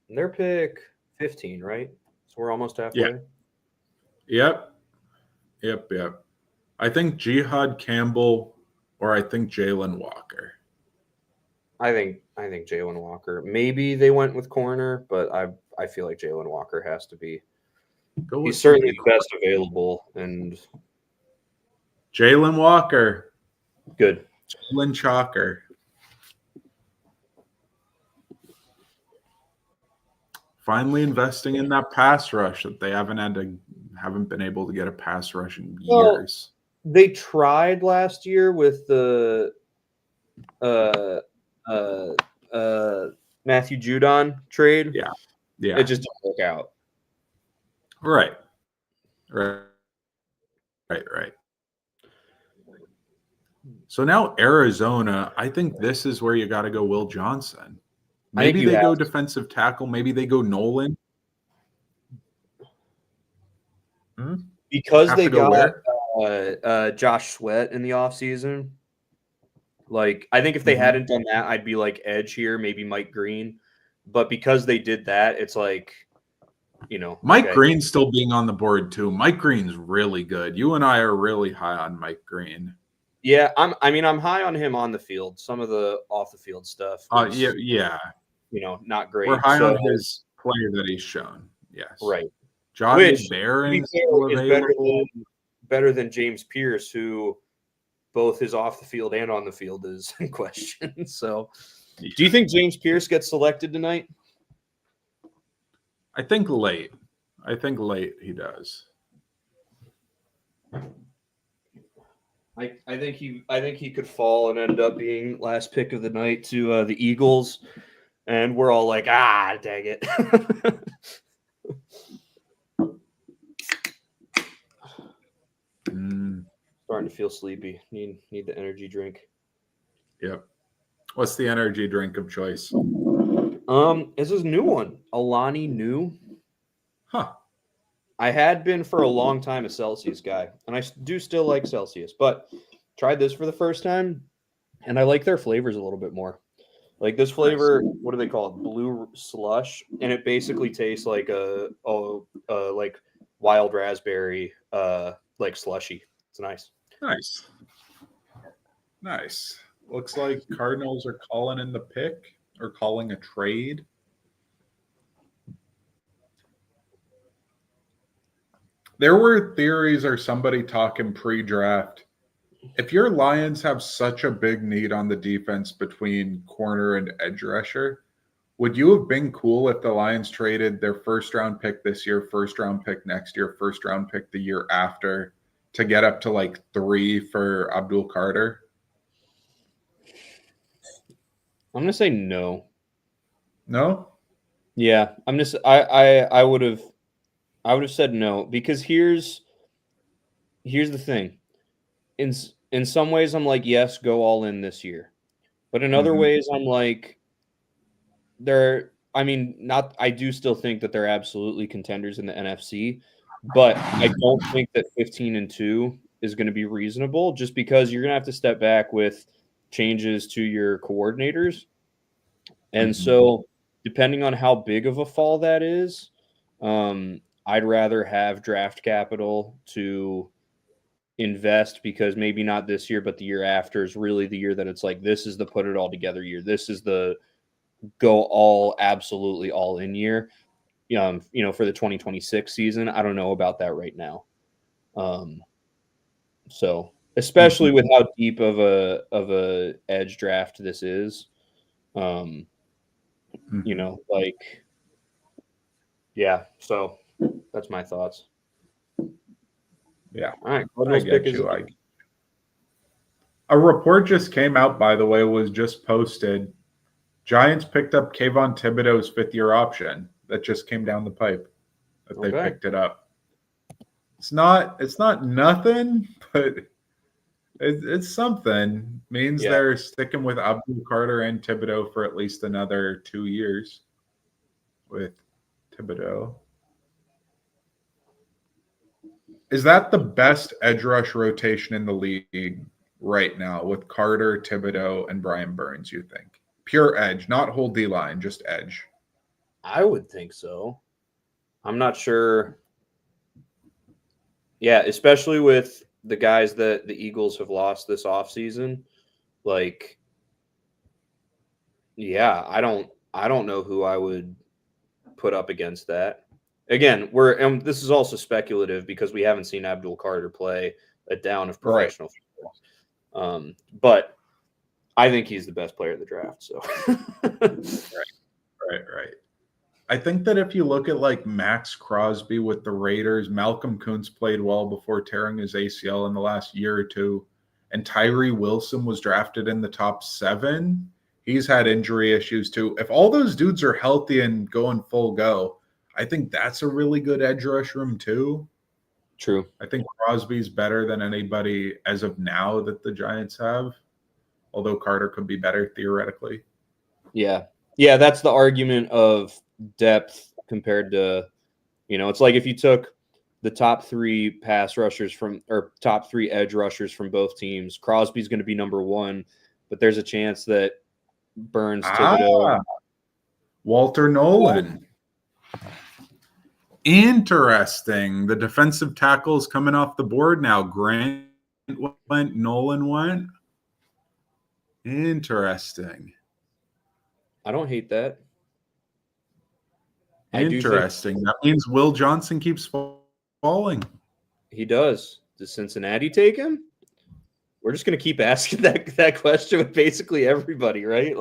Their pick 15, right? So we're almost halfway. Yeah. Yep. I think Jihad Campbell or I think Jalen Walker. I think Jalen Walker. Maybe they went with corner, but I feel like Jalen Walker has to be. He's certainly the best available, and Jalen Walker. Good. Jalen Chalker. Finally investing in that pass rush that they haven't been able to get a pass rush in years. They tried last year with the Matthew Judon trade. Yeah. It just didn't work out. Right. So now Arizona, I think this is where you got to go Will Johnson. Maybe they go defensive tackle. Maybe they go Nolan. Because they got Josh Sweat in the offseason. Like, I think if they hadn't done that, I'd be like edge here, maybe Mike Green. But because they did that, it's like, Mike Green's still being on the board too. Mike Green's really good. You and I are really high on Mike Green. Yeah, I'm high on him on the field. Some of the off the field stuff. Yeah. Not great. We're high on his play that he's shown. Yes. Right. Johnny Barron is better than James Pierce, who both his off the field and on the field is in question. So, do you think James Pierce gets selected tonight? I think late he does. I think he could fall and end up being last pick of the night to the Eagles, and we're all like, dang it. Starting to feel sleepy. Need the energy drink. Yep. What's the energy drink of choice? This is a new one. Alani Nu. Huh. I had been for a long time a Celsius guy, and I do still like Celsius, but tried this for the first time, and I like their flavors a little bit more. Like this flavor, what do they call it? Blue slush, and it basically tastes like a like wild raspberry like slushy. It's nice. Nice. Looks like Cardinals are calling in the pick or calling a trade. There were theories or somebody talking pre-draft. If your Lions have such a big need on the defense between corner and edge rusher, would you have been cool if the Lions traded their first-round pick this year, first-round pick next year, first-round pick the year after to get up to like 3 for Abdul Carter? I'm gonna say no. No? Yeah, I would have. I would have said no, because here's the thing. In some ways, I'm like, yes, go all in this year. But in other ways, I'm like, I do still think that they're absolutely contenders in the NFC, but I don't think that 15-2 is going to be reasonable, just because you're going to have to step back with changes to your coordinators. And so, depending on how big of a fall that is, I'd rather have draft capital to invest, because maybe not this year, but the year after is really the year that it's like, this is the put it all together year. This is the absolutely all in year. For the 2026 season. I don't know about that right now. So especially with how deep of a edge draft this is, yeah. So that's my thoughts. Yeah. All right. I get you. A report just came out, by the way, was just posted. Giants picked up Kayvon Thibodeau's 5th-year option. That just came down the pipe. That they picked it up. It's not nothing, but it's something. Means they're sticking with Abdul Carter and Thibodeau for at least another 2 years with Thibodeau. Is that the best edge rush rotation in the league right now, with Carter, Thibodeau, and Brian Burns, you think? Pure edge, not whole D-line, just edge. I would think so. I'm not sure. Yeah, especially with the guys that the Eagles have lost this offseason. Like, yeah, I don't know who I would put up against that. Again, this is also speculative because we haven't seen Abdul Carter play a down of professional football. But I think he's the best player of the draft. So Right. I think that if you look at like Max Crosby with the Raiders, Malcolm Kuntz played well before tearing his ACL in the last year or two, and Tyree Wilson was drafted in the top 7. He's had injury issues too. If all those dudes are healthy and going full go, I think that's a really good edge rush room too. True. I think Crosby's better than anybody as of now that the Giants have, although Carter could be better theoretically. Yeah, that's the argument of depth compared to, it's like if you took the top 3 pass rushers or top 3 edge rushers from both teams, Crosby's going to be number 1, but there's a chance that Burns, Thibodeau, Walter Nolan. Interesting. The defensive tackles coming off the board now. Grant went, Nolan went. Interesting. I don't hate that. Interesting. That means Will Johnson keeps falling. He does. Does Cincinnati take him? We're just going to keep asking that question with basically everybody, right?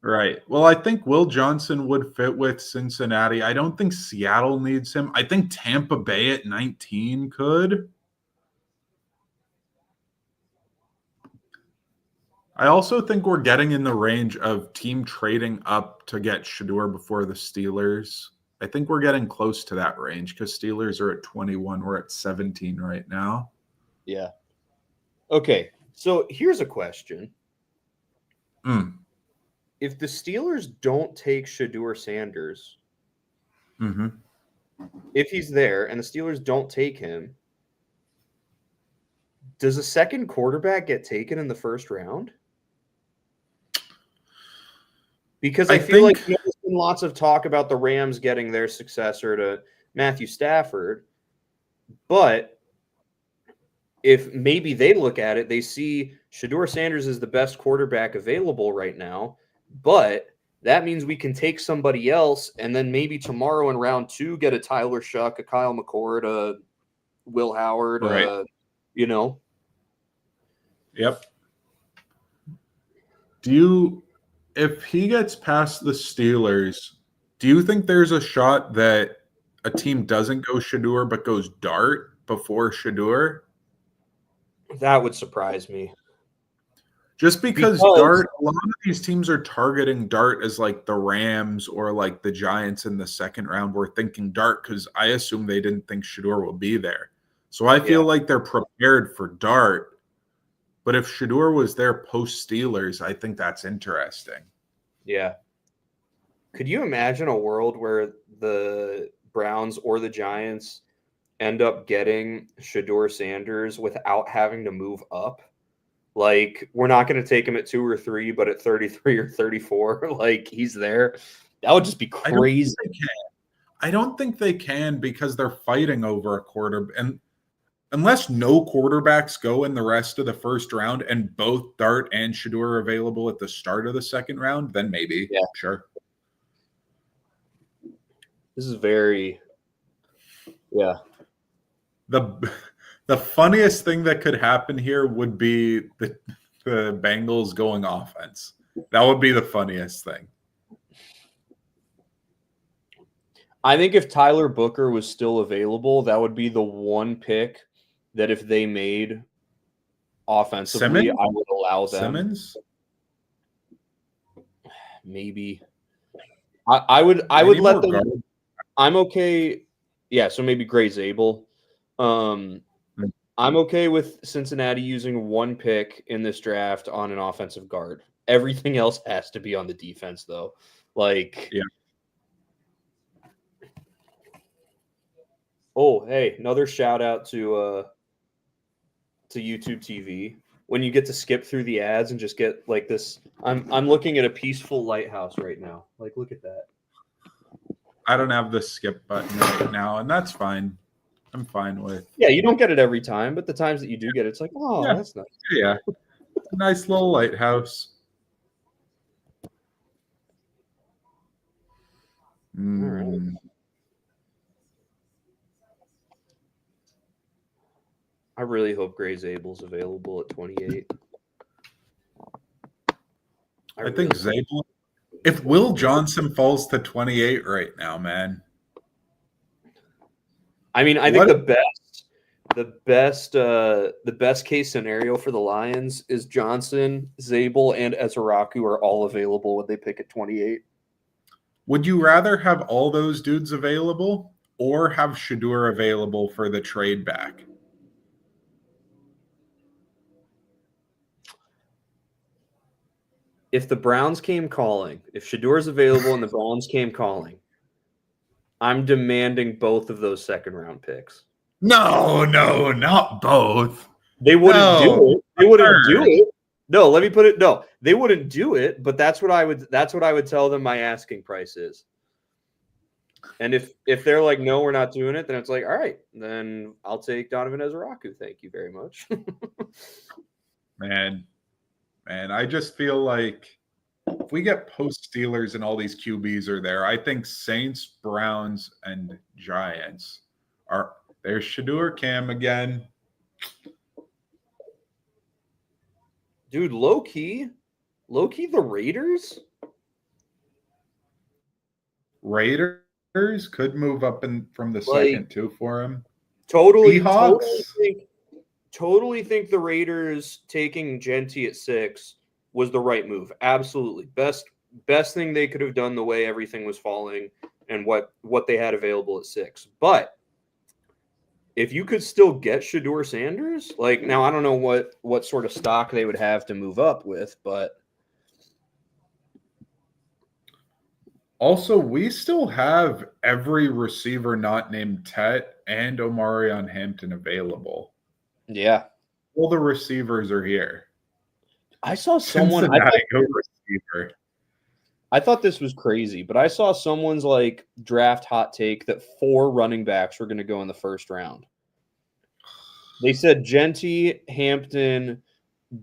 Right. Well, I think Will Johnson would fit with Cincinnati. I don't think Seattle needs him. I think Tampa Bay at 19 could. I also think we're getting in the range of team trading up to get Shedeur before the Steelers. I think we're getting close to that range because Steelers are at 21. We're at 17 right now. Yeah. Okay. So here's a question. If the Steelers don't take Shedeur Sanders, if he's there and the Steelers don't take him, does a second quarterback get taken in the first round? Because I feel like there's been lots of talk about the Rams getting their successor to Matthew Stafford, but if maybe they look at it, they see Shedeur Sanders is the best quarterback available right now, but that means we can take somebody else and then maybe tomorrow in round 2 get a Tyler Shuck, a Kyle McCord, a Will Howard, right. Yep. If he gets past the Steelers, do you think there's a shot that a team doesn't go Shedeur but goes Dart before Shedeur? That would surprise me. Just because Because Dart, a lot of these teams are targeting Dart as like the Rams or like the Giants in the second round. We're thinking Dart because I assume they didn't think Shador will be there. So I feel like they're prepared for Dart. But if Shador was there post Steelers, I think that's interesting. yeah. Could you imagine a world where the Browns or the Giants end up getting Shador Sanders without having to move up? Like, we're not going to take him at 2 or 3, but at 33 or 34, like, he's there. That would just be crazy. I don't think they can because they're fighting over a quarter. And unless no quarterbacks go in the rest of the first round and both Dart and Shador are available at the start of the second round, then maybe. Yeah. Sure. This is very, yeah. The funniest thing that could happen here would be the Bengals going offense. That would be the funniest thing. I think if Tyler Booker was still available, that would be the one pick that if they made offensively, Simmons? I would allow them. Simmons? Maybe. I would let them. Guard. I'm okay. Yeah, so maybe Gray Zabel. I'm okay with Cincinnati using one pick in this draft on an offensive guard. Everything else has to be on the defense, though. Like, yeah. Oh, hey, another shout out to YouTube TV. When you get to skip through the ads and just get like this, I'm looking at a peaceful lighthouse right now. Like, look at that. I don't have the skip button right now, and that's fine. I'm fine with. Yeah, you don't get it every time, but the times that you do get it, it's like, oh, Yeah. that's nice. Yeah, nice little lighthouse. All right. I really hope Gray Zabel's available at 28. I think Zabel. If Will Johnson falls to 28 right now, man. I mean, I think the best case scenario for the Lions is Johnson, Zabel, and Ezeraku are all available when they pick at 28. Would you rather have all those dudes available or have Shador available for the trade back? If the Browns came calling, if Shador's available and the Browns came calling, I'm demanding both of those second round picks. No, not both. They wouldn't do it. They wouldn't do it. No, let me put it. No, they wouldn't do it. But that's what I would tell them my asking price is. And if they're like, no, we're not doing it, then it's like, all right, then I'll take Donovan Ezeraku. Thank you very much. Man, I just feel like if we get post Steelers and all these QBs are there, I think Saints, Browns, and Giants are there's Shador Cam again. Dude, low key, the Raiders could move up from the second too for him. Totally think the Raiders taking Genty at 6 was the right move. Absolutely. Best thing they could have done the way everything was falling and what they had available at 6. But if you could still get Shador Sanders, like now I don't know what sort of stock they would have to move up with, but also we still have every receiver not named Tet and Omarion Hampton available. Yeah. All the receivers are here. I saw someone I thought this was crazy, but I saw someone's like draft hot take that 4 running backs were going to go in the first round. They said Genty, Hampton,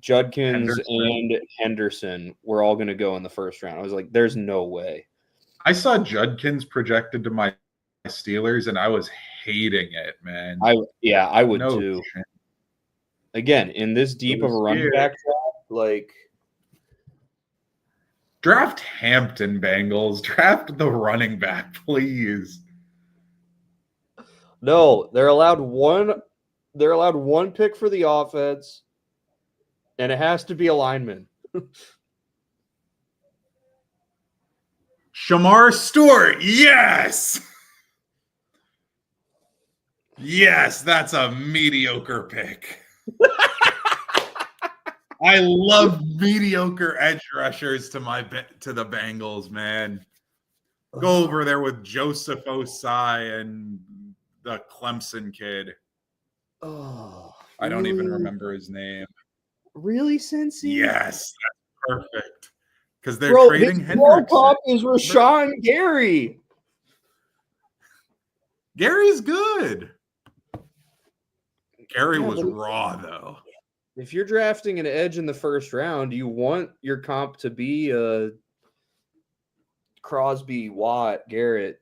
Judkins, and Henderson were all going to go in the first round. I was like, there's no way. I saw Judkins projected to my Steelers, and I was hating it, man. I would too. Shit. Again, in this deep of a running back draft, like draft Hampton, Bengals. Draft the running back, please. No, they're allowed one pick for the offense And it has to be a lineman. Shamar Stewart. Yes. Yes, that's a mediocre pick. I love mediocre edge rushers to the Bengals, man. Go over there with Joseph Osai and the Clemson kid. Oh, I don't even remember his name. Really, Cincy? Yes, that's perfect. Because they're Bro, trading his ball Hendrickson. top is Rashawn Gary. Gary's good. Gary Yeah, was but raw, though. if you're drafting an edge in the first round, you want your comp to be Crosby, Watt, Garrett,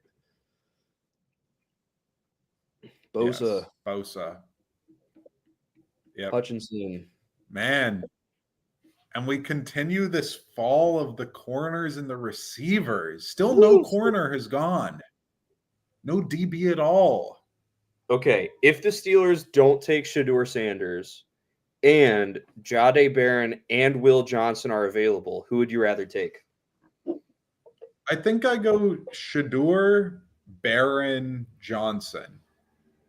Bosa, Yes, Bosa. Yep. Hutchinson. Man. And we continue this fall of the corners and the receivers. Still no corner has gone. No DB at all. Okay, if the Steelers don't take Shedeur Sanders and Jahdae Barron and Will Johnson are available, who would you rather take? I think I go Shedeur, Barron, Johnson.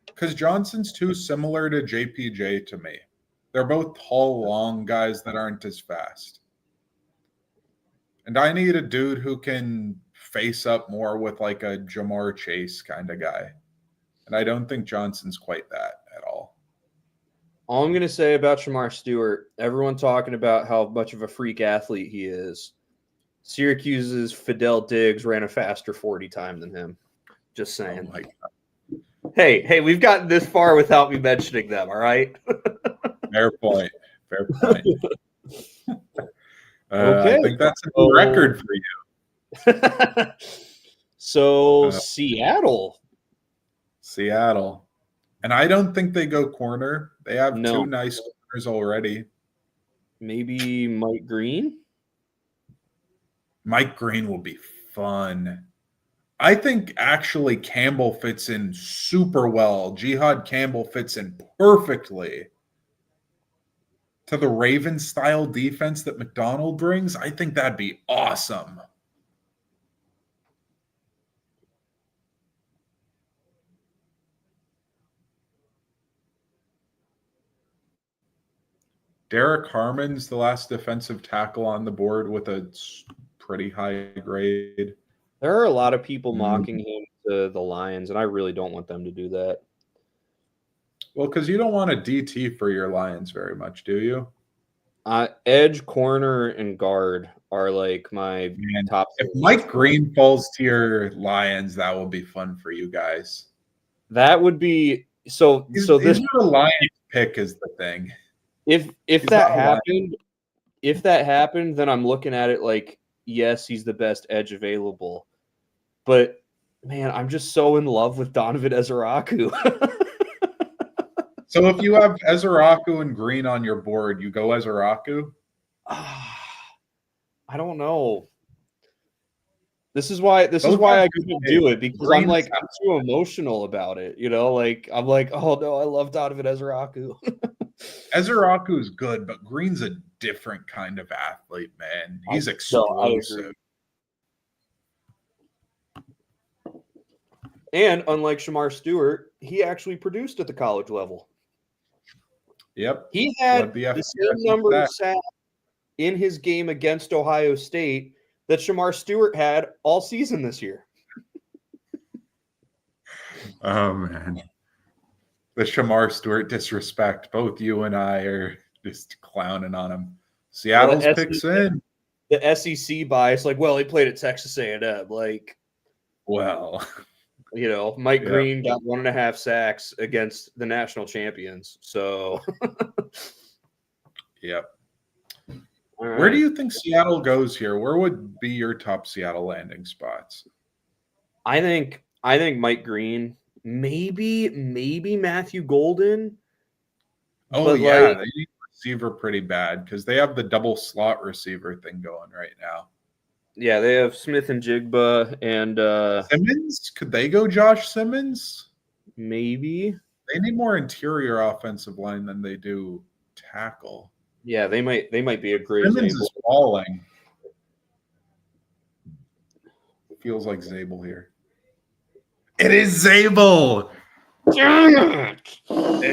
Because Johnson's too similar to JPJ to me. They're both tall, long guys that aren't as fast. And I need a dude who can face up more with like a Jamar Chase kind of guy. And I don't think Johnson's quite that at all. All I'm going to say about Shamar Stewart, everyone talking about how much of a freak athlete he is. Syracuse's Fidel Diggs ran a faster 40 time than him. Just saying. Oh my God. Hey, we've gotten this far without me mentioning them, all right? Fair point. Fair point. Okay. I think that's a new record for you. So Seattle. And I don't think they go corner. They have No. two nice corners already. Maybe Mike Green? Mike Green will be fun. I think actually Campbell fits in super well. Jihad Campbell fits in perfectly to the Ravens style defense that McDonald brings. I think that'd be awesome. Derek Harmon's the last defensive tackle on the board with a pretty high grade. There are a lot of people mocking him to the Lions, and I really don't want them to do that. Well, because you don't want a DT for your Lions very much, do you? Edge, corner, and guard are like my top. If Mike Green falls to your Lions, that will be fun for you guys. That would be so. He's so this not a Lions pick is the thing. If that happened, then I'm looking at it like, yes, he's the best edge available. But man, I'm just so in love with Donovan Ezeraku. So if you have Ezeraku and Green on your board, you go Ezeraku? I don't know. This is why I couldn't do it, because I'm like, I'm too emotional about it. You know, like I'm like, oh no, I love Donovan Ezeraku. Ezeraku is good, but Green's a different kind of athlete, man. He's explosive. And unlike Shamar Stewart, he actually produced at the college level. Yep. He had the same number of sacks in his game against Ohio State that Shamar Stewart had all season this year. Oh, man. The Shamar Stewart disrespect. Both you and I are just clowning on him. Seattle's picks in. The SEC bias, like, well, he played at Texas A&M. Like, well, you know, Mike Green got 1.5 sacks against the national champions. So, yep. Right. Where do you think Seattle goes here? Where would be your top Seattle landing spots? I think Mike Green, maybe Matthew Golden. Oh yeah, they need receiver pretty bad because they have the double slot receiver thing going right now. Yeah, they have Smith and Jigba and Simmons. Could they go Josh Simmons? Maybe. They need more interior offensive line than they do tackle. Yeah, they might be a great Simmons Zabel. is falling. Feels like Zabel here. It is Zabel. It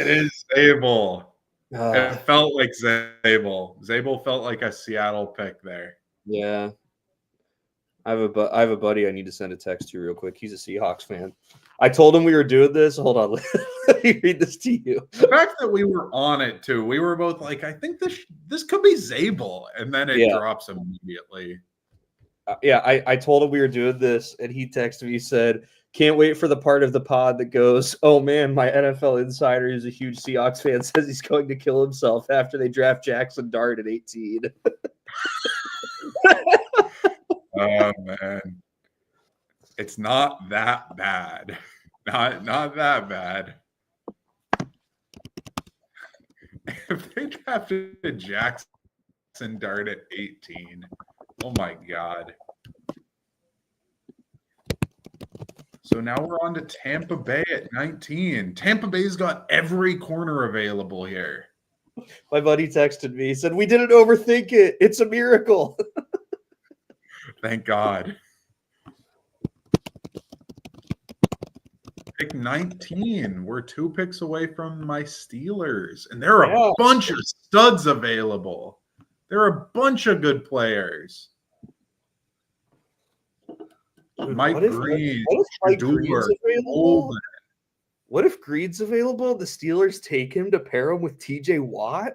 is Zabel. It felt like Zabel. Zabel felt like a Seattle pick there. Yeah. I have a buddy I need to send a text to real quick. He's a Seahawks fan. I told him we were doing this. Hold on. Let me read this to you. The fact that we were on it too, we were both like, I think this could be Zabel, and then it drops immediately. I told him we were doing this, and he texted me, he said, "Can't wait for the part of the pod that goes, oh man, my NFL insider who's a huge Seahawks fan says he's going to kill himself after they draft Jackson Dart at 18. Oh man, it's not that bad. Not that bad. If they drafted Jackson Dart at 18, oh my god. So now we're on to Tampa Bay at 19. Tampa Bay's got every corner available here. My buddy texted me. He said, we didn't overthink it. It's a miracle. Thank God. Pick 19. We're 2 picks away from my Steelers. And there are a bunch of studs available. There are a bunch of good players. Mike Green. What if Mike Green's available? What if Green's available? The Steelers take him to pair him with TJ Watt?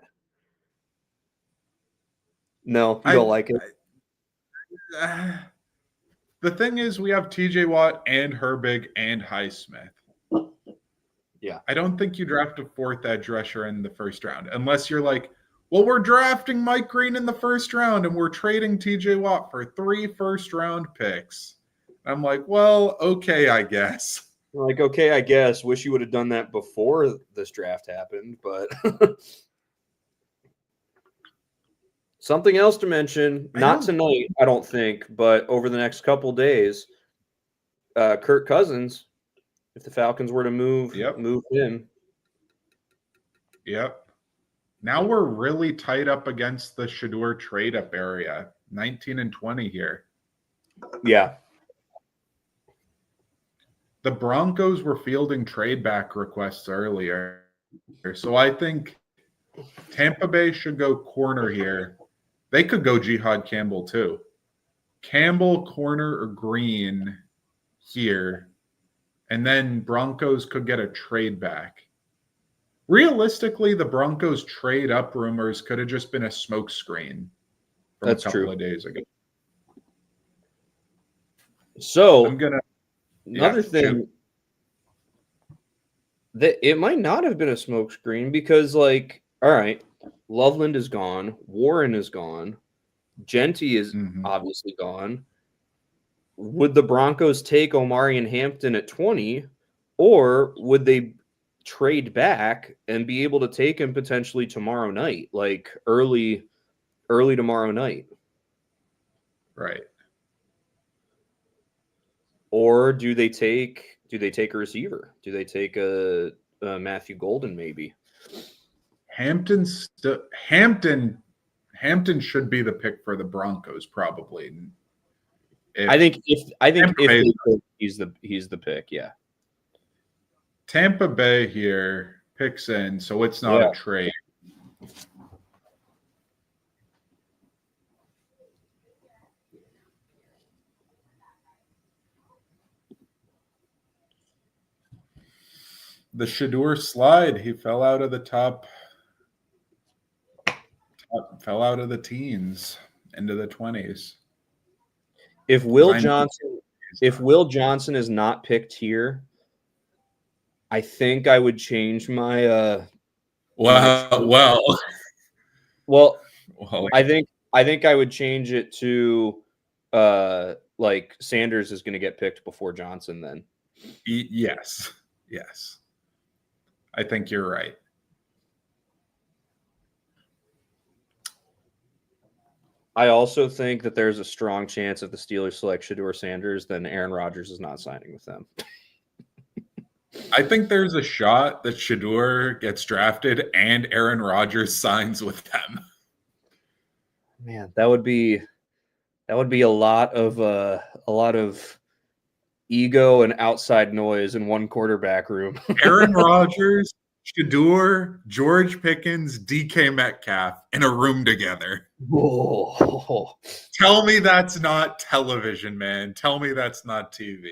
No, you don't like it. The thing is, we have TJ Watt and Herbig and Highsmith. Yeah. I don't think you draft a 4th edge rusher in the first round, unless you're like, well, we're drafting Mike Green in the first round and we're trading TJ Watt for 3 first-round picks. I'm like, well, okay, I guess. Like, okay, I guess. Wish you would have done that before this draft happened, but something else to mention, not tonight, I don't think, but over the next couple days, Kirk Cousins, if the Falcons were to move him. Yep. Now we're really tight up against the Shedeur trade-up area, 19 and 20 here. Yeah. The Broncos were fielding trade back requests earlier. So I think Tampa Bay should go corner here. They could go Jihad Campbell too. Campbell, corner, or Green here. And then Broncos could get a trade back. Realistically, the Broncos trade up rumors could have just been a smokescreen from a couple of days ago. So I'm gonna another thing that it might not have been a smokescreen because, like, all right, Loveland is gone, Warren is gone, Genty is obviously gone. Would the Broncos take Omari and Hampton at 20, or would they trade back and be able to take him potentially tomorrow night, like early tomorrow night? Right. Or do they take a receiver? Do they take a Matthew Golden maybe? Hampton should be the pick for the Broncos probably. I think if they could, he's the pick, yeah. Tampa Bay here picks in, so it's not a trade. The Shedeur slide, he fell out of the fell out of the teens into the 20s. If Will Johnson is not picked here, I think I would change my I think I would change it to like Sanders is going to get picked before Johnson then. Yes. I think you're right. I also think that there's a strong chance if the Steelers select Shedeur Sanders, then Aaron Rodgers is not signing with them. I think there's a shot that Shedeur gets drafted and Aaron Rodgers signs with them. man, that would be a lot of ego and outside noise in one quarterback room. Aaron Rodgers, Shador, George Pickens, DK Metcalf in a room together. Whoa. Tell me that's not television, man. Tell me that's not TV.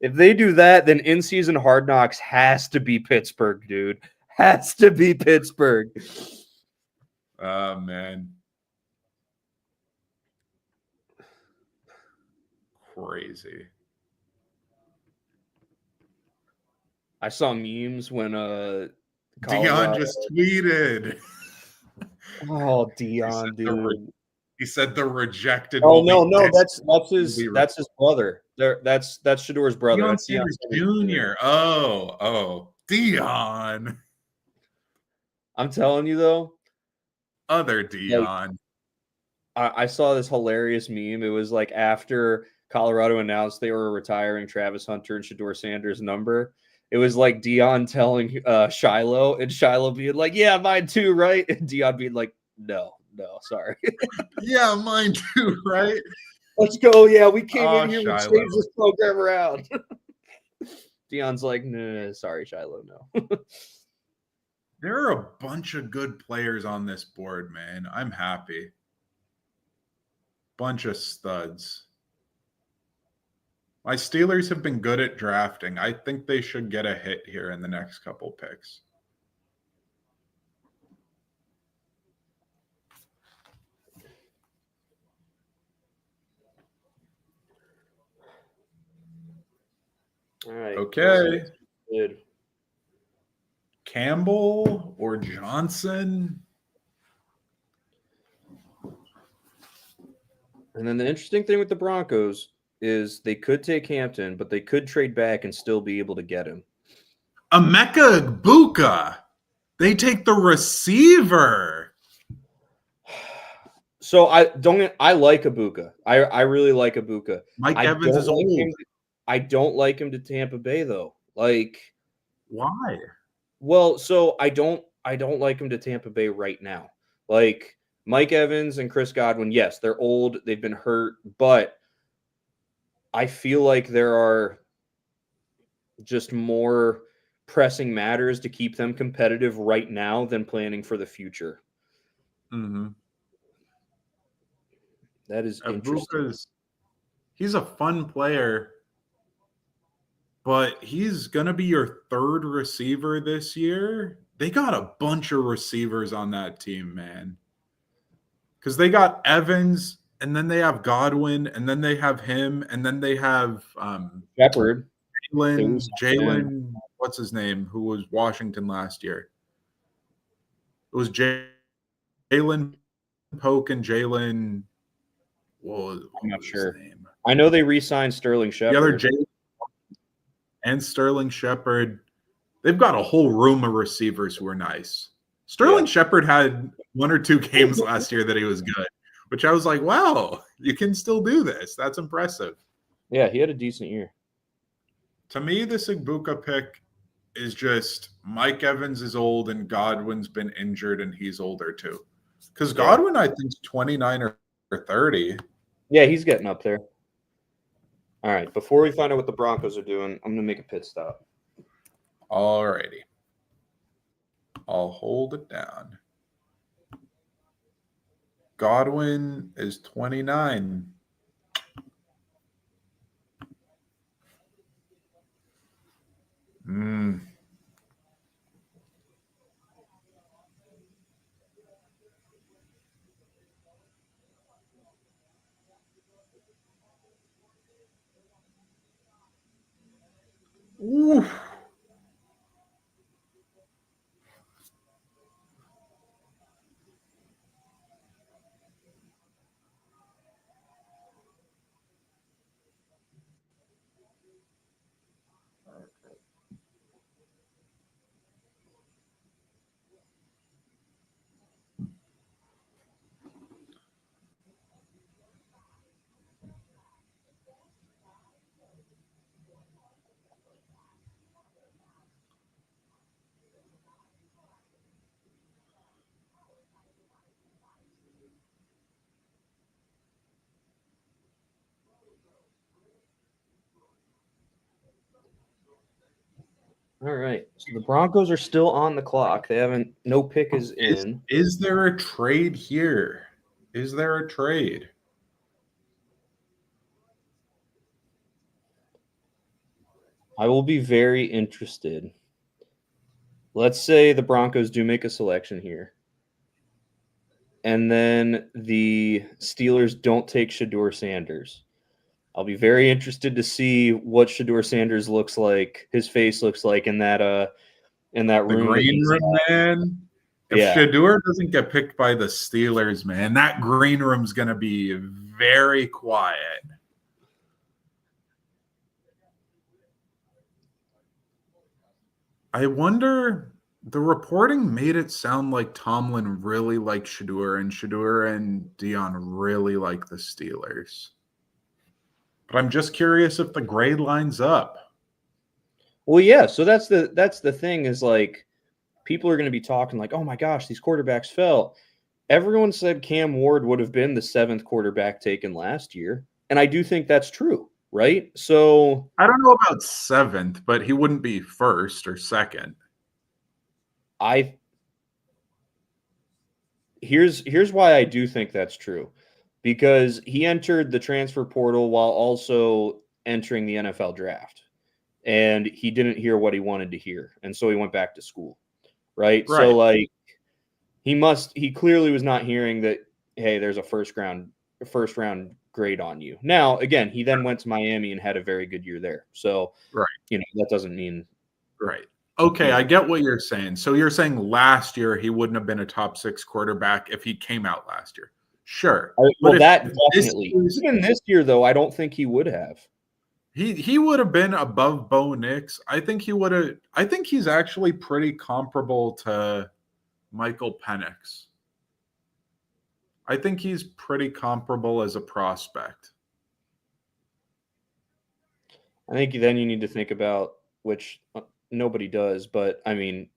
If they do that, then in-season Hard Knocks has to be Pittsburgh, dude. Has to be Pittsburgh. Oh, man. Crazy. I saw memes when Dion just tweeted. Oh, Dion, dude. He said the rejected. Oh will no, be that's his brother. That's Shador's brother. Dion That's Sanders Jr. Oh, Dion. I'm telling you though, Other Dion. I saw this hilarious meme. It was like after Colorado announced they were retiring Travis Hunter and Shador Sanders' number. It was like Dion telling Shiloh, and Shiloh being like, "Yeah, mine too, right?" And Dion being like, "No, sorry." Yeah, mine too, right? Let's go. Yeah, we came in here. Shiloh. We changed this program around. Dion's like, "No, sorry, Shiloh, no." There are a bunch of good players on this board, man. I'm happy. Bunch of studs. My Steelers have been good at drafting. I think they should get a hit here in the next couple picks. All right. Okay. Good. Campbell or Johnson? And then the interesting thing with the Broncos is they could take Hampton, but they could trade back and still be able to get him. Emeka Egbuka. They take the receiver. So I like Egbuka. I really like Egbuka. Mike Evans is old. I don't like him to Tampa Bay though. Like, why? Well, so I don't like him to Tampa Bay right now. Like Mike Evans and Chris Godwin, yes, they're old, they've been hurt, but I feel like there are just more pressing matters to keep them competitive right now than planning for the future. Mm-hmm. That is interesting. He's a fun player, but he's going to be your third receiver this year. They got a bunch of receivers on that team, man. Because they got Evans, and then they have Godwin, and then they have him, and then they have Shepard. Jalen, what's his name, who was Washington last year? It was Jalen Polk and Jalen. Well, I'm not sure. I know they re-signed Sterling Shepard. The other Jalen and Sterling Shepard. They've got a whole room of receivers who are nice. Sterling Shepard had 1 or 2 games last year that he was good, which I was like, wow, you can still do this. That's impressive. Yeah, he had a decent year. To me, this Egbuka pick is just Mike Evans is old and Godwin's been injured and he's older too. Because Godwin, I think, is 29 or 30. Yeah, he's getting up there. All right, before we find out what the Broncos are doing, I'm going to make a pit stop. All righty. I'll hold it down. Godwin is 29. Oof. All right. So the Broncos are still on the clock. They haven't. No pick is in. Is there a trade here? Is there a trade? I will be very interested. Let's say the Broncos do make a selection here. And then the Steelers don't take Shedeur Sanders. I'll be very interested to see what Shedeur Sanders looks like, his face looks like in that room. The green room, man. If Shedeur doesn't get picked by the Steelers, man, that green room's going to be very quiet. I wonder, the reporting made it sound like Tomlin really liked Shedeur, and Shedeur and Dion really like the Steelers. But I'm just curious if the grade lines up. Well, yeah. So that's the thing is like people are going to be talking like, oh my gosh, these quarterbacks fell. Everyone said Cam Ward would have been the 7th quarterback taken last year. And I do think that's true, right? So I don't know about 7th, but he wouldn't be 1st or 2nd. Here's why I do think that's true. Because he entered the transfer portal while also entering the NFL draft. And he didn't hear what he wanted to hear. And so he went back to school. Right? So like he clearly was not hearing that, hey, there's a first round grade on you. Now, again, he then went to Miami and had a very good year there. So that doesn't mean Okay, I get what you're saying. So you're saying last year he wouldn't have been a top 6 quarterback if he came out last year. Sure. Well, that definitely. Even this year, though, I don't think he would have. He would have been above Bo Nix. I think he would have. I think he's actually pretty comparable to Michael Penix. I think he's pretty comparable as a prospect. I think then you need to think about, which nobody does, but I mean,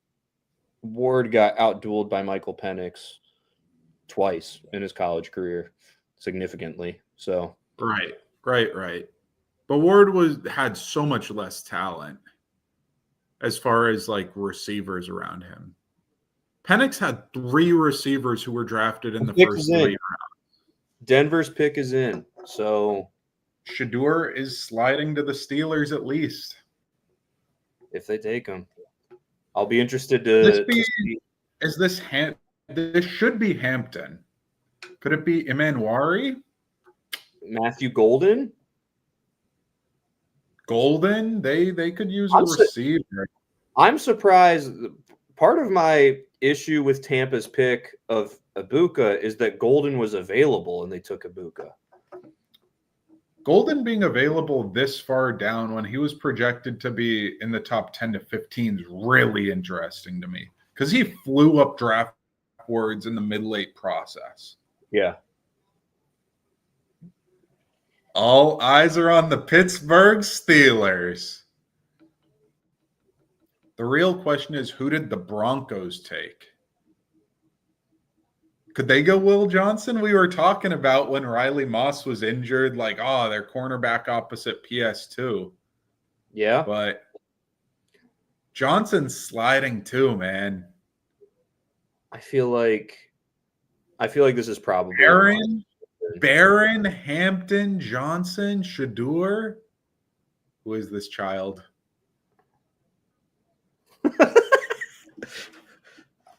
Ward got outdueled by Michael Penix twice in his college career, significantly. So right. But Ward had so much less talent as far as like receivers around him. Penix had 3 receivers who were drafted in the first 3 rounds. Denver's pick is in. So Shedeur is sliding to the Steelers at least. If they take him. I'll be interested to see. Is this this should be Hampton. Could it be Emanwari? Matthew Golden? Golden? They could use a receiver. I'm surprised. Part of my issue with Tampa's pick of Ibuka is that Golden was available and they took Ibuka. Golden being available this far down when he was projected to be in the top 10 to 15 is really interesting to me because he flew up draft boards in the mid-late process. Yeah. All eyes are on the Pittsburgh Steelers. The real question is, who did the Broncos take? Could they go Will Johnson? We were talking about when Riley Moss was injured, like, oh, their cornerback opposite PS2. Yeah. But Johnson's sliding too, man. I feel like this is probably Barron, Hampton, Johnson, Shedeur. Who is this child?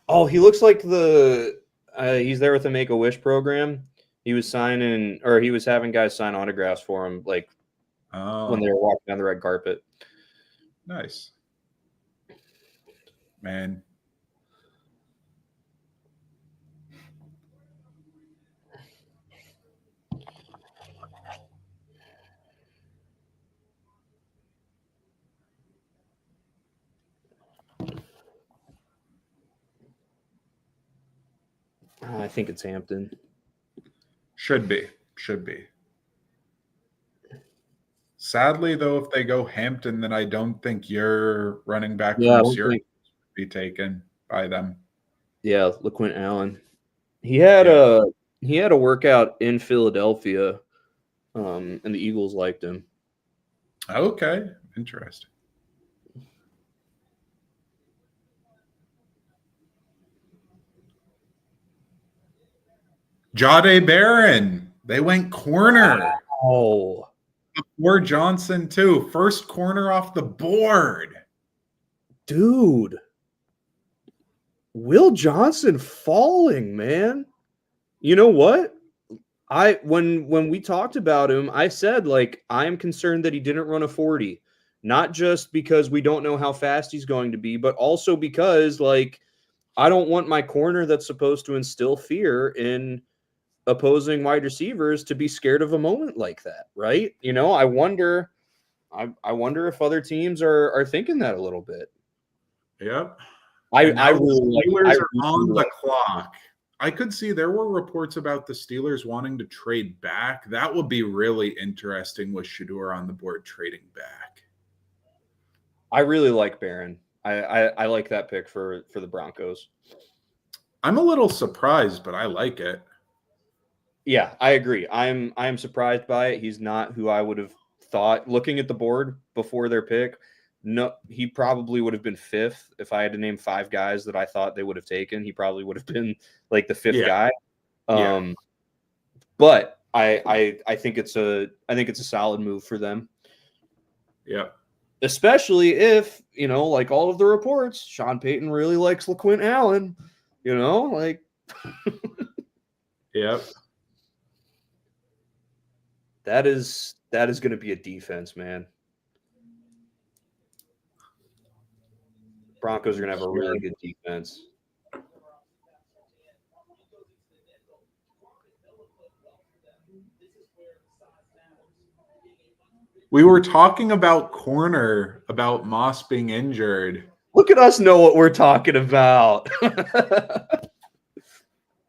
Oh, he looks like he's there with the Make-A-Wish program. He was having guys sign autographs for him, like when they were walking down the red carpet. Nice. Man. I think it's Hampton. Should be. Sadly, though, if they go Hampton, then I don't think your running back from Syracuse would be taken by them. Yeah, LaQuint Allen. He had a workout in Philadelphia, and the Eagles liked him. Okay, interesting. Jahdae Barron. They went corner. Oh, Before Johnson, too. First corner off the board. dude. Will Johnson falling, man. You know what? When we talked about him, I said, like, I'm concerned that he didn't run a 40. Not just because we don't know how fast he's going to be, but also because, like, I don't want my corner that's supposed to instill fear in opposing wide receivers to be scared of a moment like that, right? You know, I wonder if other teams are thinking that a little bit. Yep. I The really Steelers are on the clock. I could see there were reports about the Steelers wanting to trade back. That would be really interesting with Shedeur on the board trading back. I really like Barron. I like that pick for the Broncos. I'm a little surprised, but I like it. Yeah, I agree. I'm surprised by it. He's not who I would have thought. Looking at the board before their pick, no, he probably would have been fifth. If I had to name 5 guys that I thought they would have taken, he probably would have been like the 5th guy. But I think it's a solid move for them. Yeah. Especially if, you know, like all of the reports, Sean Payton really likes LaQuint Allen, you know, like. Yep. That is going to be a defense, man. Broncos are going to have a really good defense. We were talking about corner, about Moss being injured. Look at us know what we're talking about.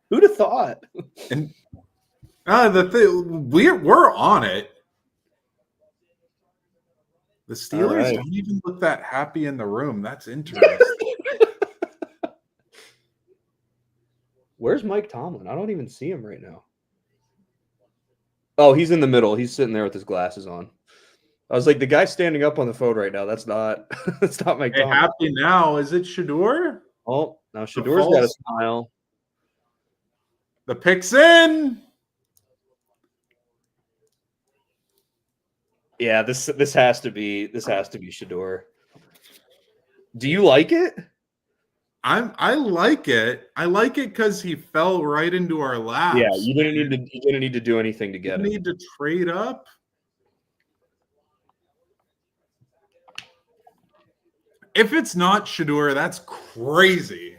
Who'd have thought? And we're on it. The Steelers don't even look that happy in the room. That's interesting. Where's Mike Tomlin? I don't even see him right now. Oh, he's in the middle. He's sitting there with his glasses on. I was like, the guy standing up on the phone right now, that's not Mike Tomlin. Happy now. Is it Shedeur? Oh, now Shedeur's got a smile. The pick's in. Yeah, this has to be Shedeur. Do you like it? I like it. I like it because he fell right into our laps. Yeah, you didn't need to do anything to get him. You need to trade up. If it's not Shedeur, that's crazy.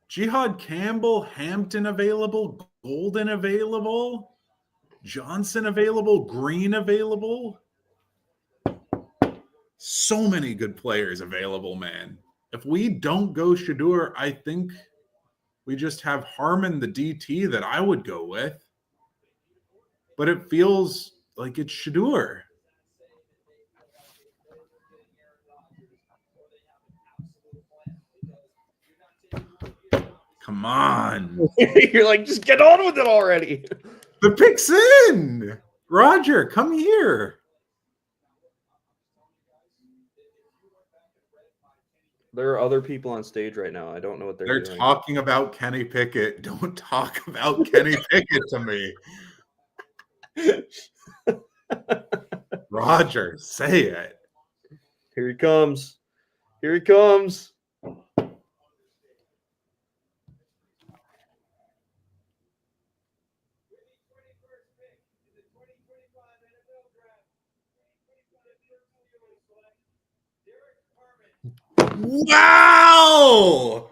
Jihad Campbell, Hampton available, Golden available, Johnson available, Green available. So many good players available, man. If we don't go Shedeur, I think we just have Harmon, the DT, that I would go with. But it feels like it's Shedeur. Come on. You're like, just get on with it already. The pick's in. Roger, come here. There are other people on stage right now. I don't know what they're doing. They're talking about Kenny Pickett. Don't talk about Kenny Pickett to me. Roger, say it. Here he comes. Here he comes. Wow!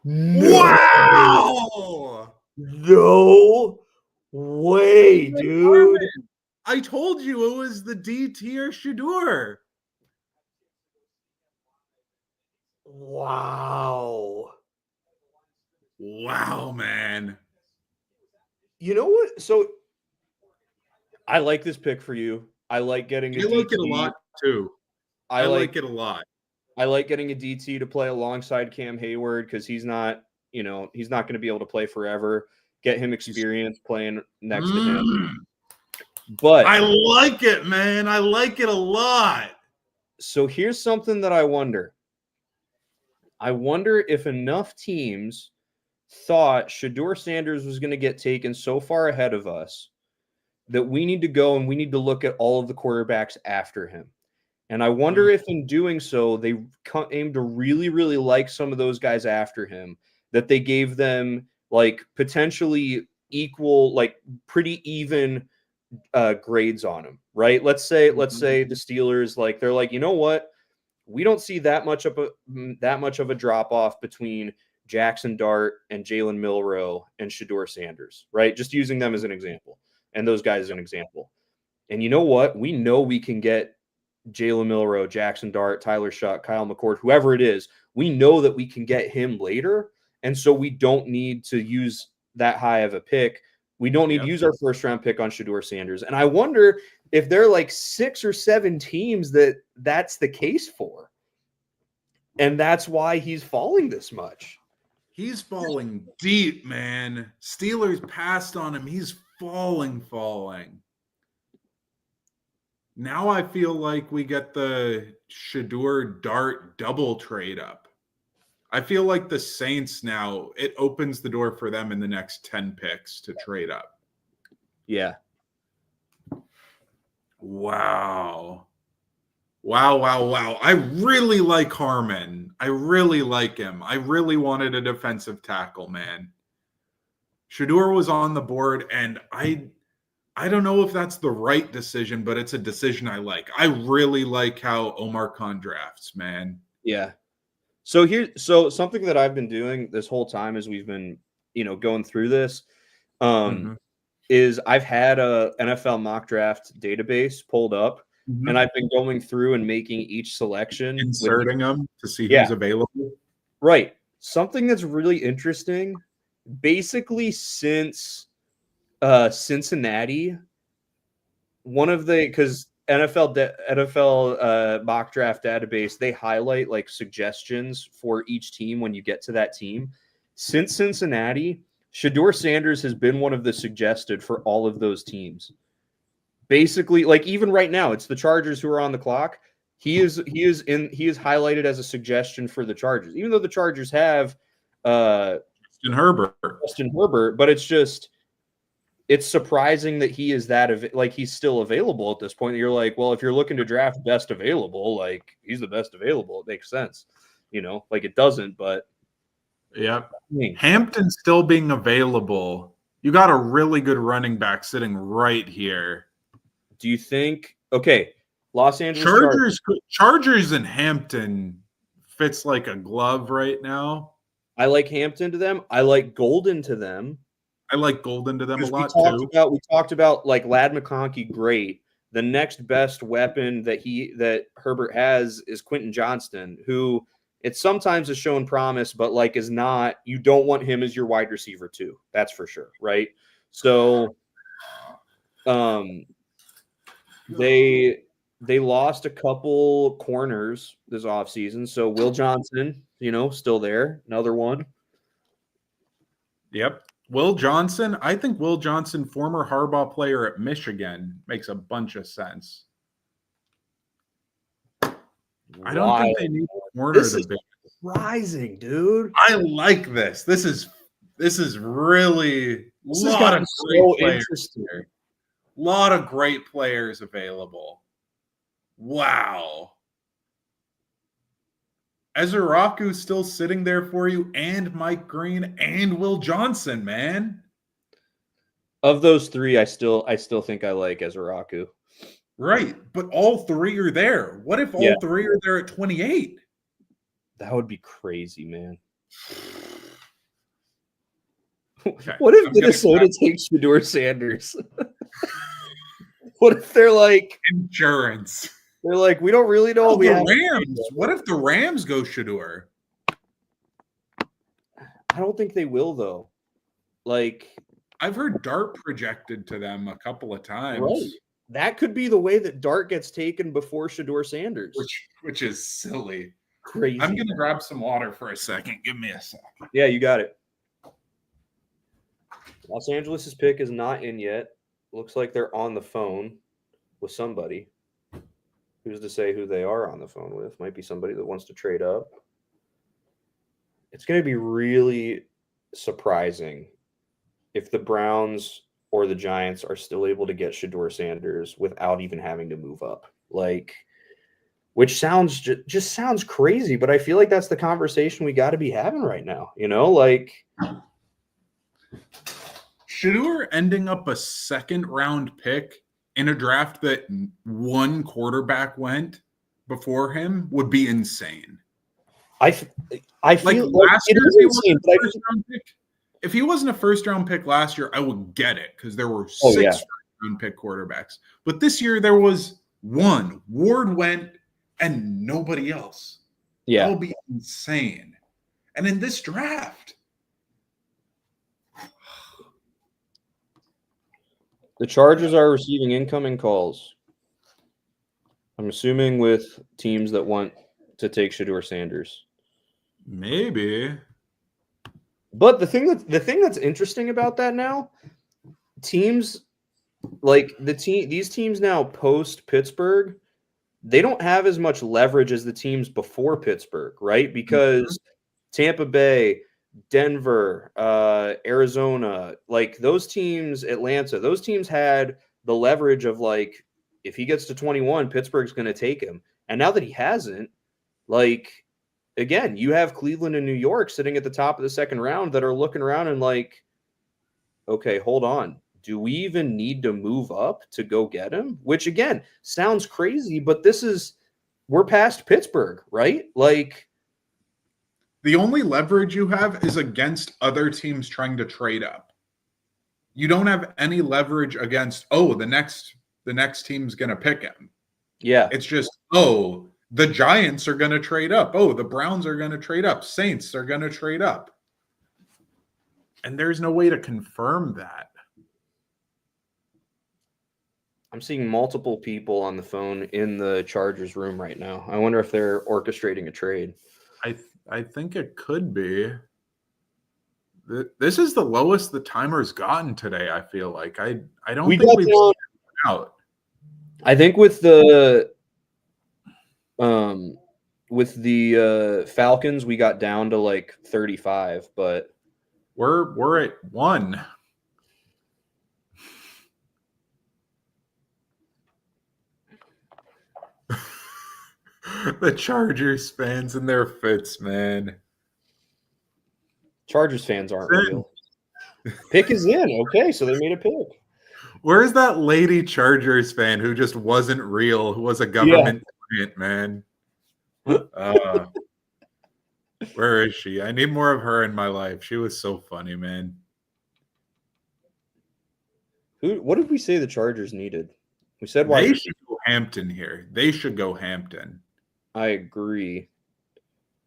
Wow! No way, dude. I told you it was the DT or Shedeur. Wow. Wow, man. You know what? So I like this pick for you. I like getting I like it a lot too. I like it a lot. I like getting a DT to play alongside Cam Hayward because he's not going to be able to play forever. Get him experience playing next to him. But I like it, man. I like it a lot. So here's something that I wonder. I wonder if enough teams thought Shedeur Sanders was going to get taken so far ahead of us that we need to go and we need to look at all of the quarterbacks after him. And I wonder if in doing so, they aim to really, really like some of those guys after him, that they gave them like potentially equal, like pretty even grades on him, right? Let's say the Steelers, like they're like, you know what? We don't see that much of a drop off between Jackson Dart and Jalen Milroe and Shedeur Sanders, right? Just using them as an example, and those guys as an example. And you know what? We know we can get Jalen Milroe, Jackson Dart, Tyler Shuck, Kyle McCord, whoever it is. We know that we can get him later, and so we don't need to use that high of a pick. We don't need to use our first round pick on Shedeur Sanders. And I wonder if there are like 6 or 7 teams that's the case for. And that's why he's falling this much. He's falling deep, man. Steelers passed on him. He's falling. Now I feel like we get the Shedeur Dart double trade up. I feel like the Saints now, it opens the door for them in the next 10 picks to trade up. Yeah. Wow. I really like Harmon. I really like him. I really wanted a defensive tackle, man. Shedeur was on the board, and I don't know if that's the right decision, but it's a decision I like. I really like how Omar Khan drafts, man. Yeah. So something that I've been doing this whole time as we've been, going through this, is I've had a NFL mock draft database pulled up, and I've been going through and making each selection, inserting them to see who's available. Right. Something that's really interesting, basically since Cincinnati, because NFL mock draft database, they highlight like suggestions for each team when you get to that team. Since Cincinnati, Shedeur Sanders has been one of the suggested for all of those teams. Basically, like even right now, it's the Chargers who are on the clock. He is highlighted as a suggestion for the Chargers, even though the Chargers have Justin Herbert, but it's surprising that he is he's still available at this point. You're like, well, if you're looking to draft best available, like he's the best available. It makes sense, like it doesn't, but yeah. Hampton still being available. You got a really good running back sitting right here. Do you think? Okay, Los Angeles Chargers and Hampton fits like a glove right now. I like Hampton to them. I like Golden to them. I like Golden to them a lot too. We talked about like Ladd McConkey, great. The next best weapon that Herbert has is Quentin Johnston, who it sometimes has shown promise, but like is not. You don't want him as your wide receiver too. That's for sure, right? So, they lost a couple corners this offseason. So Will Johnson, still there, another one. Yep. Will Johnson, I think Will Johnson, former Harbaugh player at Michigan, makes a bunch of sense. I don't think they need a corner. This is surprising, dude. I like this. This is really a lot of great players here. A lot of great players available. Wow. Ezeraku still sitting there for you, and Mike Green and Will Johnson, man. Of those three, I still think I like Ezeraku. Right, but all three are there. What if all three are there at 28? That would be crazy, man. Okay. What if Minnesota takes Shedeur Sanders? What if they're like insurance? They're like, we don't really know. Rams. What if the Rams go Shedeur? I don't think they will, though. Like, I've heard Dart projected to them a couple of times. Right. That could be the way that Dart gets taken before Shedeur Sanders. Which is silly. Crazy. I'm going to grab some water for a second. Give me a second. Yeah, you got it. Los Angeles' pick is not in yet. Looks like they're on the phone with somebody. Who's to say who they are on the phone with? Might be somebody that wants to trade up. It's going to be really surprising if the Browns or the Giants are still able to get Shedeur Sanders without even having to move up. Like, which sounds just sounds crazy, but I feel like that's the conversation we got to be having right now. Like Shedeur ending up a second round pick in a draft that one quarterback went before him would be insane. I feel like last it year, is insane, but first round pick, if he wasn't a first round pick last year, I would get it because there were six first round pick quarterbacks. But this year there was one. Ward went and nobody else. Yeah. That would be insane. And in this draft, the Chargers are receiving incoming calls. I'm assuming with teams that want to take Shedeur Sanders. Maybe. But the thing that's interesting about that now, teams like these teams now post Pittsburgh, they don't have as much leverage as the teams before Pittsburgh, right? Because Tampa Bay, Denver, Arizona, like those teams, Atlanta, those teams had the leverage of like, if he gets to 21, Pittsburgh's going to take him. And now that he hasn't, like, again, you have Cleveland and New York sitting at the top of the second round that are looking around and like, okay, hold on. Do we even need to move up to go get him? Which again sounds crazy, but we're past Pittsburgh, right? Like, the only leverage you have is against other teams trying to trade up. You don't have any leverage against, the next team's going to pick him. Yeah. It's just, the Giants are going to trade up. The Browns are going to trade up. Saints are going to trade up. And there's no way to confirm that. I'm seeing multiple people on the phone in the Chargers room right now. I wonder if they're orchestrating a trade. I think it could be. This is the lowest the timer's gotten today, I feel like. I don't think we've seen it out. I think with the Falcons, we got down to like 35, but we're at 1. The Chargers fans and their fits, man. Chargers fans aren't real. Pick is in. Okay, so they made a pick. Where's that lady Chargers fan who just wasn't real, who was a government client, man? Where is she? I need more of her in my life. She was so funny, man. What did we say the Chargers needed? We said why they should go Hampton here. They should go Hampton. I agree.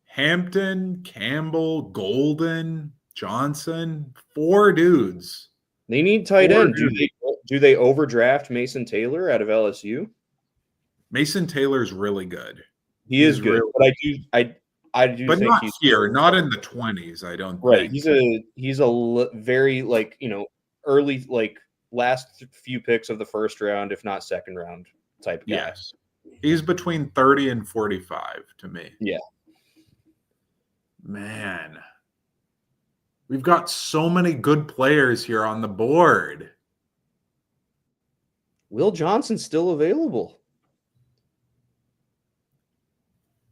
Hampton, Campbell, Golden, Johnson, 4 dudes. They need tight end. Do they overdraft Mason Taylor out of LSU? Mason Taylor's really good. He is good, but I do but think not he's here, not in the 20s. I don't right. think. He's a very early last few picks of the first round, if not second round type guy. Yes. He's between 30 and 45 to me. Yeah. Man. We've got so many good players here on the board. Will Johnson's still available.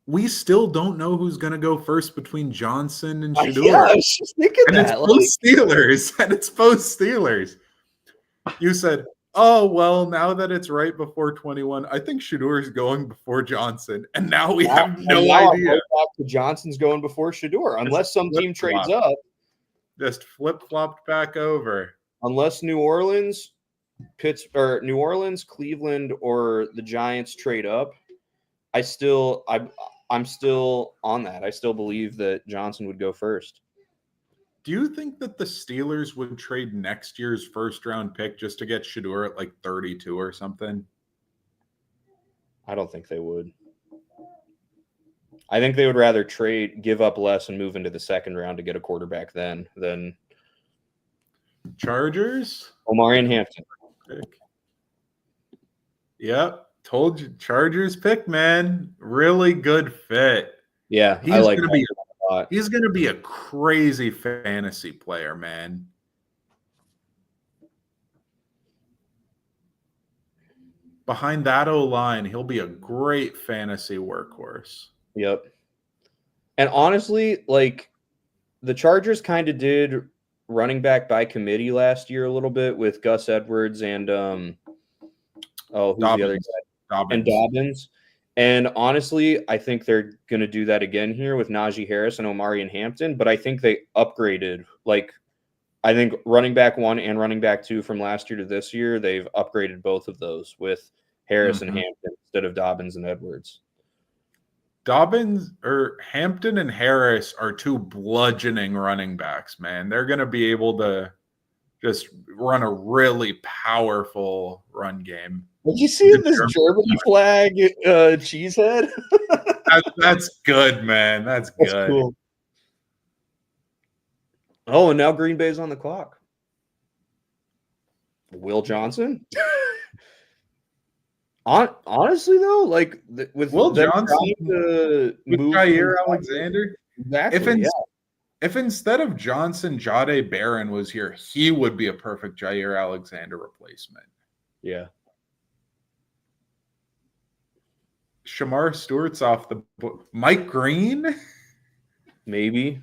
We still don't know who's going to go first between Johnson and Shedeur. Yeah, I was just thinking and that. It's both Steelers. And it's both Steelers. You said, well, now that it's right before 21, I think Shedeur is going before Johnson. And now we have no idea. Johnson's going before Shedeur, unless some team trades up. Just flip-flopped back over. Unless New Orleans, Cleveland, or the Giants trade up, I'm still on that. I still believe that Johnson would go first. Do you think that the Steelers would trade next year's first-round pick just to get Shedeur at like 32 or something? I don't think they would. I think they would rather give up less and move into the second round to get a quarterback than Chargers? Omarion Hampton. Pick. Yep. Told you. Chargers pick, man. Really good fit. Yeah, he's I like going to be lot. He's going to be a crazy fantasy player, man. Behind that O-line, he'll be a great fantasy workhorse. Yep. And honestly, like the Chargers kind of did running back by committee last year a little bit with Gus Edwards and who's the other guy? And Dobbins. And honestly, I think they're going to do that again here with Najee Harris and Omarion Hampton, but I think they upgraded. Like I think running back 1 and running back 2 from last year to this year, they've upgraded both of those with Harris and Hampton instead of Dobbins and Edwards. Dobbins or Hampton and Harris are 2 bludgeoning running backs, man. They're going to be able to just run a really powerful run game. Did you see this Germany flag cheesehead? That's good, man. That's good. Cool. Oh, and now Green Bay's on the clock. Will Johnson? Honestly, though, like with Will Johnson, with Jair Alexander, exactly. If instead of Johnson, Jahdae Barron was here, he would be a perfect Jair Alexander replacement. Yeah. Shamar Stewart's off the book. Mike Green? Maybe.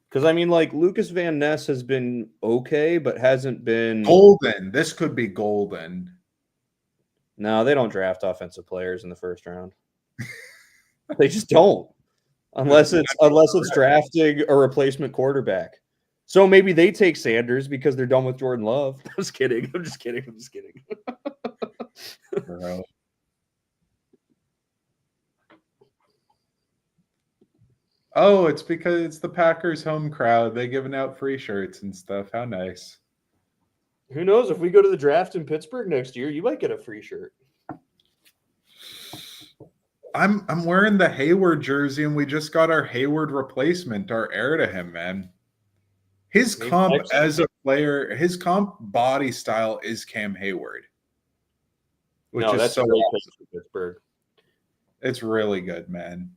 Because, I mean, like, Lucas Van Ness has been okay, but hasn't been... Golden. This could be golden. No, they don't draft offensive players in the first round. They just don't. Unless it's drafting a replacement quarterback. So maybe they take Sanders because they're done with Jordan Love. I'm just kidding. Bro. Oh, it's because it's the Packers home crowd. They're giving out free shirts and stuff. How nice. Who knows? If we go to the draft in Pittsburgh next year, you might get a free shirt. I'm wearing the Hayward jersey, and we just got our Hayward replacement, our heir to him, man. His comp as a player, his comp body style is Cam Hayward. Which is so awesome. Pittsburgh. It's really good, man.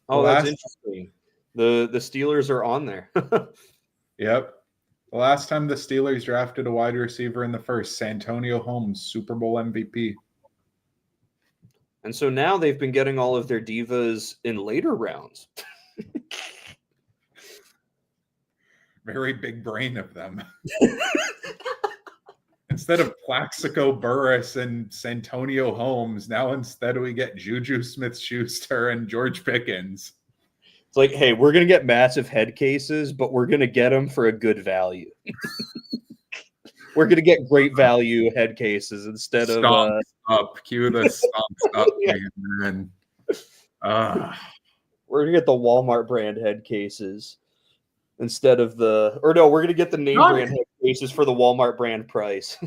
Oh, that's interesting. The Steelers are on there. Yep. The last time the Steelers drafted a wide receiver in the first, Santonio Holmes, Super Bowl MVP. And so now they've been getting all of their divas in later rounds. Very big brain of them. Instead of Plaxico Burress and Santonio Holmes, now instead we get Juju Smith-Schuster and George Pickens. It's like, hey, we're going to get massive head cases, but we're going to get them for a good value. We're going to get great value head cases instead of... up. Cue the stomps up, man. We're going to get the Walmart brand head cases instead of the... Or no, we're going to get the name brand head cases for the Walmart brand price.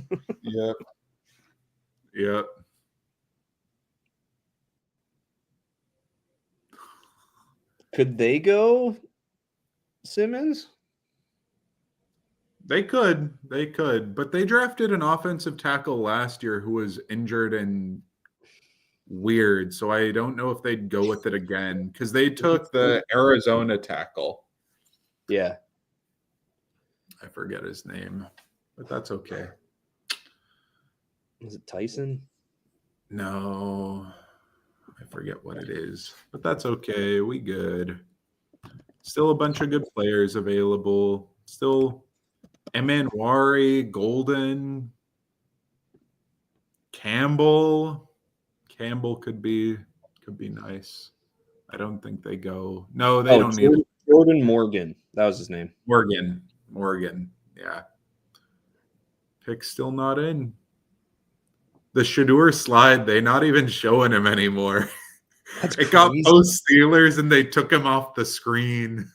Yep. Could they go Simmons? They could, but they drafted an offensive tackle last year who was injured and weird, so I don't know if they'd go with it again because they took the Arizona tackle. Yeah. I forget his name, but that's okay. Is it Tyson? No. I forget what it is, but that's okay. We good. Still a bunch of good players available. Still Emanwari, Golden, Campbell. Campbell could be nice. I don't think they go. No, they don't need Jordan Morgan. That was his name. Morgan. Yeah. Pick's still not in. The Shedeur slide, they're not even showing him anymore. It got post Steelers and they took him off the screen.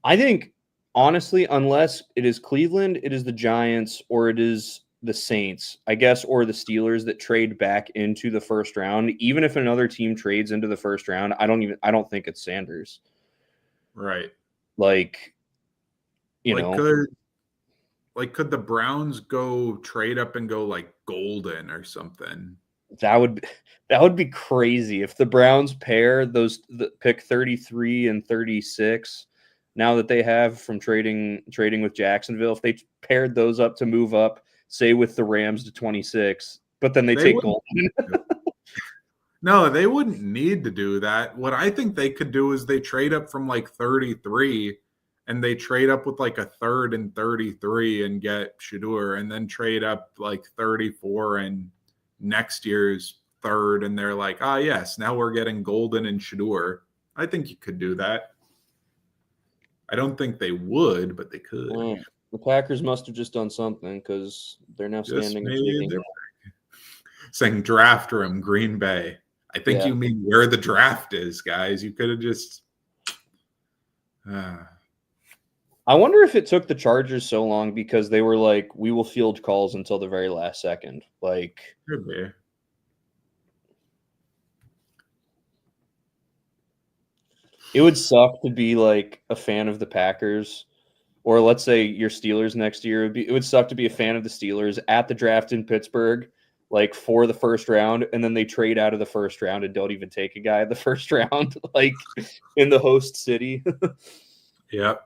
I think, honestly, unless it is Cleveland, it is the Giants, or it is the Saints, I guess, or the Steelers that trade back into the first round. Even if another team trades into the first round, I don't think it's Sanders. Right. Like, could the Browns go trade up and go like Golden or something? That would be crazy if the Browns pair the pick 33 and 36 now that they have from trading with Jacksonville. If they paired those up to move up, say with the Rams to 26, but then they take wouldn't. Golden. No, they wouldn't need to do that. What I think they could do is they trade up from like 33 and they trade up with like a third and 33 and get Shedeur, and then trade up like 34 and next year's third, and they're like, ah, yes, now we're getting Golden and Shedeur. I think you could do that. I don't think they would, but they could. The Packers must have just done something because they're now standing and shaking. Saying draft room, Green Bay. I think you mean where the draft is, guys. You could have just. I wonder if it took the Chargers so long because they were like, we will field calls until the very last second. Like, could be. It would suck to be like a fan of the Packers, or let's say your Steelers next year. It would suck to be a fan of the Steelers at the draft in Pittsburgh, like for the first round, and then they trade out of the first round and don't even take a guy in the first round, like in the host city. Yep.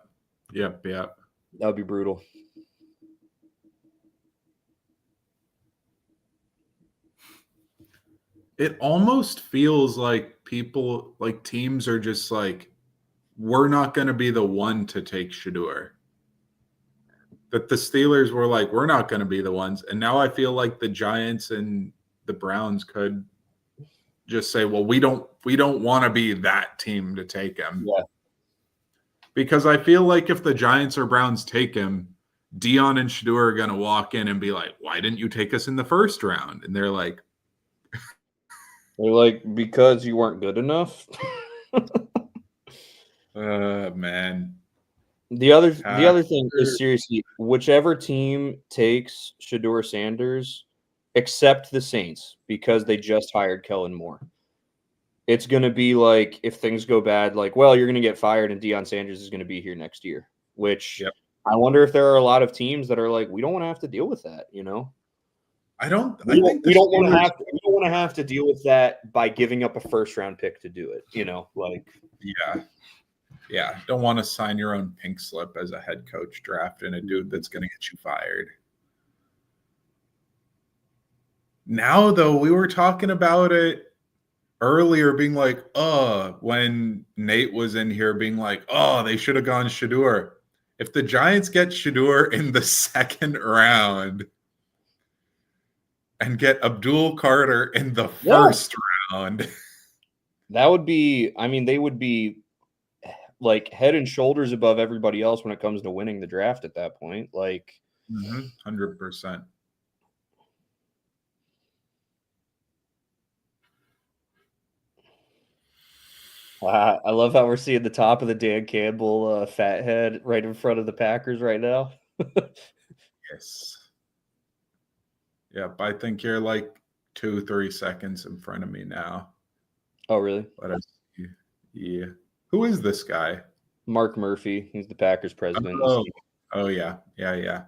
That would be brutal. It almost feels like people, like teams are just like, we're not going to be the one to take Shedeur. That the Steelers were like, we're not going to be the ones. And now I feel like the Giants and the Browns could just say, well, we don't want to be that team to take him. Yeah. Because I feel like if the Giants or Browns take him, Dion and Shedeur are going to walk in and be like, why didn't you take us in the first round? And they're like, because you weren't good enough. Man. The other thing is, seriously, whichever team takes Shedeur Sanders, except the Saints, because they just hired Kellen Moore. It's going to be like, if things go bad, like, well, you're going to get fired and Deion Sanders is going to be here next year, which I wonder if there are a lot of teams that are like, we don't want to have to deal with that, you know? We don't want to have to deal with that by giving up a first round pick to do it, you know, like. Yeah. Don't want to sign your own pink slip as a head coach drafting a dude that's going to get you fired. Now, though, we were talking about it earlier being like, when Nate was in here being like, they should have gone Shedeur. If the Giants get Shedeur in the second round and get Abdul Carter in the first round. That would be, they would be like head and shoulders above everybody else when it comes to winning the draft at that point. Like 100%. I love how we're seeing the top of the Dan Campbell fathead right in front of the Packers right now. Yes. Yep, I think you're like 2-3 seconds in front of me now. Oh, really? Let us see. Yeah. Who is this guy? Mark Murphy. He's the Packers president. Oh yeah. Yeah.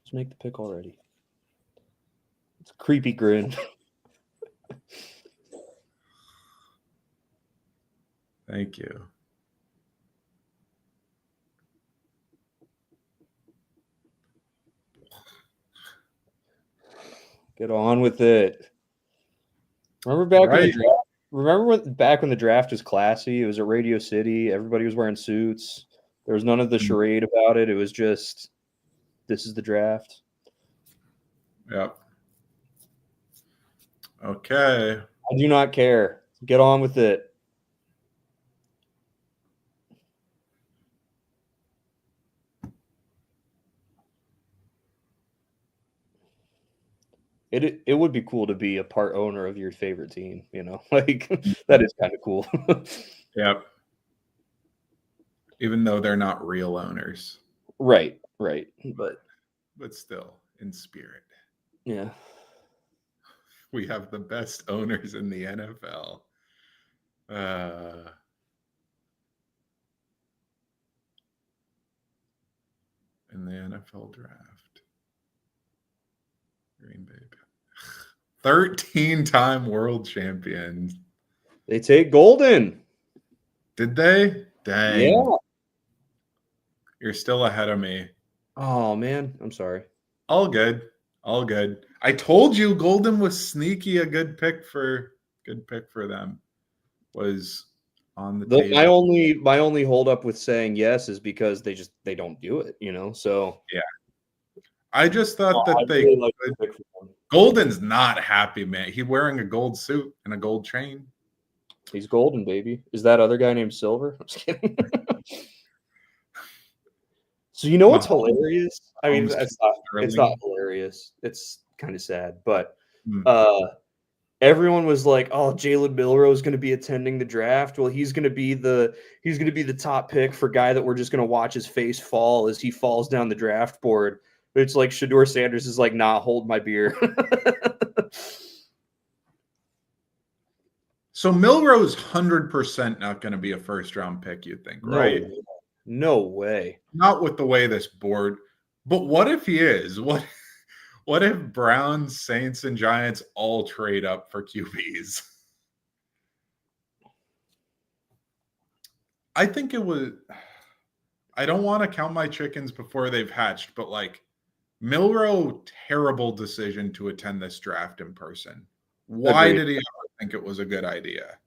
Let's make the pick already. It's a creepy grin. Thank you. Get on with it. Remember back when the draft? Remember back when the draft was classy? It was at Radio City. Everybody was wearing suits. There was none of the charade about it. It was just, this is the draft. Yep. Okay. I do not care. Get on with it. It would be cool to be a part owner of your favorite team, you know? Like, that is kind of cool. Yep. Even though they're not real owners. Right. But still, in spirit. Yeah. We have the best owners in the NFL. the NFL draft. Green Bay. 13-time world champions. They take Golden. Did they? Dang. Yeah. You're still ahead of me. Oh man, I'm sorry. All good. All good. I told you Golden was sneaky a good pick for them. Was on the table. My only hold up with saying yes is because they don't do it, you know. So yeah. I just thought that they really could. Golden's not happy, man. He's wearing a gold suit and a gold chain. He's golden, baby. Is that other guy named Silver? I'm just kidding. So you know what's hilarious? I mean, it's not hilarious. It's kind of sad, but everyone was like, "Oh, Jalen Milroe is going to be attending the draft. Well, he's going to be the top pick for guy that we're just going to watch his face fall as he falls down the draft board." It's like Shedeur Sanders is like, "Nah, hold my beer." So Milroe's 100% not going to be a first-round pick, you think, right? No way. Not with the way this board. But what if he is? What if Browns, Saints, and Giants all trade up for QBs? I think it was. I don't want to count my chickens before they've hatched, but like Milroe, terrible decision to attend this draft in person. Why did he ever think it was a good idea?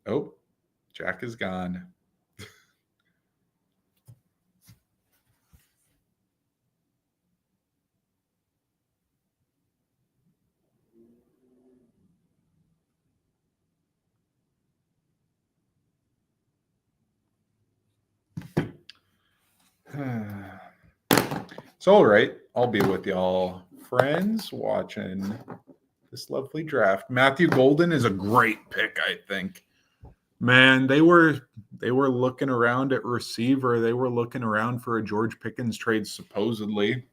Oh, Jack is gone. It's all right. I'll be with y'all, friends, watching this lovely draft. Matthew Golden is a great pick, I think. Man, they were looking around at receiver. They were looking around for a George Pickens trade, supposedly.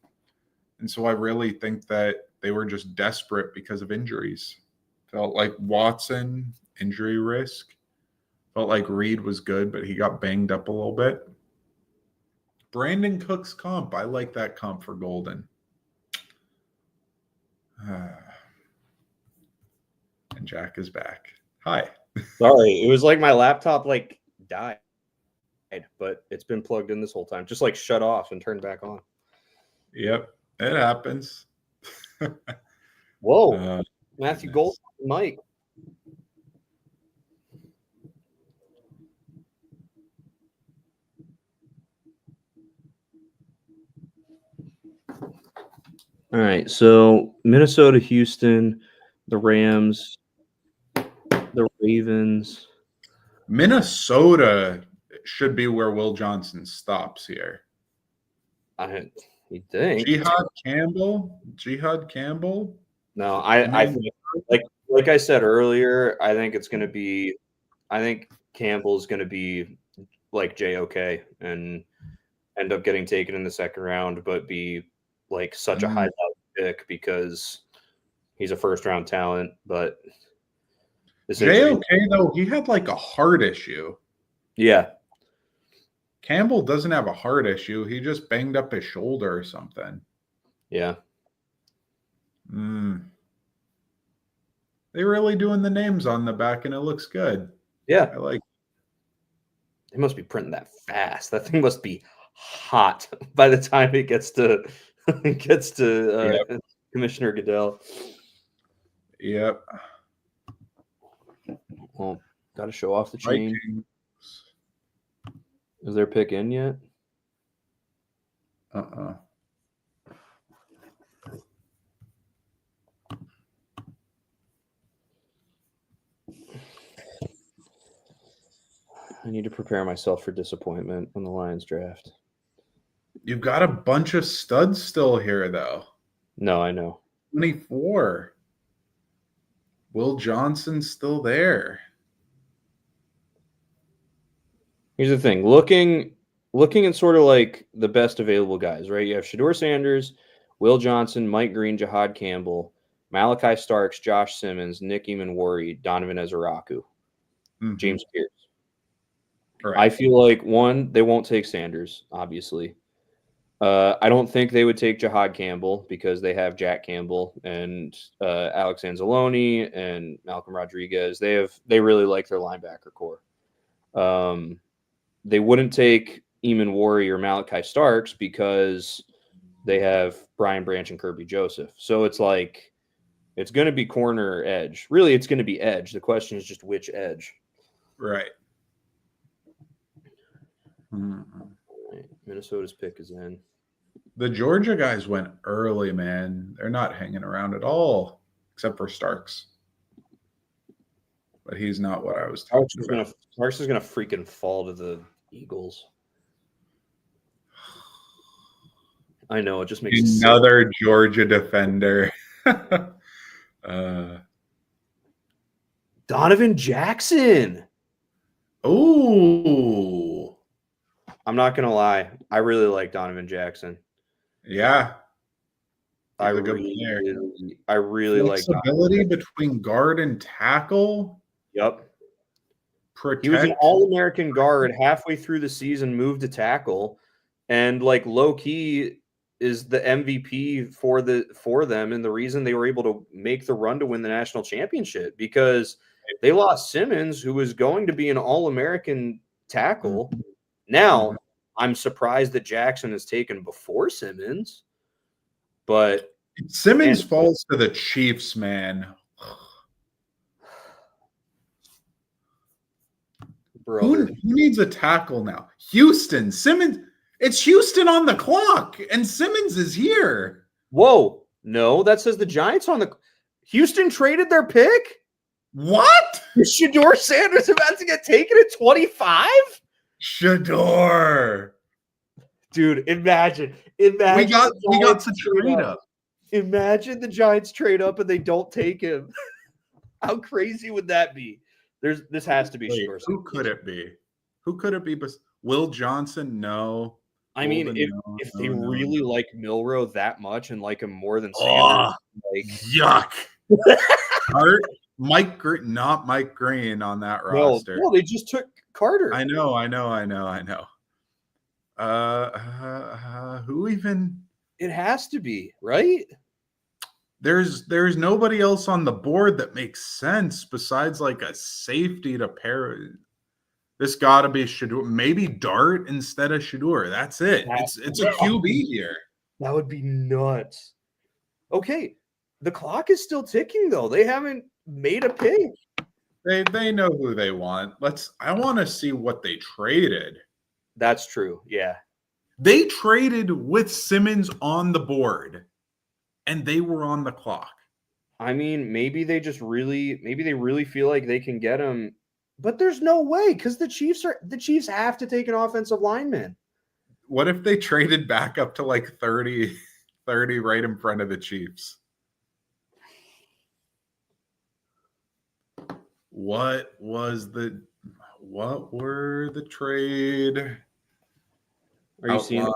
And so I really think that they were just desperate because of injuries. Felt like Watson, injury risk. Felt like Reed was good, but he got banged up a little bit. Brandon Cooks comp. I like that comp for Golden. And Jack is back. Hi. Sorry, it was like my laptop like died, but it's been plugged in this whole time. Just like shut off and turned back on. Yep, it happens. Whoa, Matthew Golden, Mike. All right, so Minnesota, Houston, the Rams, the Ravens. Minnesota should be where Will Johnson stops here. You think? Jihad Campbell? No, I think, like I said earlier, I think it's going to be. I think Campbell's going to be like JOK and end up getting taken in the second round, but be like such a high level pick because he's a first round talent. But JOK though, he had like a heart issue. Yeah. Campbell doesn't have a heart issue. He just banged up his shoulder or something. Yeah. They really doing the names on the back, and it looks good. Yeah. I like it. They must be printing that fast. That thing must be hot by the time it gets to Commissioner Goodell. Yep. Well, got to show off the chain. Vikings. Is their pick in yet? I need to prepare myself for disappointment on the Lions draft. You've got a bunch of studs still here, though. No, I know. 24. Will Johnson's still there. Here's the thing. Looking at sort of like the best available guys, right? You have Shedeur Sanders, Will Johnson, Mike Green, Jihad Campbell, Malachi Starks, Josh Simmons, Nick Eamon-Worry, Donovan Ezeraku, James Pierce. Right. I feel like, one, they won't take Sanders, obviously. I don't think they would take Jahad Campbell because they have Jack Campbell and Alex Anzalone and Malcolm Rodriguez. They really like their linebacker core. They wouldn't take Eamon Worry or Malachi Starks because they have Brian Branch and Kirby Joseph. So it's like it's going to be corner or edge. Really, it's going to be edge. The question is just which edge. Right. Right. Minnesota's pick is in. The Georgia guys went early, man. They're not hanging around at all, except for Starks. But he's not what I was talking about. Starks is gonna freaking fall to the Eagles. I know, it just makes another Georgia defender. Donovan Jackson. Oh, I'm not gonna lie. I really like Donovan Jackson. Yeah. I really like flexibility between guard and tackle. Yep. Protect. He was an All-American guard halfway through the season, moved to tackle, and like low key is the MVP for them, and the reason they were able to make the run to win the national championship because they lost Simmons, who was going to be an All-American tackle. Now, I'm surprised that Jackson is taken before Simmons, but Simmons falls to the Chiefs, man. Who needs a tackle now? Houston. Simmons. It's Houston on the clock, and Simmons is here. Whoa. No, that says the Giants on the – Houston traded their pick? What? Is Shedeur Sanders about to get taken at 25? Shedeur. Dude, imagine. We got to trade up. Imagine the Giants trade up and they don't take him. How crazy would that be? This has to be Shedeur. Who could it be? Who could it be? Will Johnson? No. I mean, if they really like Milroe that much and like him more than Sanders, yuck. Not Mike Green on that roster. No, they just took Carter. I know. Who even? It has to be, right? There's nobody else on the board that makes sense besides like a safety to pair. This got to be Shedeur. Maybe Dart instead of Shedeur. That's it. It's a QB here. That would be nuts. Okay, the clock is still ticking though. They haven't made a pick. They know who they want. I want to see what they traded. That's true. Yeah. They traded with Simmons on the board, and they were on the clock. I mean, maybe they really feel like they can get him, but there's no way because the Chiefs have to take an offensive lineman. What if they traded back up to like 30 right in front of the Chiefs? What were the trade? Are you seeing it?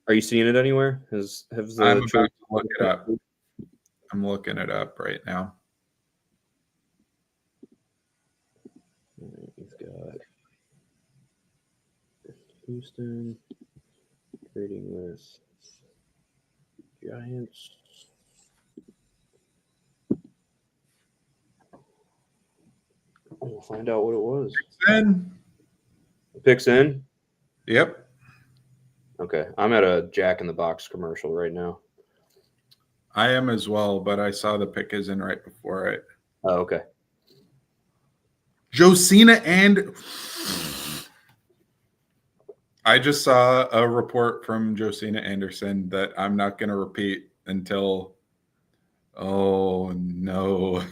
Are you seeing it anywhere? I'm about to look it up. I'm looking it up right now. We've got Houston trading with Giants. We'll find out what it was. Picks in? Yep. Okay. I'm at a Jack in the Box commercial right now. I am as well, but I saw the pick is in right before it. Oh, okay. Josina and I just saw a report from Josina Anderson that I'm not going to repeat until oh no.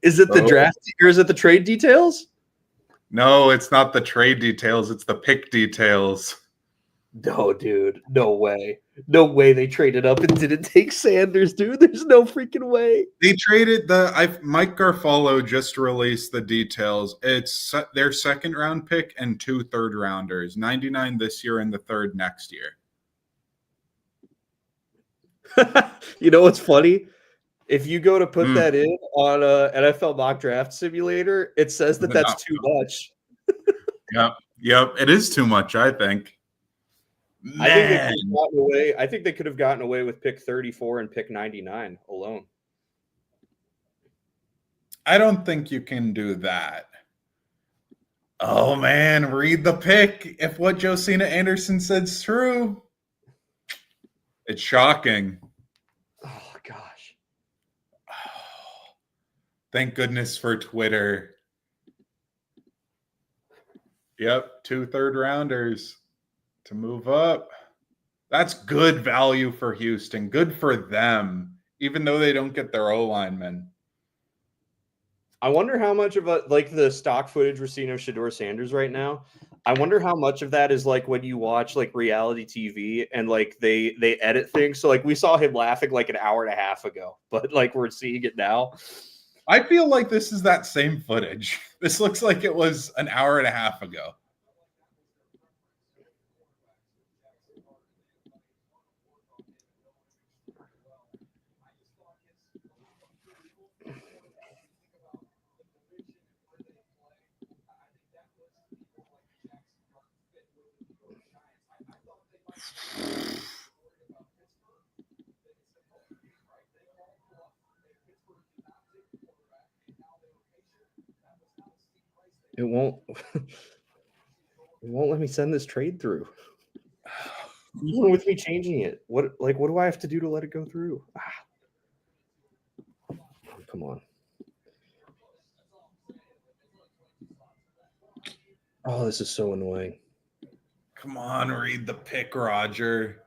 Is it the draft or is it the trade details? No, it's not the trade details. It's the pick details. No, dude. No way. No way they traded up and didn't take Sanders, dude. There's no freaking way. They traded Mike Garfolo just released the details. It's their second round pick and 2 third rounders, 99 this year and the 3rd next year. You know what's funny? If you go to put that in on a NFL mock draft simulator, it says that that's too much. Yep. It is too much, I think. I think they could have gotten away. I think they could have gotten away with pick 34 and pick 99 alone. I don't think you can do that. Oh man, read the pick. If what Josina Anderson said's true, it's shocking. Oh gosh. Oh, thank goodness for Twitter. Yep, 2 third-rounders to move up. That's good value for Houston. Good for them, even though they don't get their O-linemen. I wonder how much of the stock footage we're seeing of Shedeur Sanders right now. I wonder how much of that is like when you watch like reality TV and like they edit things. So like we saw him laughing like an hour and a half ago, but like we're seeing it now. I feel like this is that same footage. This looks like it was an hour and a half ago. It won't let me send this trade through. Even with me changing it. What do I have to do to let it go through? Oh, come on. Oh, this is so annoying. Come on, read the pick, Roger.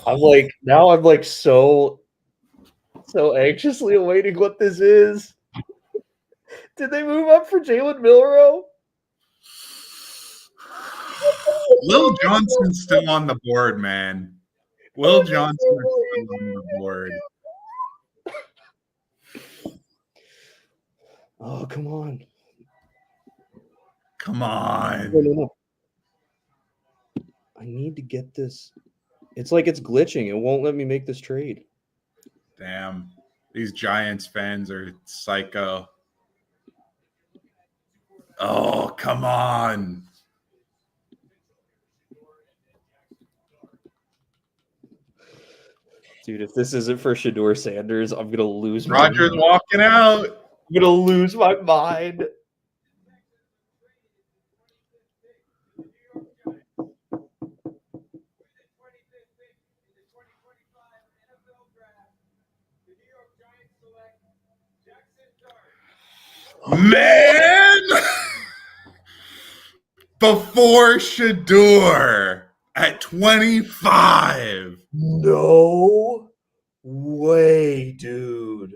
I'm so anxiously awaiting what this is. Did they move up for Jalen Milroe? Will Johnson's still on the board, man. Will Johnson is still on the board. Oh, come on. Come on. No. I need to get this. It's like it's glitching. It won't let me make this trade. Damn. These Giants fans are psycho. Oh, come on. Dude, if this isn't for Shedeur Sanders, I'm going to lose my Roger's walking out. I'm going to lose my mind. Man! Before Shedeur at 25. No way, dude.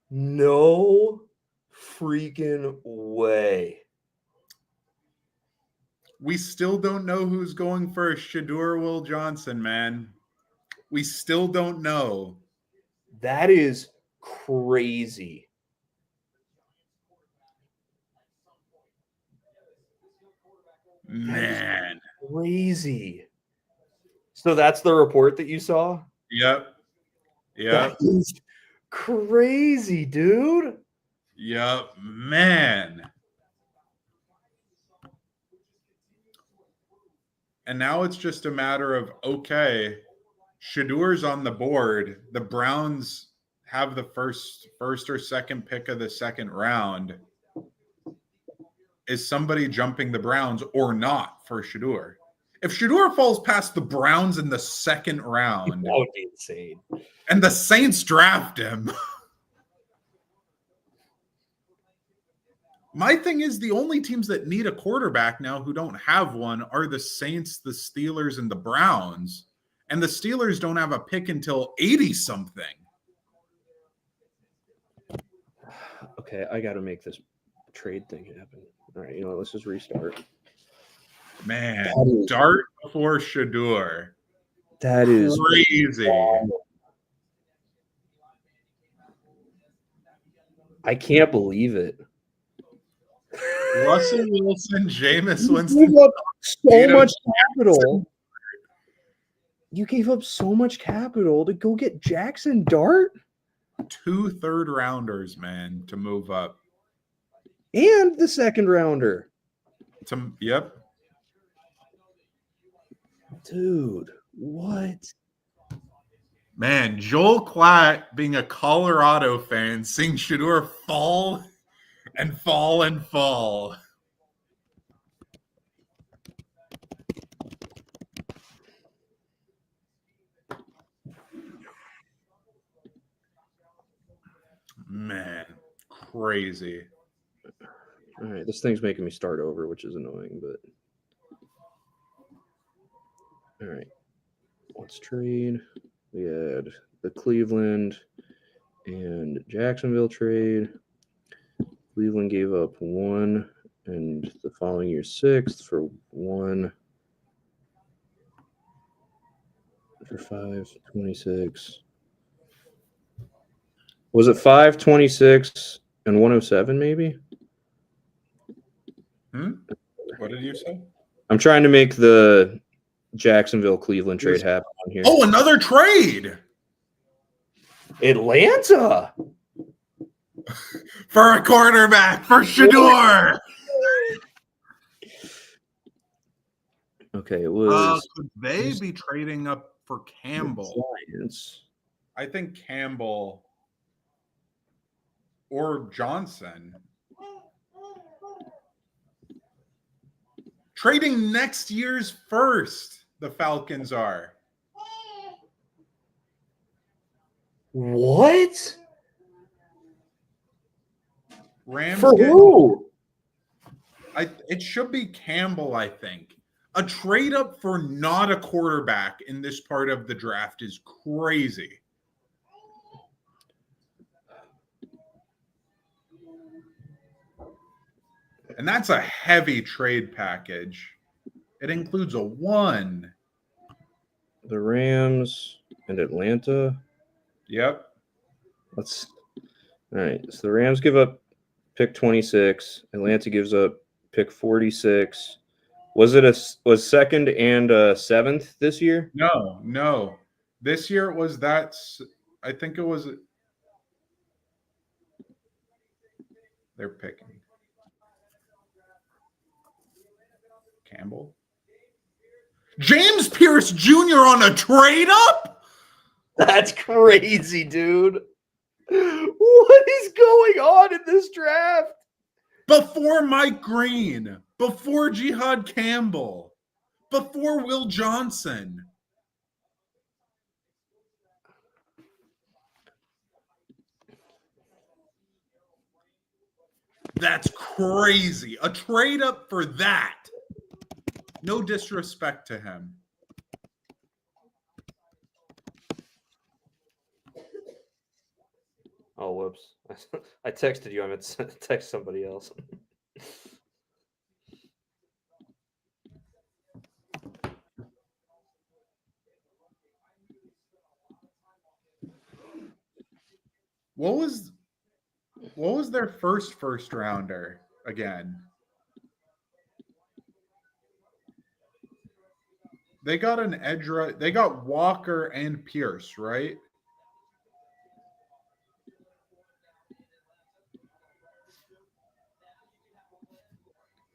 No freaking way. We still don't know who's going first, Shedeur Will Johnson, man. We still don't know. That is crazy. Man. Crazy. So that's the report that you saw? Yep. That is crazy, dude. Yep. Man. And now it's just a matter of, okay, Shedeur's on the board. The Browns have the first or second pick of the second round. Is somebody jumping the Browns or not for Shedeur? If Shedeur falls past the Browns in the second round, that would be insane. And the Saints draft him. My thing is the only teams that need a quarterback now who don't have one are the Saints, the Steelers, and the Browns. And the Steelers don't have a pick until 80-something. Okay, I got to make this trade thing happen. All right, let's just restart. Man, Dart before Shedeur. That is crazy. I can't believe it. Russell Wilson, Jameis Winston. So much capital. You gave up so much capital to go get Jackson Dart 2 third-rounders, man, to move up. and the second rounder. Yep. Dude, what? Man, Joel Klatt, being a Colorado fan, seeing Shedeur fall and fall and fall. Man, crazy. All right, this thing's making me start over, which is annoying, but all right. Let's trade. We had the Cleveland and Jacksonville trade. Cleveland gave up 1 and the following year 6th for 1 for 526. Was it 526 and 107 maybe? What did you say? I'm trying to make the Jacksonville Cleveland trade happen on here. Oh, another trade Atlanta for a quarterback for Shedeur. Okay, it was Could they be trading up for Campbell? Giants. I think Campbell or Johnson. Trading next year's first, the Falcons are. What? Rams For get, who? it should be Campbell, I think. A trade up for not a quarterback in this part of the draft is crazy. And that's a heavy trade package. It includes a 1. The Rams and Atlanta. Yep. All right. So the Rams give up pick 26. Atlanta gives up pick 46. Was second and 7th this year? No. This year it was that. I think it was. They're picking Campbell. James Pierce Jr. on a trade up? That's crazy, dude. What is going on in this draft? Before Mike Green, before Jihad Campbell, before Will Johnson. That's crazy. A trade up for that. No disrespect to him. Oh, whoops. I texted you. I meant to text somebody else. What was their first rounder again? They got an edge. They got Walker and Pierce, right?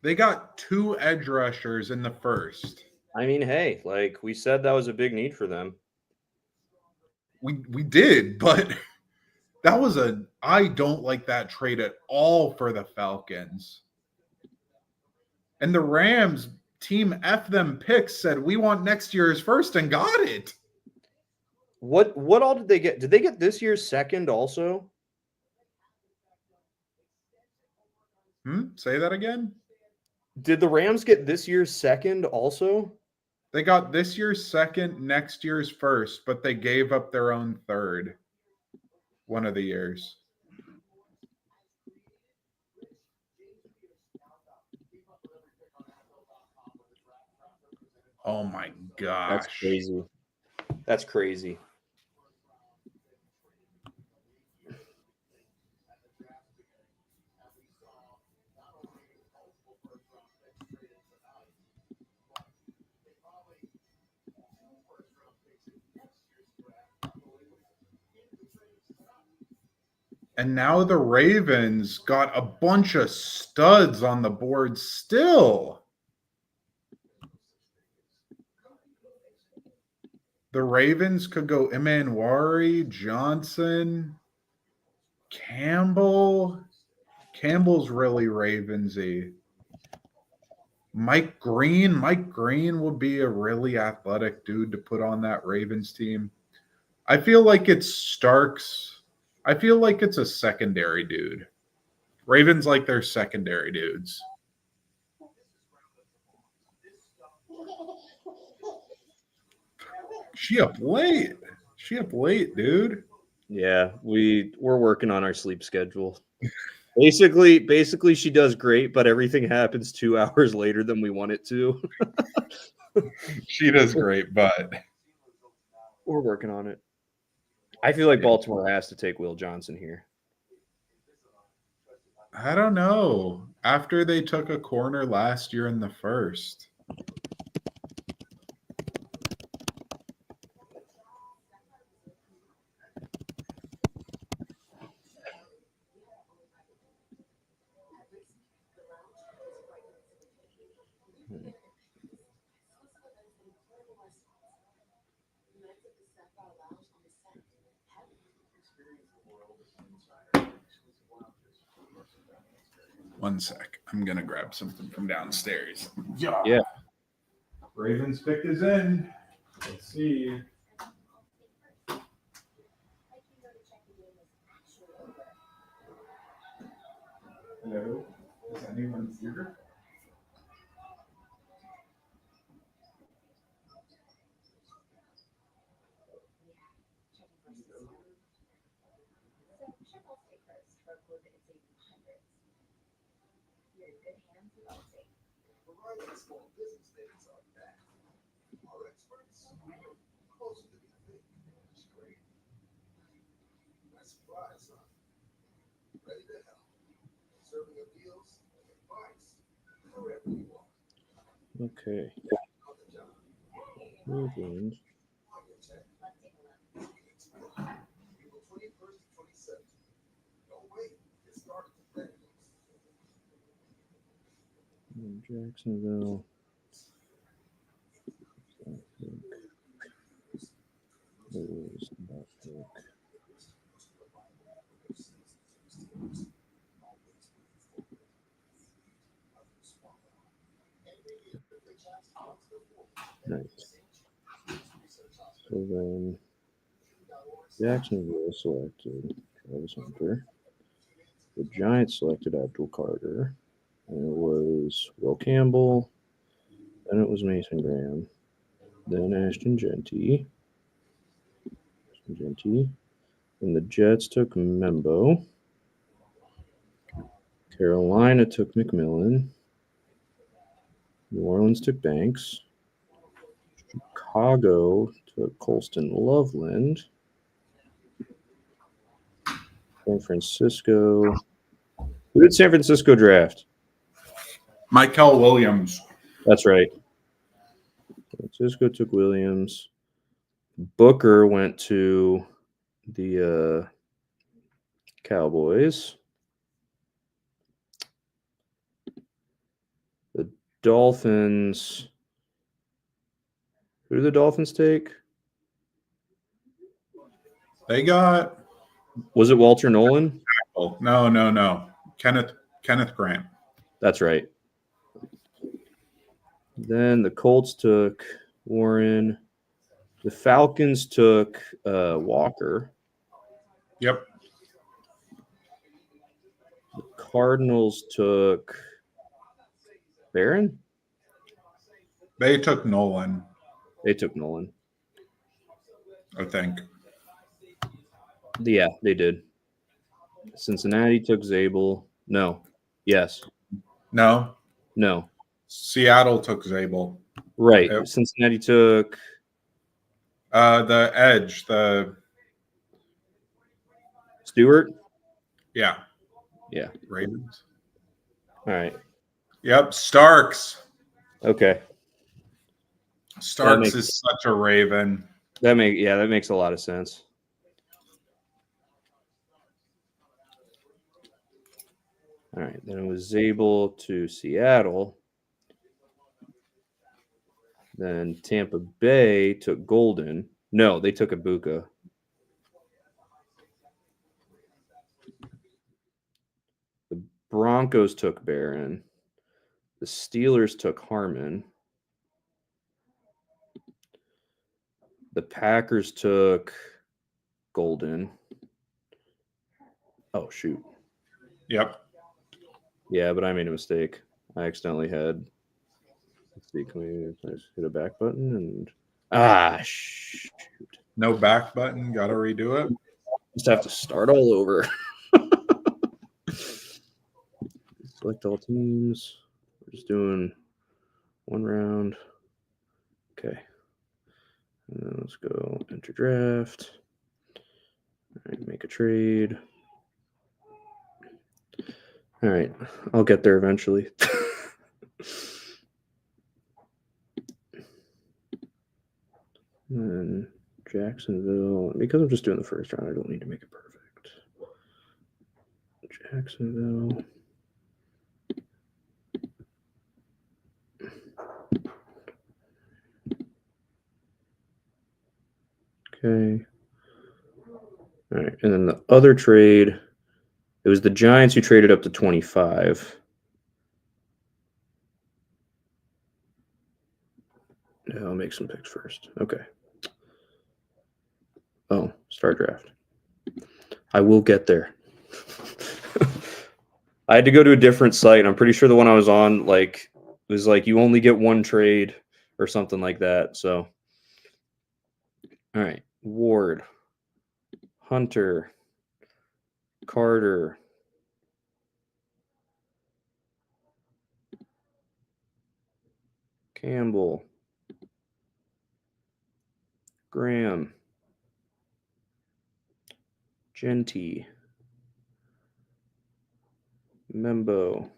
They got 2 edge rushers in the first. I mean, hey, like we said, that was a big need for them. We did, but that was I don't like that trade at all for the Falcons. And the Rams team F them picks said we want next year's first and got it. What all did they get? Did they get this year's second also? Say that again? Did the Rams get this year's second also? They got this year's second, next year's first, but they gave up their own third one of the years. Oh my gosh. That's crazy. That's crazy. And now the Ravens got a bunch of studs on the board still. The Ravens could go Imanwari, Johnson, Campbell. Campbell's really Ravensy. Mike Green. Mike Green would be a really athletic dude to put on that Ravens team. I feel like it's Starks. I feel like it's a secondary dude. Ravens like their secondary dudes. She up late. She up late, dude. Yeah, we're working on our sleep schedule. Basically, she does great, but everything happens 2 hours later than we want it to. She does great, but We're working on it. I feel like Baltimore has to take Will Johnson here. I don't know. After they took a corner last year in the first. One sec. I'm going to grab something from downstairs. Yeah. Ravens pick is in. Let's see. Hello? Is anyone here? Okay. Ravens. Jacksonville. Nice. So then Jacksonville selected Travis Hunter. The Giants selected Abdul Carter. And it was Will Campbell. Then it was Mason Graham. Then Ashton Genty. And the Jets took Membo. Carolina took McMillan. New Orleans took Banks. Chicago took Colston Loveland. San Francisco. Who did San Francisco draft? Michael Williams. That's right. San Francisco took Williams. Booker went to the Cowboys. The Dolphins. Who did the Dolphins take? They got. Was it Walter Nolan? Oh, no. Kenneth Grant. That's right. Then the Colts took Warren. The Falcons took Walker. Yep. The Cardinals took Barron. They took Nolan. They took Nolan. I think. Yeah, they did. Cincinnati took Zabel. No. Yes. No. No. Seattle took Zabel. Right. Yep. Cincinnati took the edge. The Stewart. Yeah. Ravens. All right. Yep. Starks. Okay. Starks is such a Raven. That makes a lot of sense. All right, then it was Zabel to Seattle. Then Tampa Bay took Golden. No, they took Ibuka. The Broncos took Barron. The Steelers took Harmon. The Packers took Golden. Oh, shoot. Yep. Yeah, but I made a mistake. I accidentally had. Let's see. Can we just hit a back button and shoot. No back button. Got to redo it. Just have to start all over. Select all teams. We're just doing one round. Okay. And then let's go enter draft. All right, make a trade. All right, I'll get there eventually. And Jacksonville, because I'm just doing the first round, I don't need to make it perfect. Jacksonville. Okay. All right, and then the other trade, it was the Giants who traded up to 25. Yeah, I'll make some picks first. Okay. Oh, start draft. I will get there. I had to go to a different site. I'm pretty sure the one I was on, like, was like you only get one trade or something like that. So, all right, Ward, Hunter, Carter, Campbell, Graham, Genty, Membo,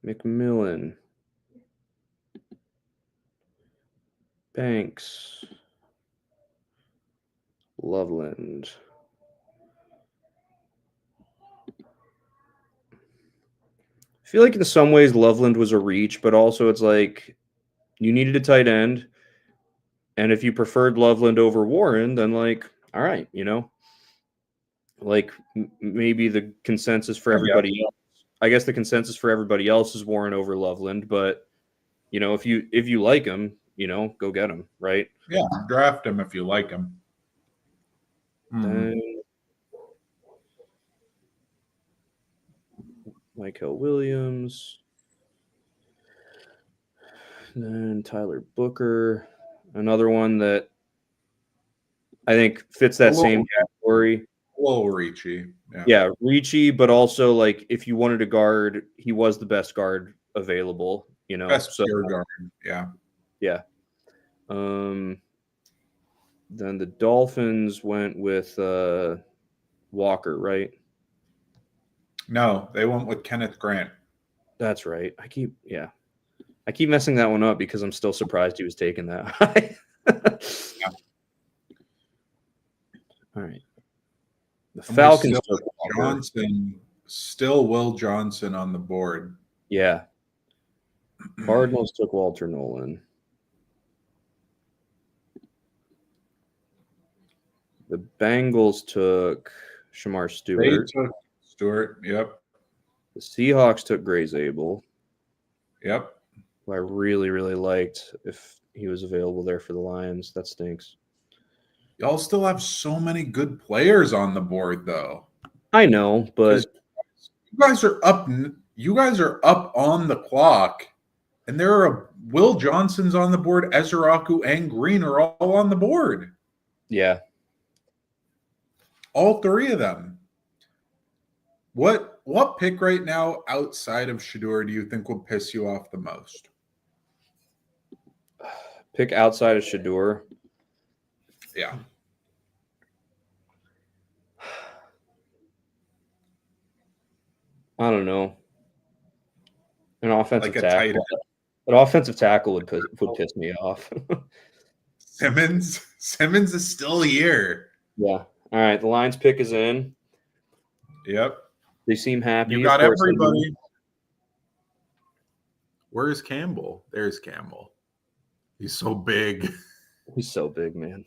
McMillan, Banks, Loveland. I feel like in some ways Loveland was a reach, but also it's like you needed a tight end. And if you preferred Loveland over Warren, then like, all right, like maybe the consensus for everybody else. I guess the consensus for everybody else is Warren over Loveland, but if you like him, go get him, right? Yeah, draft him if you like him. Then Michael Williams. Then Tyler Booker, another one that I think fits that same category. A little reachy. Yeah, reachy, but also like if you wanted a guard, he was the best guard available, Best guard. Yeah. Yeah. Then the Dolphins went with Walker, right? No, they went with Kenneth Grant. That's right. I keep messing that one up because I'm still surprised he was taking that high. Yeah. All right. The Falcons took Johnson, still Will Johnson on the board. Yeah. Cardinals took Walter Nolan. The Bengals took Shamar Stewart. They took Stewart, yep. The Seahawks took Gray Zabel. Yep. Who I really, really liked if he was available there for the Lions. That stinks. Y'all still have so many good players on the board, though. I know, but you guys are up. You guys are up on the clock, and there are Will Johnson's on the board. Ezraku and Green are all on the board. Yeah, all three of them. What pick right now outside of Shedeur do you think will piss you off the most? Pick outside of Shedeur. Yeah. I don't know. An offensive like tackle. An offensive tackle would piss me off. Simmons is still here. Yeah. All right. The Lions pick is in. Yep. They seem happy. You Of got course, everybody. Where's Campbell? There's Campbell. He's so big. He's so big, man.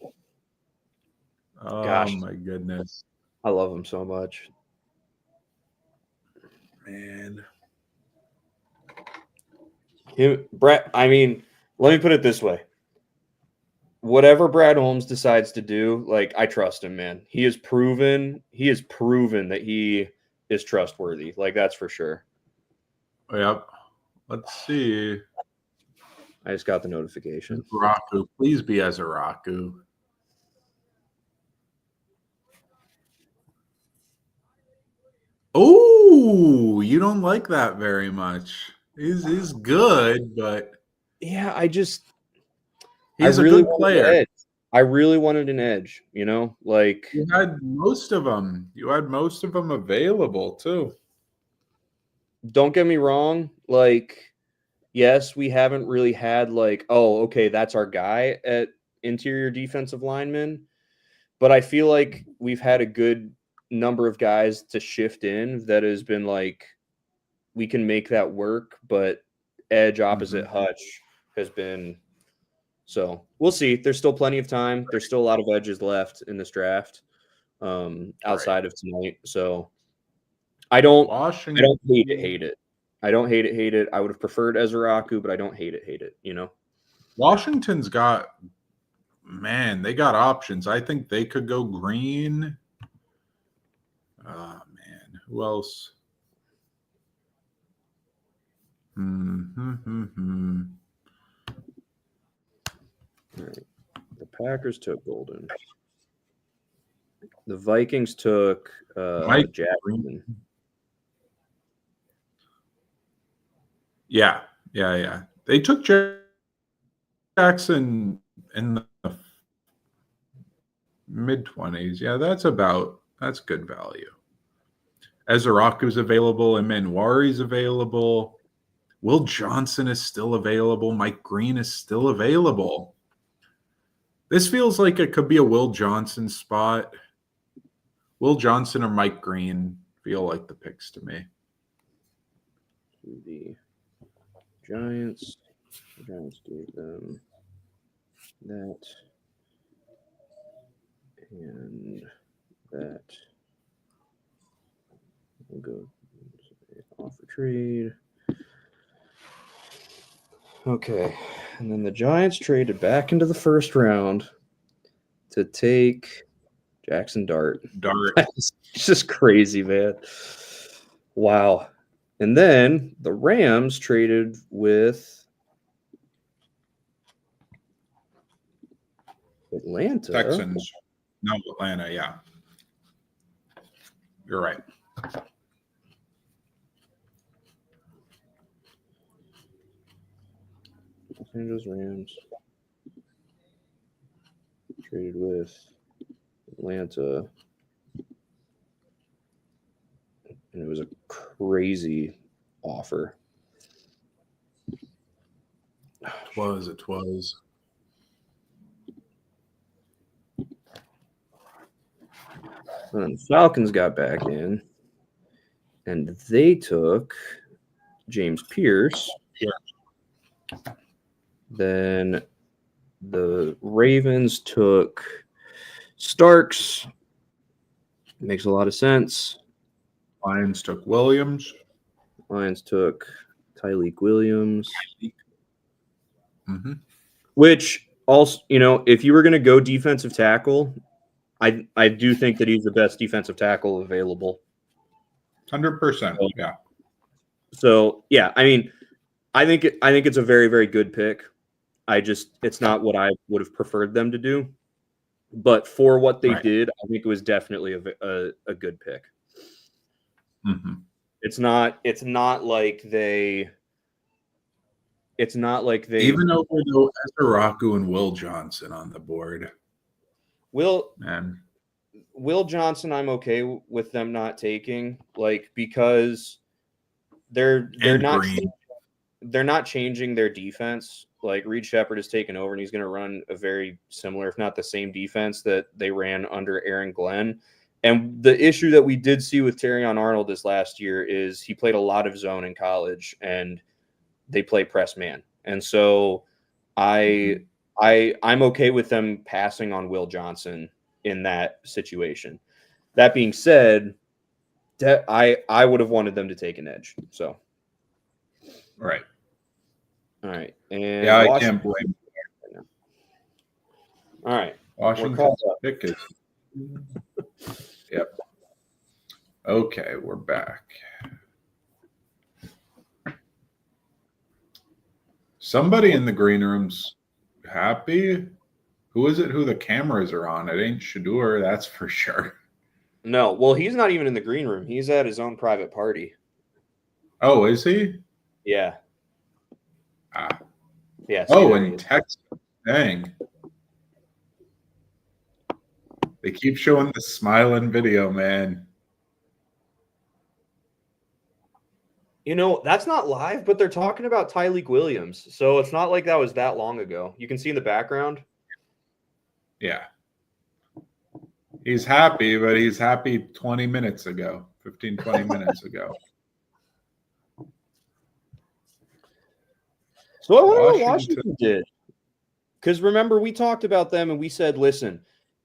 Oh Gosh. my goodness. I love him so much. Man. Brett, I mean, let me put it this way. Whatever Brad Holmes decides to do, like, I trust him, man. He has proven that he is trustworthy. Like, that's for sure. Yep. Let's see. I just got the notification. Raku. Please be as a Raku. Oh, you don't like that very much. He's good, but Yeah, he's I a really good wanted an player. edge. I really wanted an edge, you know? Like, You had most of them. You had most of them available too. don't get me wrong, like, yes, we haven't really had like, oh, okay, that's our guy at interior defensive lineman, but I feel like we've had a good number of guys to shift in that has been like, we can make that work, but edge opposite Hutch has been. So we'll see. There's still plenty of time. There's still a lot of edges left in this draft, outside of tonight. So I don't hate it. I don't hate it. I would have preferred Ezraku, but I don't hate it, you know? Washington's got, man, they got options. I think they could go green. Oh, man. Who else? All right. The Packers took Golden. The Vikings took Jackson. Yeah. They took Jackson in the mid-20s. Yeah, that's good value. Ezraku's available. Emanwari's available. Will Johnson is still available. Mike Green is still available. This feels like it could be a Will Johnson spot. Will Johnson or Mike Green feel like the picks to me. The Giants. The Giants gave them that and that. We'll go offer trade. Okay. And then the Giants traded back into the first round to take Jackson Dart. It's just crazy, man. Wow. And then the Rams traded with Atlanta. Texans. No, Atlanta, yeah. You're right. Los Angeles Rams traded with Atlanta. And it was a crazy offer. It was. And then the Falcons got back in, and they took James Pierce. Yeah. Then the Ravens took Starks. Makes a lot of sense. Lions took Williams. Lions took Tyleik Williams. Mm-hmm. Which also, you know, if you were going to go defensive tackle, I do think that he's the best defensive tackle available. 100%. Yeah. So yeah, I mean, I think it's a very, very good pick. It's not what I would have preferred them to do, but for what they did, I think it was definitely a good pick. Mm-hmm. It's not like they even over Ezraku and Will Johnson on the board. Will Johnson, I'm okay with them not taking, like, because they're not changing their defense. Like, Reed Shepherd has taken over, and he's going to run a very similar, if not the same, defense that they ran under Aaron Glenn. And the issue that we did see with Terrion Arnold this last year is he played a lot of zone in college, and they play press man. And so I'm okay with them passing on Will Johnson in that situation. That being said, I would have wanted them to take an edge. So Right. all right. And yeah, I can't blame you. All right. Washington's pick is. Yep. Okay, we're back. Somebody in the green room's happy. Who is it? Who the cameras are on? It ain't Shedeur, that's for sure. No, well, he's not even in the green room. He's at his own private party. Oh, is he? Yeah. Ah. Yeah. Oh, in Texas. Dang. They keep showing the smiling video, man. You know, that's not live, but they're talking about Tyleik Williams. So it's not like that was that long ago. You can see in the background. Yeah. He's happy, but he's happy 20 minutes ago, 15, 20 minutes ago. So I wonder what Washington did. Because remember, we talked about them and we said, listen,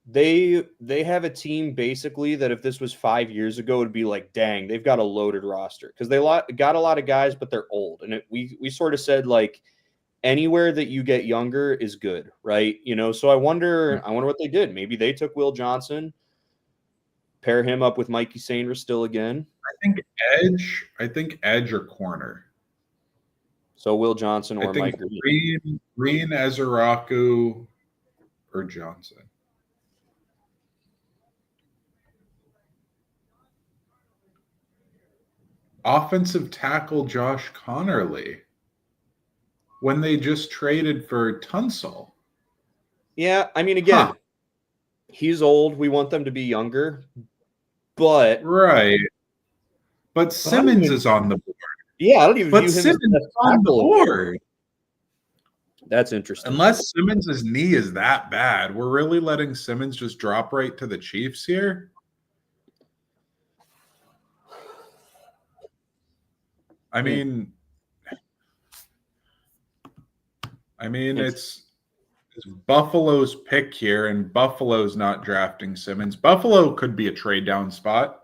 they have a team basically that if this was 5 years ago, it'd be like, dang, they've got a loaded roster. Because they got a lot of guys, but they're old. And we sort of said, like, anywhere that you get younger is good, right? You know, so I wonder what they did. Maybe they took Will Johnson, pair him up with Mikey Sainristil still again. I think edge or corner. So Will Johnson or Mike Green, Ezeraku, or Johnson. Offensive tackle Josh Connerly when they just traded for Tunsil. Yeah, I mean, again, he's old. We want them to be younger, but right. But Simmons is on the board. Yeah, I don't even view him Simmons as on the board. That's interesting. Unless Simmons' knee is that bad, we're really letting Simmons just drop right to the Chiefs here? I mean, it's Buffalo's pick here, and Buffalo's not drafting Simmons. Buffalo could be a trade down spot.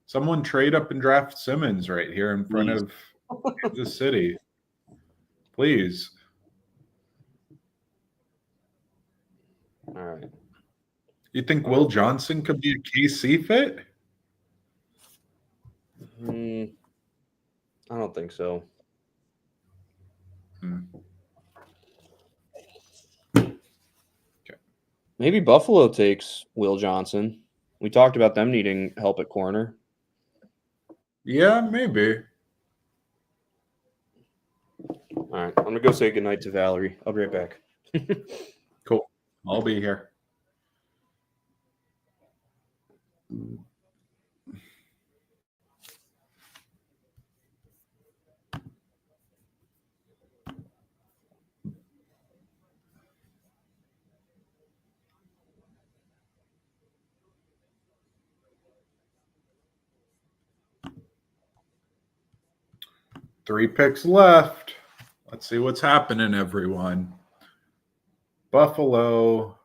Someone trade up and draft Simmons right here in front of Kansas City. Please. All right. You think Will Johnson could be a KC fit? I don't think so. Okay. Maybe Buffalo takes Will Johnson. We talked about them needing help at corner. Yeah, maybe. All right. I'm going to go say goodnight to Valerie. I'll be right back. Cool. I'll be here. Three picks left. Let's see what's happening, everyone. Buffalo,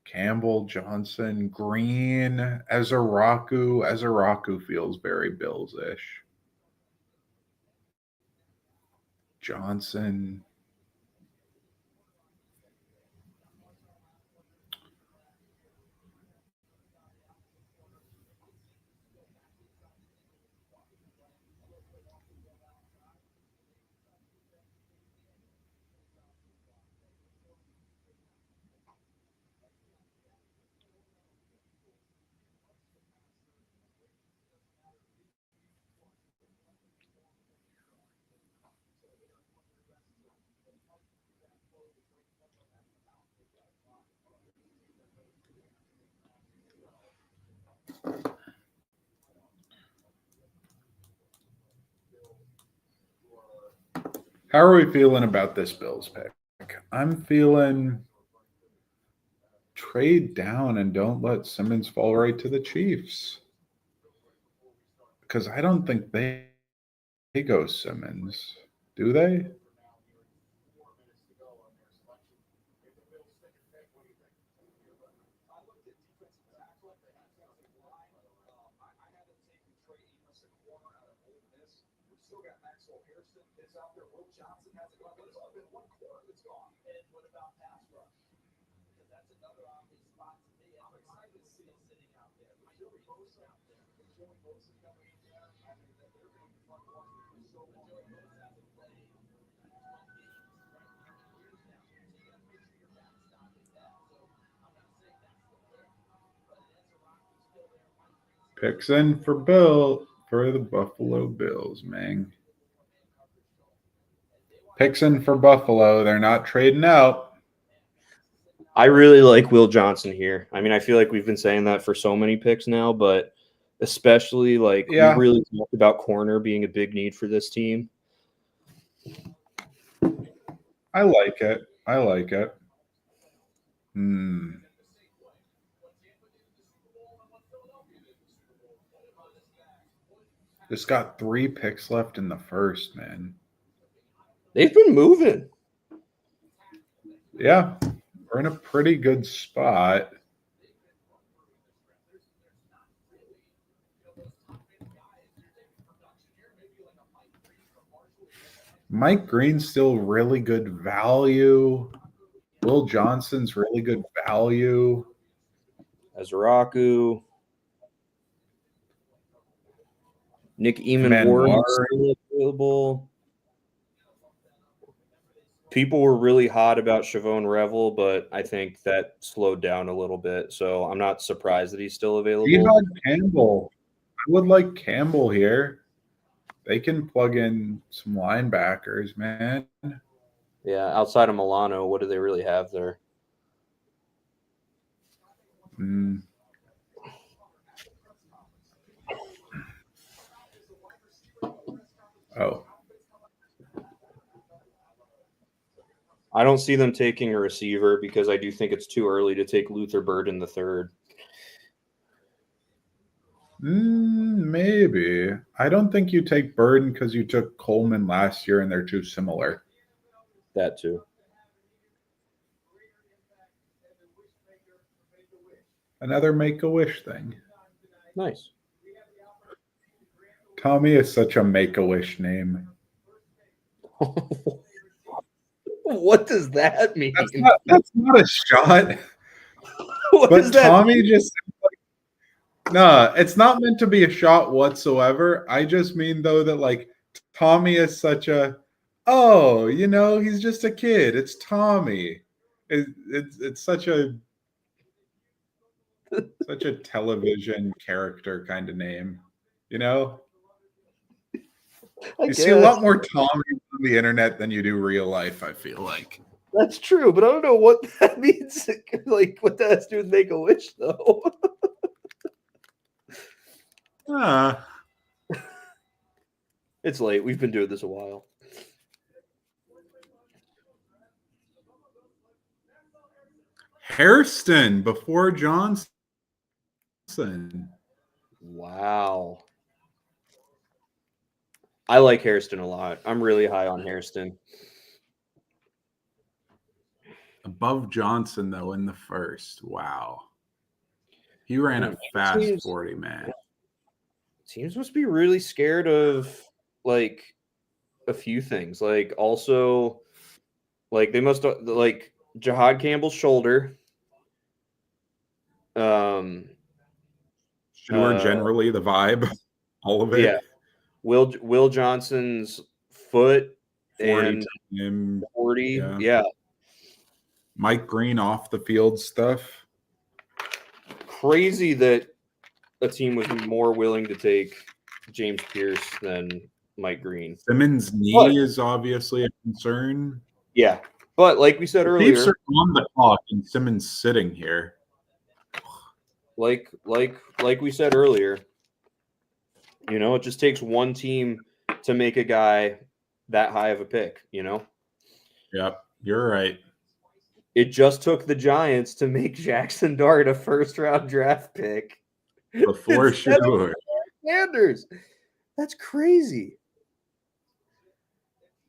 Campbell, Johnson, Green, Ezeraku. Ezeraku feels very Bills-ish. Johnson. How are we feeling about this Bills pick? I'm feeling trade down and don't let Simmons fall right to the Chiefs. Because I don't think they go Simmons. Do they? Picks in for the Buffalo Bills, man. Picks in for Buffalo. They're not trading out. I really like Will Johnson here. I mean, I feel like we've been saying that for so many picks now, but especially like we really talked about corner being a big need for this team. I like it. Just got 3 picks left in the first, man. They've been moving. Yeah, we're in a pretty good spot. Mike Green's still really good value. Will Johnson's really good value. Azaraku. Nick Eamon-Warren still available. People were really hot about Chavon Revel, but I think that slowed down a little bit. So I'm not surprised that he's still available. Jihad Campbell. I would like Campbell here. They can plug in some linebackers, man. Yeah, outside of Milano, what do they really have there? Oh. I don't see them taking a receiver because I do think it's too early to take Luther Bird in the third. Maybe. I don't think you take Burden because you took Coleman last year and they're too similar. That too. Another Make-A-Wish thing. Nice. Tommy is such a Make-A-Wish name. What does that mean? That's not a shot. What but Tommy mean? just no, it's not meant to be a shot whatsoever. I just mean though that like Tommy is such a he's just a kid. It's Tommy. It's such a television character kind of name, you know? You see a lot more Tommy on the internet than you do real life, I feel like. That's true, but I don't know what that means. Like, what that has to do with Make-A-Wish, though. It's late. We've been doing this a while. Hairston before Johnson. Wow. I like Hairston a lot. I'm really high on Hairston. Above Johnson, though, in the first. Wow. He ran a fast 40, man. Teams must be really scared of, like, a few things. Like, also, like, they must, like, Jihad Campbell's shoulder. Sure, generally the vibe. All of it. Yeah. Will Johnson's foot 40 and 40. Yeah. Mike Green off the field stuff. Crazy that a team was more willing to take James Pierce than Mike Green. Simmons' knee is obviously a concern. Yeah. But like we said earlier, Chiefs are on the clock and Simmons sitting here. Like we said earlier, you know, it just takes one team to make a guy that high of a pick, you know? Yep, you're right. It just took the Giants to make Jackson Dart a first-round draft pick. Before Shedeur. Sanders. That's crazy.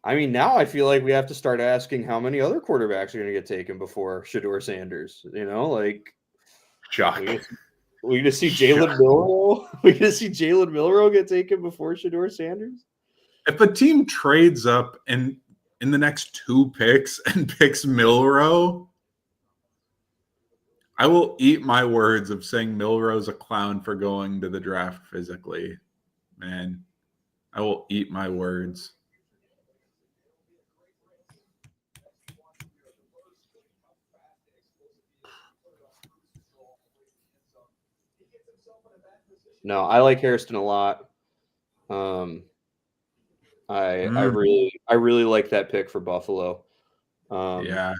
I mean, now I feel like we have to start asking how many other quarterbacks are going to get taken before Shedeur Sanders. You know, like Shock. we just see Jalen Milroe. We just see Jalen Milroe get taken before Shedeur Sanders. If a team trades up and in the next 2 picks and picks Milroe, I will eat my words of saying Milroe's a clown for going to the draft physically. Man, I will eat my words. No, I like Hairston a lot. I really like that pick for Buffalo. Yeah.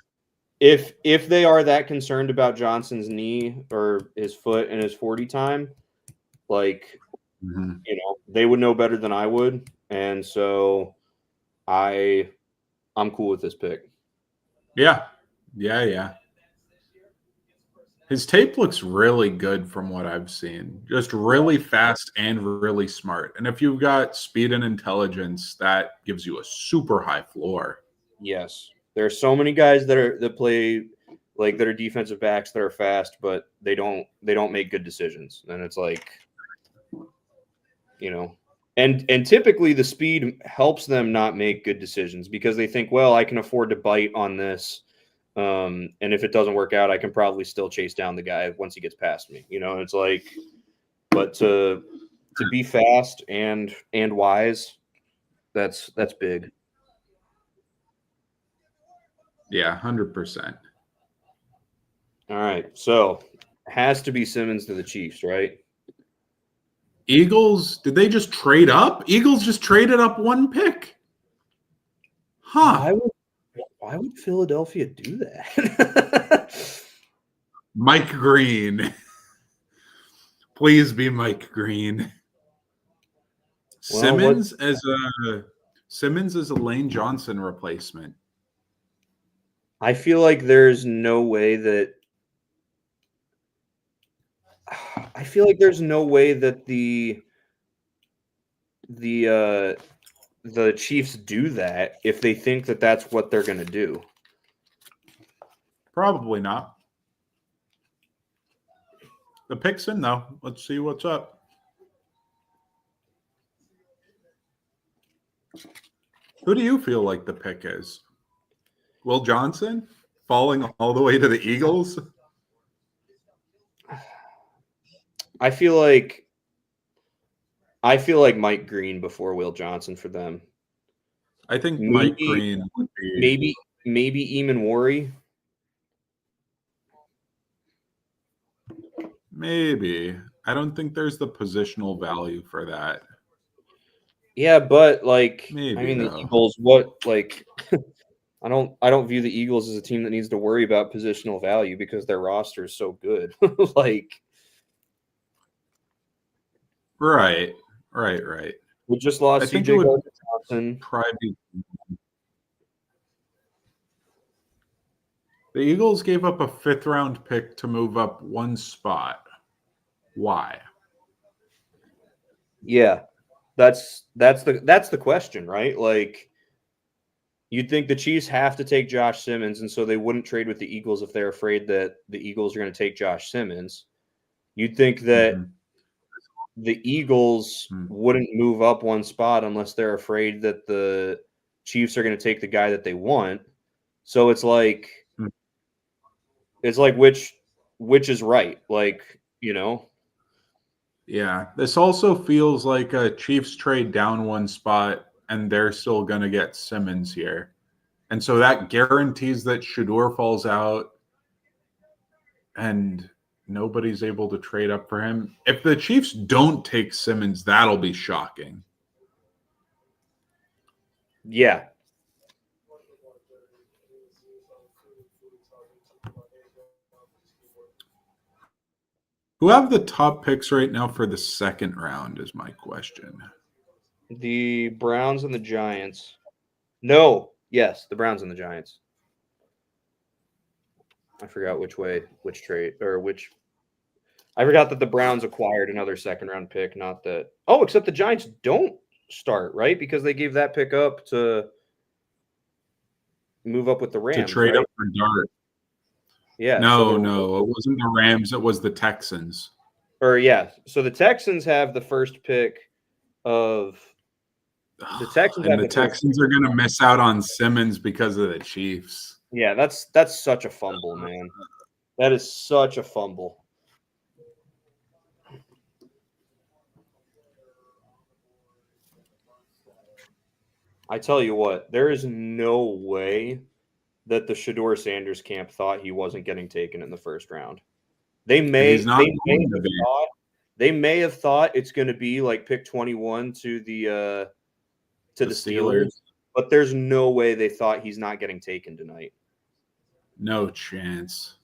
If they are that concerned about Johnson's knee or his foot and his 40 time, like they would know better than I would, and so I'm cool with this pick. Yeah. His tape looks really good from what I've seen. Just really fast and really smart. And if you've got speed and intelligence, that gives you a super high floor. Yes. There are so many guys that play like that are defensive backs that are fast, but they don't make good decisions. And it's like, and typically the speed helps them not make good decisions because they think, well, I can afford to bite on this. And if it doesn't work out, I can probably still chase down the guy once he gets past me. It's like, but to be fast and wise, that's big. Yeah, 100%. All right, so has to be Simmons to the Chiefs, right? Eagles, did they just trade up? Eagles just traded up 1 pick. Huh. Why would Philadelphia do that? Mike Green. Please be Mike Green. Well, Simmons is a Lane Johnson replacement. I feel like there's no way that the Chiefs do that if they think that that's what they're going to do. Probably not. The pick's in, though. Let's see what's up. Who do you feel like the pick is? Will Johnson falling all the way to the Eagles? I feel like Mike Green before Will Johnson for them. I think Mike Green would be maybe Eamon Worry. Maybe. I don't think there's the positional value for that. Yeah, but maybe, I mean, the Eagles, I don't view the Eagles as a team that needs to worry about positional value because their roster is so good. Right. We just lost CJ Gardner-Johnson. The Eagles gave up a 5th-round pick to move up 1 spot. Why? Yeah, that's the question, right? Like, you'd think the Chiefs have to take Josh Simmons, and so they wouldn't trade with the Eagles if they're afraid that the Eagles are going to take Josh Simmons. You'd think that the Eagles wouldn't move up 1 spot unless they're afraid that the Chiefs are going to take the guy that they want. So it's like, which is right, Yeah, this also feels like a Chiefs trade down 1 spot, and they're still going to get Simmons here. And so that guarantees that Shedeur falls out and nobody's able to trade up for him. If the Chiefs don't take Simmons, that'll be shocking. Yeah. Who have the top picks right now for the 2nd round is my question. The Browns and the Giants. No. Yes, the Browns and the Giants. I forgot which trade, or which. I forgot that the Browns acquired another second round pick. Not that. Oh, except the Giants don't start, right? Because they gave that pick up to move up with the To Rams, trade right? up for Dart. Yeah. So No, they're no, it wasn't the Rams. It was the Texans. or yeah. So the Texans have the first pick of the Texans And have the the first Texans pick. are going to miss out on Simmons because of the Chiefs. Yeah, that's such a fumble, man. That is such a fumble. I tell you what, there is no way that the Shador Sanders camp thought he wasn't getting taken in the first round. They He's may not they may going to have be. thought they may have thought it's going to be like pick 21 to the Steelers, Steelers. but there's no way they thought he's not getting taken tonight. No chance.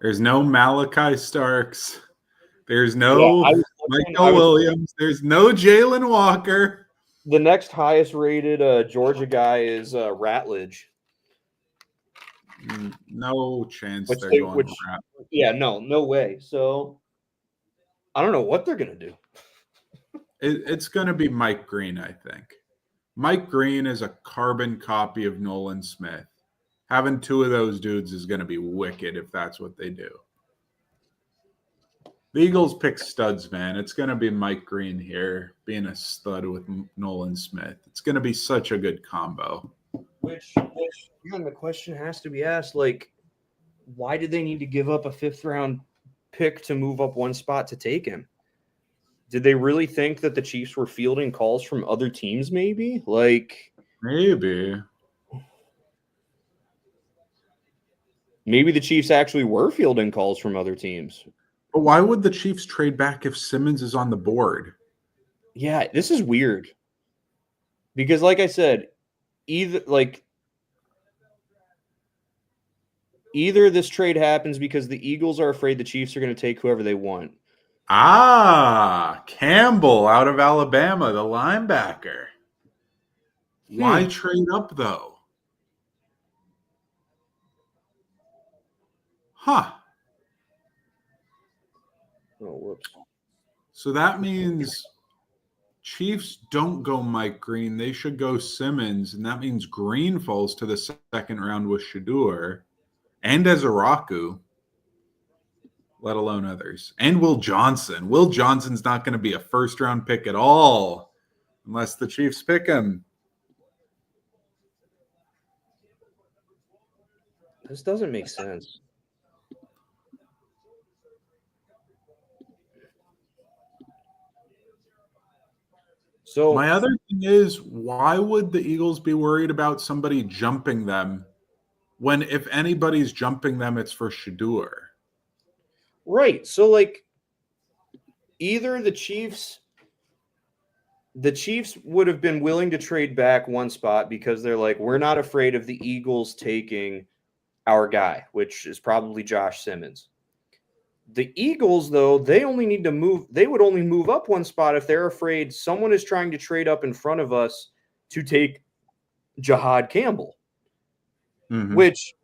There's no Malachi Starks. There's no Michael Williams. There's no Jalen Walker. The next highest rated Georgia guy is Ratledge. No chance they're going with that. Yeah, no way. So I don't know what they're gonna do. It's going to be Mike Green, I think. Mike Green is a carbon copy of Nolan Smith. Having two of those dudes is going to be wicked if that's what they do. The Eagles pick studs, man. It's going to be Mike Green here being a stud with Nolan Smith. It's going to be such a good combo. Which again, the question has to be asked, like, why did they need to give up a 5th round pick to move up one spot to take him? Did they really think that the Chiefs were fielding calls from other teams, maybe? Like, maybe the Chiefs actually were fielding calls from other teams. But why would the Chiefs trade back if Simmons is on the board? Yeah, this is weird. Because like I said, either this trade happens because the Eagles are afraid the Chiefs are going to take whoever they want. Campbell out of Alabama, the linebacker. Why trade up, though? Huh. Oh, whoops. So that means Chiefs don't go Mike Green. They should go Simmons, and that means Green falls to the second round with Shador and Ezeraku, let alone others. And Will Johnson. Will Johnson's not going to be a first-round pick at all unless the Chiefs pick him. This doesn't make sense. So my other thing is, why would the Eagles be worried about somebody jumping them when if anybody's jumping them, it's for Shador? Right. So, like, either the Chiefs would have been willing to trade back one spot because they're like, we're not afraid of the Eagles taking our guy, which is probably Josh Simmons. The Eagles, though, they would only move up one spot if they're afraid someone is trying to trade up in front of us to take Jahad Campbell, which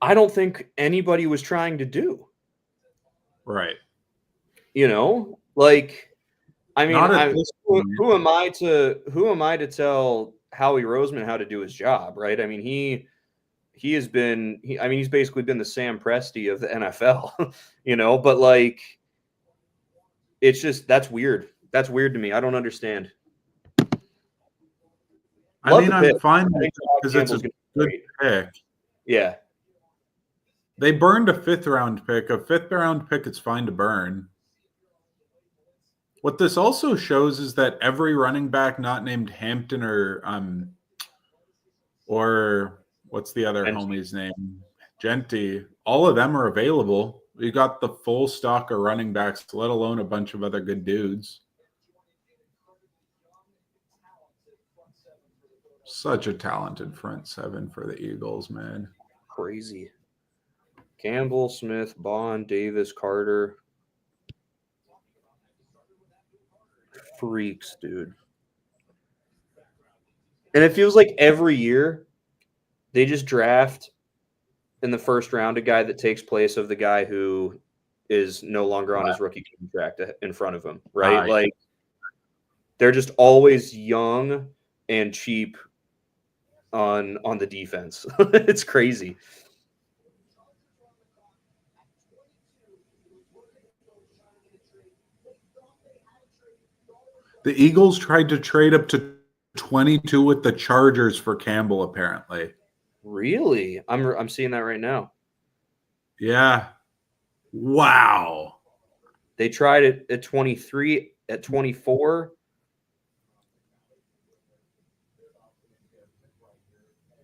I don't think anybody was trying to do. Right. You know, like, I mean, who am I to tell Howie Roseman how to do his job, right? I mean, he's basically been the Sam Presti of the NFL, you know, but like, it's just, that's weird. That's weird to me. I don't understand. I'm fine because it's a good pick. Yeah. They burned a 5th round pick. A 5th round pick, it's fine to burn. What this also shows is that every running back not named Hampton or what's the other homie's name? Genty. All of them are available. We got the full stock of running backs, let alone a bunch of other good dudes. Such a talented front seven for the Eagles, man. Crazy. Campbell, Smith, Bond, Davis, Carter. Freaks, dude. And it feels like every year they just draft in the first round a guy that takes place of the guy who is no longer on his rookie contract in front of him, right? Like they're just always young and cheap on the defense. It's crazy. The Eagles tried to trade up to 22 with the Chargers for Campbell, apparently. Really? I'm seeing that right now. Yeah. Wow. They tried it at 23, at 24.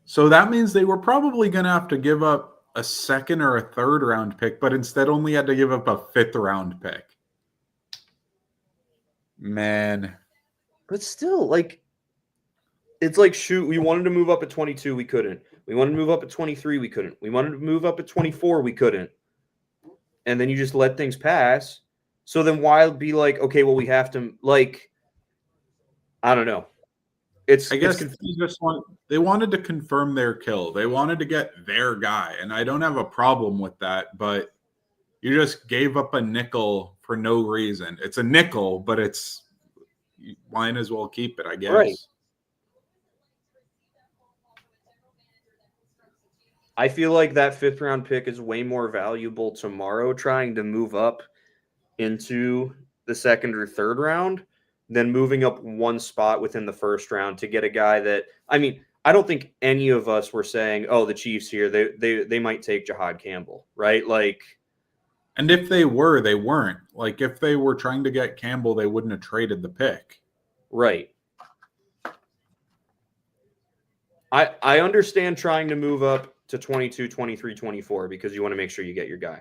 So that means they were probably going to have to give up a second or a third round pick, but instead only had to give up a fifth round pick. Man. But still, like, it's like, shoot, we wanted to move up at 22, we couldn't. We wanted to move up at 23, we couldn't. We wanted to move up at 24, we couldn't. And then you just let things pass. So then why be like, okay, well, we have to, like, I don't know. I guess they wanted to confirm their kill. They wanted to get their guy, and I don't have a problem with that, but you just gave up a nickel for no reason. It's a nickel, but you might as well keep it, I guess. Right. I feel like that fifth round pick is way more valuable tomorrow trying to move up into the second or third round than moving up one spot within the first round to get a guy that, I mean, I don't think any of us were saying, oh, the Chiefs here, they might take Jahad Campbell, right? Like, and if they were, they weren't. Like, if they were trying to get Campbell, they wouldn't have traded the pick. Right. I understand trying to move up to 22, 23, 24 because you want to make sure you get your guy.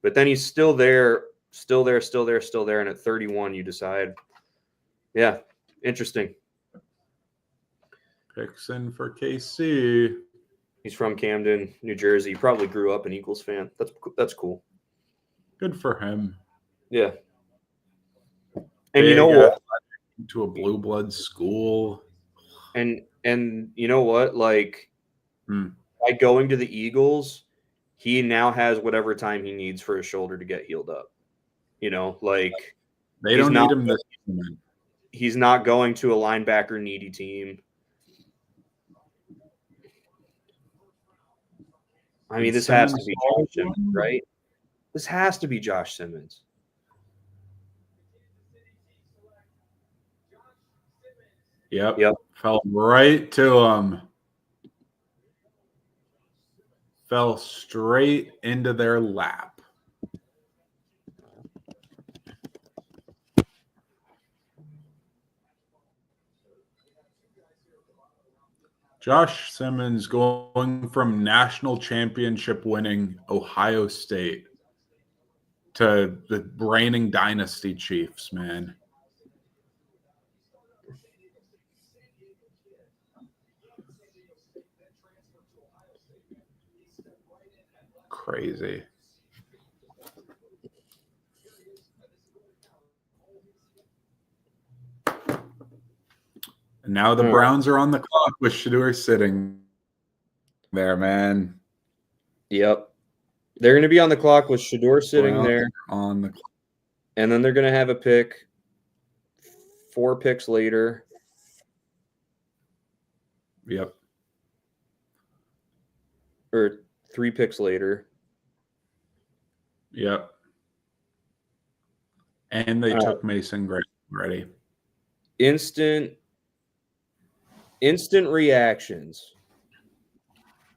But then he's still there. And at 31, you decide, yeah, interesting. Picks in for KC. He's from Camden, New Jersey. He probably grew up an Eagles fan. That's cool. Good for him. Yeah. And you know what? To a blue blood school. And you know what? Like, by going to the Eagles, he now has whatever time he needs for his shoulder to get healed up. You know, like they don't need him this season. He's not going to a linebacker needy team. I mean, this has to be Josh Simmons, right? This has to be Josh Simmons. Yep. Fell right to him. Fell straight into their lap. Josh Simmons going from national championship winning Ohio State to the reigning dynasty Chiefs, man. Crazy. And now the Browns are on the clock with Shedeur sitting there, man. Yep. They're going to be on the clock with Shedeur sitting there. On the clock. And then they're going to have a pick 4 picks later. Yep. Or 3 picks later. Yep. And they took Mason Graham already. Instant reactions.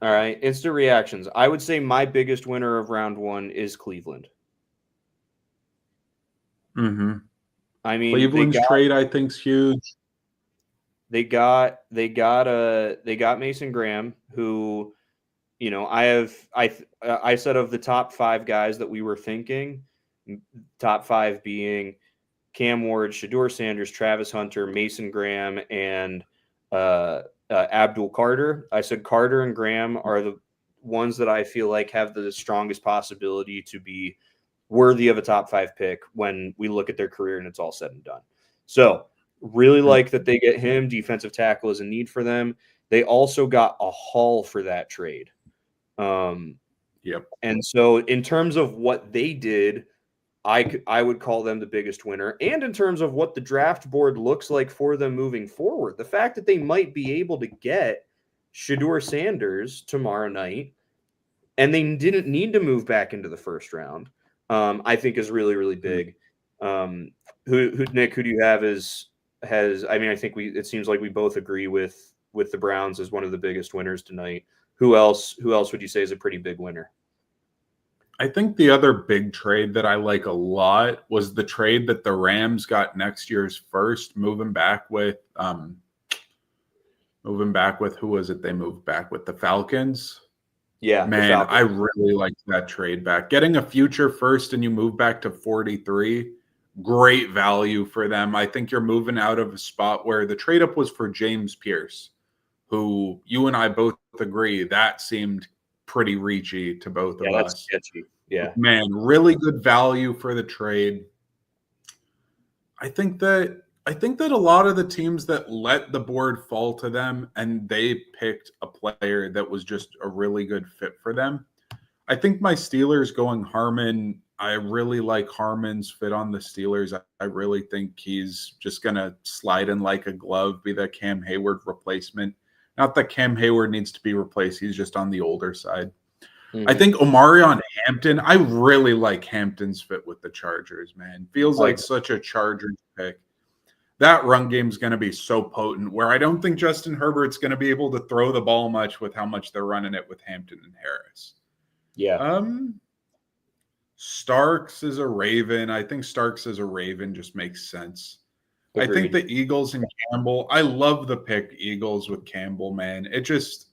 All right, instant reactions. I would say my biggest winner of round 1 is Cleveland. Mm-hmm. I mean, Cleveland's trade, I think, is huge. They got Mason Graham, who, you know, I said of the top 5 guys that we were thinking, top 5 being Cam Ward, Shedeur Sanders, Travis Hunter, Mason Graham, and Abdul Carter. I said Carter and Graham are the ones that I feel like have the strongest possibility to be worthy of a top 5 pick when we look at their career and it's all said and done. So Really like that they get him. Defensive tackle is a need for them. They also got a haul for that trade. Yep. And so in terms of what they did, I would call them the biggest winner. And in terms of what the draft board looks like for them moving forward, the fact that they might be able to get Shedeur Sanders tomorrow night, and they didn't need to move back into the first round, I think is really, really big. Nick, who do you have I mean, I think it seems like we both agree with the Browns as one of the biggest winners tonight. Who else would you say is a pretty big winner? I think the other big trade that I like a lot was the trade that the Rams got next year's first, moving back with who was it they moved back with? The Falcons. Yeah, man, I really liked that trade back. Getting a future first and you move back to 43, great value for them. I think you're moving out of a spot where the trade up was for James Pierce, who you and I both agree that seemed pretty reachy to both of us. That's sketchy. Yeah, man, really good value for the trade. I think that a lot of the teams that let the board fall to them and they picked a player that was just a really good fit for them. I think my Steelers going Harmon, I really like Harmon's fit on the Steelers. I really think he's just going to slide in like a glove, be the Cam Hayward replacement. Not that Cam Hayward needs to be replaced. He's just on the older side. Mm-hmm. I think Omarion Hampton, I really like Hampton's fit with the Chargers, man. Feels like such a Chargers pick. That run game is going to be so potent where I don't think Justin Herbert's going to be able to throw the ball much with how much they're running it with Hampton and Harris. Yeah. Starks is a Raven. I think Starks as a Raven just makes sense. Agreed. I think the Eagles and Campbell, I love the pick Eagles with Campbell, man. It just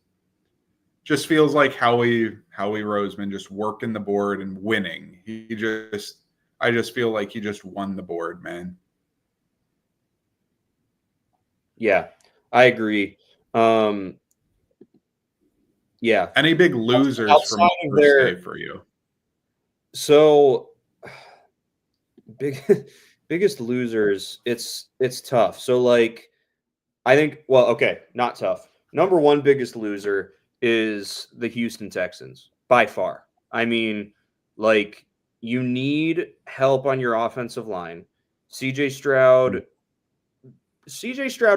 feels like Howie Roseman just working the board and winning. I just feel like he just won the board, man. Yeah, I agree. Yeah. Any big losers from the first day for you? So biggest losers, it's tough. So like I think not tough. Number one biggest loser is the Houston Texans by far. I mean, like you need help on your offensive line. CJ Stroud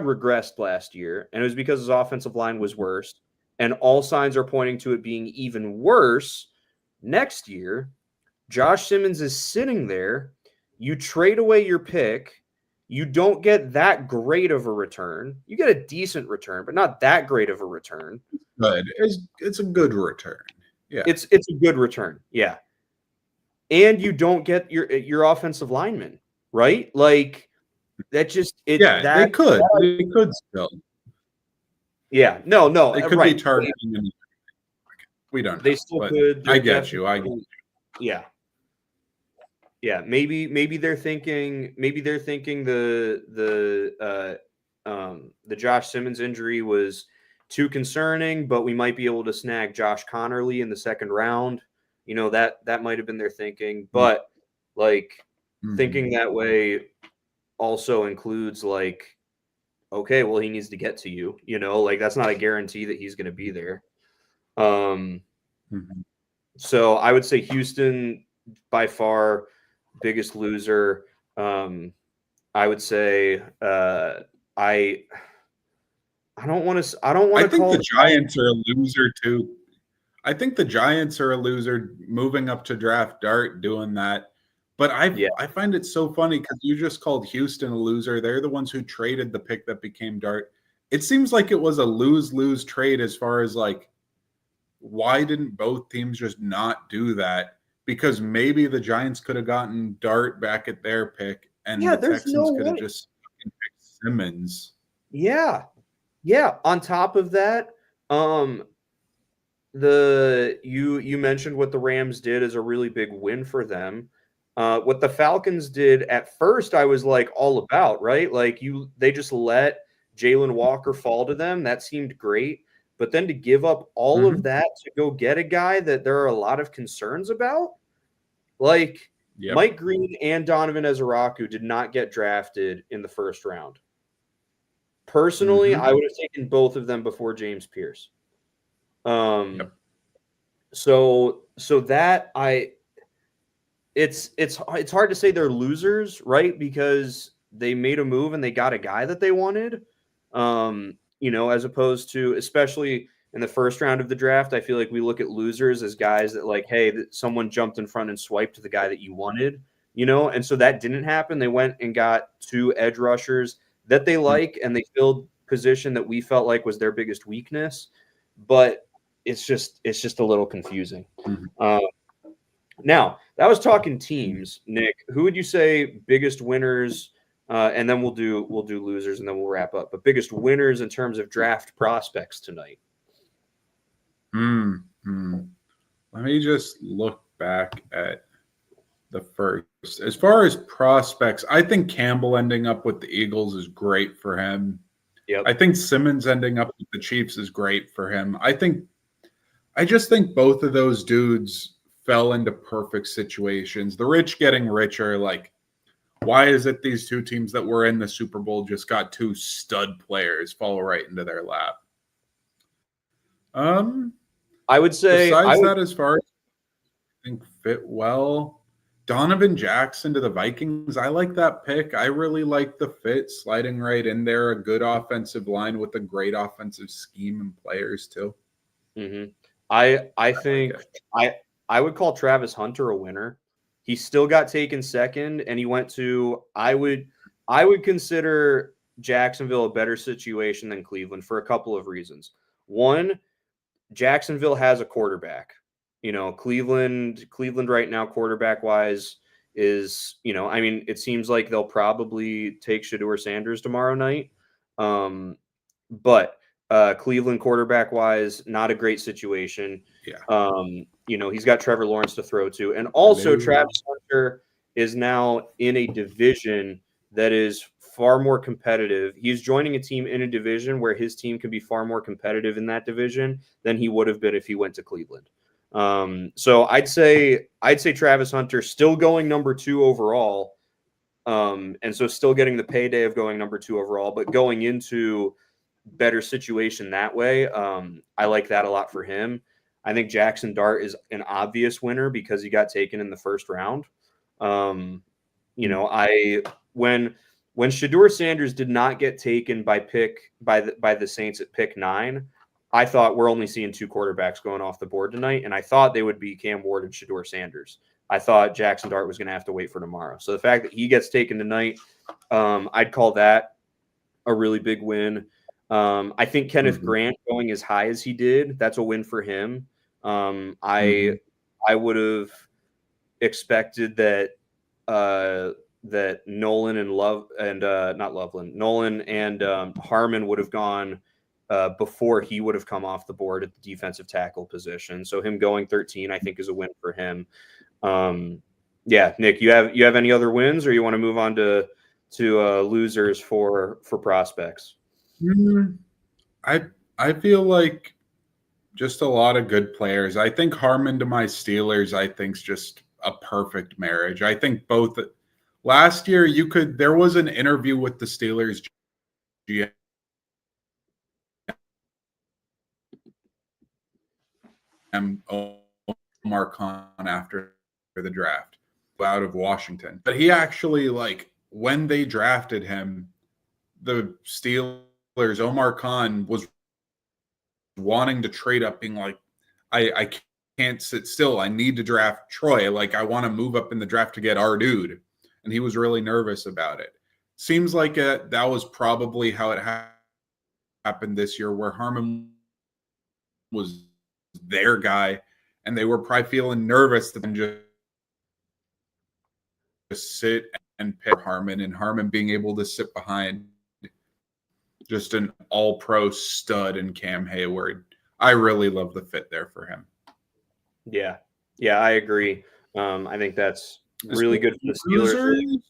regressed last year, and it was because his offensive line was worse. And all signs are pointing to it being even worse next year. Josh Simmons is sitting there. You trade away your pick. You don't get that great of a return. You get a decent return, but not that great of a return. Good. It's a good return. Yeah. It's a good return. Yeah. And you don't get your offensive lineman, right? Like that just they could still. Yeah. No. They could be targeting. We don't know. They still could. I get you. Yeah. Yeah. Maybe they're thinking the Josh Simmons injury was too concerning, but we might be able to snag Josh Connerly in the second round. You know, that might have been their thinking, but thinking that way also includes like, okay, well, he needs to get to you, you know, like that's not a guarantee that he's going to be there. So I would say Houston by far biggest loser. I would say I don't want to. I think the Giants are a loser too. I think the Giants are a loser moving up to draft Dart doing that. But I find it so funny because you just called Houston a loser. They're the ones who traded the pick that became Dart. It seems like it was a lose-lose trade as far as like, why didn't both teams just not do that? Because maybe the Giants could have gotten Dart back at their pick, and the Texans could have just picked Simmons. Yeah. Yeah. On top of that, you mentioned what the Rams did is a really big win for them. What the Falcons did at first, I was like all about, right? Like they just let Jalen Walker fall to them. That seemed great. But then to give up all of that to go get a guy that there are a lot of concerns about, like Mike Green and Donovan Ezeraku did not get drafted in the first round. Personally, Mhm. I would have taken both of them before James Pierce. Yep. So that it's hard to say they're losers, right? Because they made a move and they got a guy that they wanted. As opposed to, especially in the first round of the draft, I feel like we look at losers as guys that, like, hey, someone jumped in front and swiped to the guy that you wanted, and so that didn't happen. They went and got 2 edge rushers that they like, and they filled position that we felt like was their biggest weakness. But it's just a little confusing. Mhm. Now, that was talking teams. Nick, who would you say biggest winners? And then we'll do losers, and then we'll wrap up. But biggest winners in terms of draft prospects tonight. Mm-hmm. Let me just look back at the first. As far as prospects, I think Campbell ending up with the Eagles is great for him. Yep. I think Simmons ending up with the Chiefs is great for him. I just think both of those dudes fell into perfect situations. The rich getting richer. Like, why is it these 2 teams that were in the Super Bowl just got 2 stud players fall right into their lap? I would say Besides that, as far as I think fit well, Donovan Jackson to the Vikings. I like that pick. I really like the fit, sliding right in there. A good offensive line with a great offensive scheme and players too. Mm-hmm. I think I would call Travis Hunter a winner. He still got taken second, and he went to I would consider Jacksonville a better situation than Cleveland for a couple of reasons. One, Jacksonville has a quarterback. Cleveland right now, quarterback wise, is, it seems like they'll probably take Shedeur Sanders tomorrow night. But Cleveland quarterback wise, not a great situation. Yeah. He's got Trevor Lawrence to throw to. And also Travis Hunter is now in a division that is far more competitive. He's joining a team in a division where his team can be far more competitive in that division than he would have been if he went to Cleveland. So I'd say Travis Hunter still going number 2 overall. And so still getting the payday of going number 2 overall, but going into better situation that way. I like that a lot for him. I think Jackson Dart is an obvious winner because he got taken in the first round. When Shedeur Sanders did not get taken by the Saints at pick 9, I thought we're only seeing 2 quarterbacks going off the board tonight, and I thought they would be Cam Ward and Shedeur Sanders. I thought Jackson Dart was going to have to wait for tomorrow. So the fact that he gets taken tonight, I'd call that a really big win. I think Kenneth Grant going as high as he did, that's a win for him. I would have expected that Nolan and Nolan and Harmon would have gone before he would have come off the board at the defensive tackle position. So him going 13, I think, is a win for him. Yeah, Nick, you have any other wins, or you want to move on to losers for prospects? I feel like just a lot of good players. I think Harmon to my Steelers, I think, is just a perfect marriage. I think both last year there was an interview with the Steelers GM Omar Khan after the draft out of Washington. But he actually, like, when they drafted him, the Steelers, Omar Khan was wanting to trade up, being like, I can't sit still. I need to draft Troy. Like, I want to move up in the draft to get our dude. And he was really nervous about it. Seems like that was probably how it happened this year, where Harmon was their guy, and they were probably feeling nervous to just sit and pick Harmon, and Harmon being able to sit behind just an all-pro stud in Cam Hayward. I really love the fit there for him. Yeah, I agree. I think that's really good for the Steelers.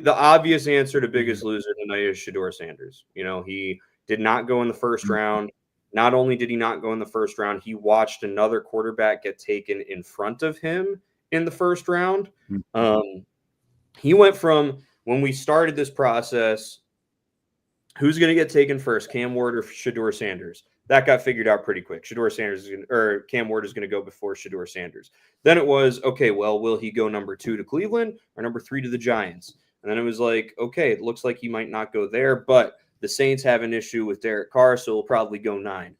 The obvious answer to biggest loser tonight is Shedeur Sanders. He did not go in the first round. Not only did he not go in the first round, he watched another quarterback get taken in front of him in the first round. He went from, when we started this process, who's going to get taken first, Cam Ward or Shedeur Sanders? That got figured out pretty quick. Cam Ward is going to go before Shedeur Sanders. Then it was, okay, well, will he go number 2 to Cleveland or number 3 to the Giants? And then it was like, okay, it looks like he might not go there, but the Saints have an issue with Derek Carr, so he'll probably go 9.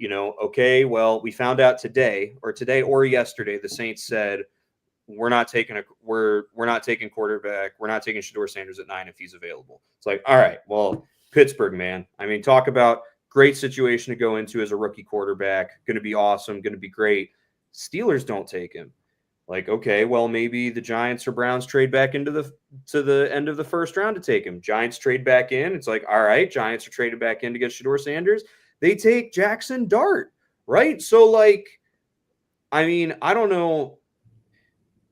Okay, well, we found out today or yesterday, the Saints said, we're not taking quarterback. We're not taking Shedeur Sanders at 9 if he's available. It's like, all right, well, Pittsburgh, man. I mean, talk about great situation to go into as a rookie quarterback. Going to be awesome. Going to be great. Steelers don't take him. Like, okay, well, maybe the Giants or Browns trade back into the end of the first round to take him. Giants trade back in. It's like, all right, Giants are traded back in to get Shedeur Sanders. They take Jackson Dart, right? So, like, I mean, I don't know.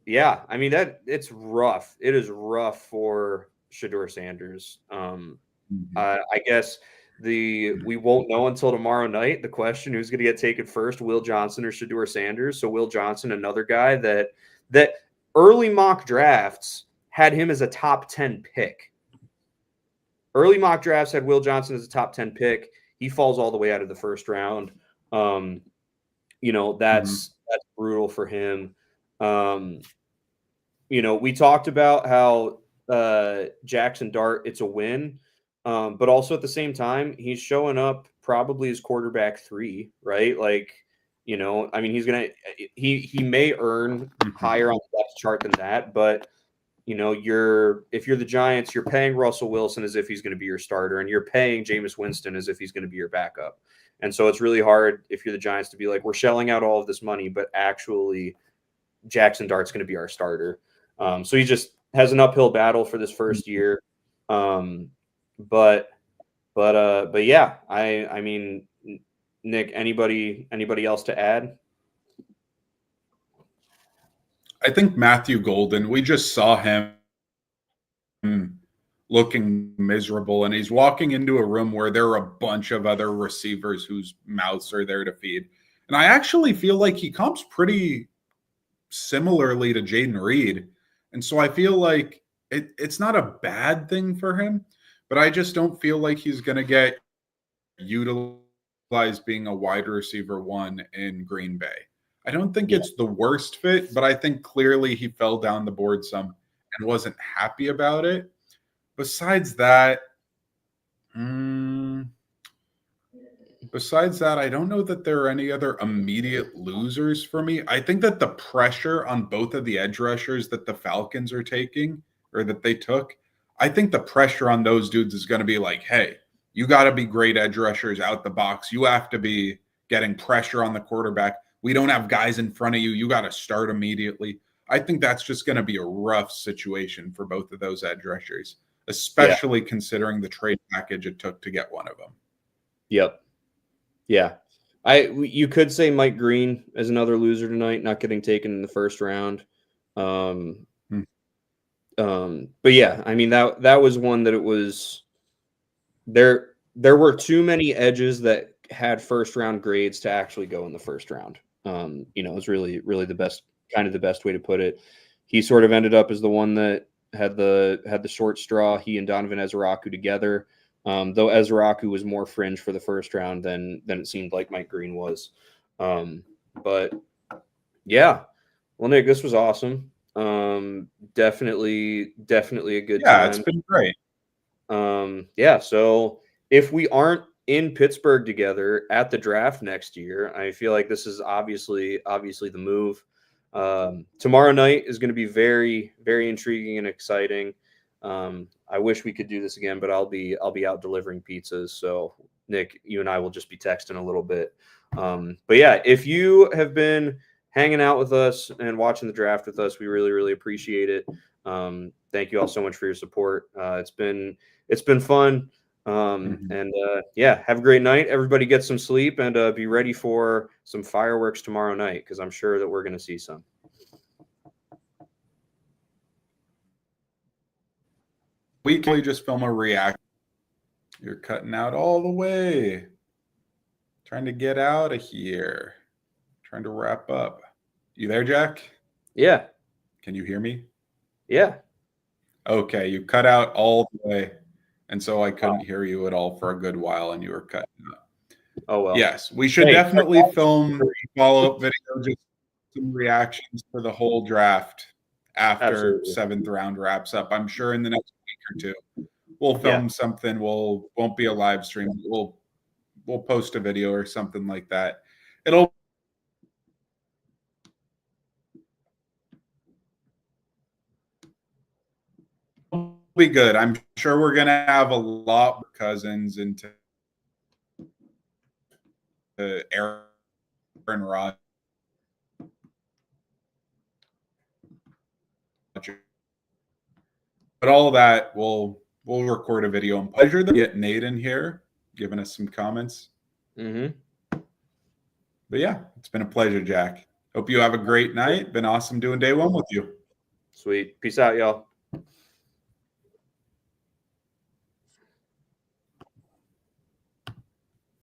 Yeah, I mean it's rough. It is rough for Shedeur Sanders. I guess we won't know until tomorrow night. The question: who's going to get taken first, Will Johnson or Shedeur Sanders? So Will Johnson, another guy that early mock drafts had him as a top 10 pick. Early mock drafts had Will Johnson as a top 10 pick. He falls all the way out of the first round. That's brutal for him. We talked about how Jackson Dart, it's a win, but also at the same time, he's showing up probably as quarterback 3, right? Like, I mean, he may earn higher on the depth chart than that, but if you're the Giants, you're paying Russell Wilson as if he's going to be your starter, and you're paying Jameis Winston as if he's going to be your backup. And so it's really hard if you're the Giants to be like, we're shelling out all of this money, but actually Jackson Dart's going to be our starter. So he just has an uphill battle for this first year. But yeah, I mean, Nick, anybody else to add? I think Matthew Golden, we just saw him looking miserable, and he's walking into a room where there are a bunch of other receivers whose mouths are there to feed. And I actually feel like he comes pretty similarly to Jayden Reed. And so I feel like it's not a bad thing for him, but I just don't feel like he's going to get utilized being a wide receiver 1 in Green Bay. I don't think it's the worst fit, but I think clearly he fell down the board some and wasn't happy about it. Besides that, I don't know that there are any other immediate losers for me. I think that the pressure on both of the edge rushers that the Falcons are taking, or that they took, I think the pressure on those dudes is going to be like, hey, you got to be great edge rushers out the box. You have to be getting pressure on the quarterback. We don't have guys in front of you. You got to start immediately. I think that's just going to be a rough situation for both of those edge rushers, especially considering the trade package it took to get one of them. Yep. Yeah. You could say Mike Green is another loser tonight, not getting taken in the first round. But yeah, I mean, that was one that it was there were too many edges that had first round grades to actually go in the first round. It's really, really the best way to put it. He sort of ended up as the one that had the short straw, he and Donovan Ezraku together. Though Ezraku was more fringe for the first round than it seemed like Mike Green was. But yeah, well, Nick, this was awesome. Definitely a good time. Yeah, it's been great. Yeah, so if we aren't in Pittsburgh together at the draft next year, I feel like this is obviously the move. Tomorrow night is going to be very, very intriguing and exciting. I wish we could do this again, but I'll be out delivering pizzas. So Nick, you and I will just be texting a little bit. But yeah, if you have been hanging out with us and watching the draft with us, we really, really appreciate it. Thank you all so much for your support. It's been fun. And yeah, have a great night. Everybody get some sleep and be ready for some fireworks tomorrow night, because I'm sure that we're going to see some. We can just film a reaction. You're cutting out all the way. Trying to get out of here. Trying to wrap up. You there, Jack? Yeah. Can you hear me? Yeah. Okay, you cut out all the way. and so I couldn't hear you at all for a good while, and you were cutting up. Oh well. Yes, we should definitely film a follow-up video, just some reactions for the whole draft after 7th round wraps up. I'm sure in the next week or two we'll film something. Won't be a live stream. We'll post a video or something like that. It'll be good. I'm sure we're gonna have a lot of Cousins into Aaron Rodgers. But all that we'll record a video. And pleasure to get Nate in here, giving us some comments. Mm-hmm. But yeah, it's been a pleasure, Jack. Hope you have a great night. Been awesome doing day one with you. Sweet. Peace out, y'all.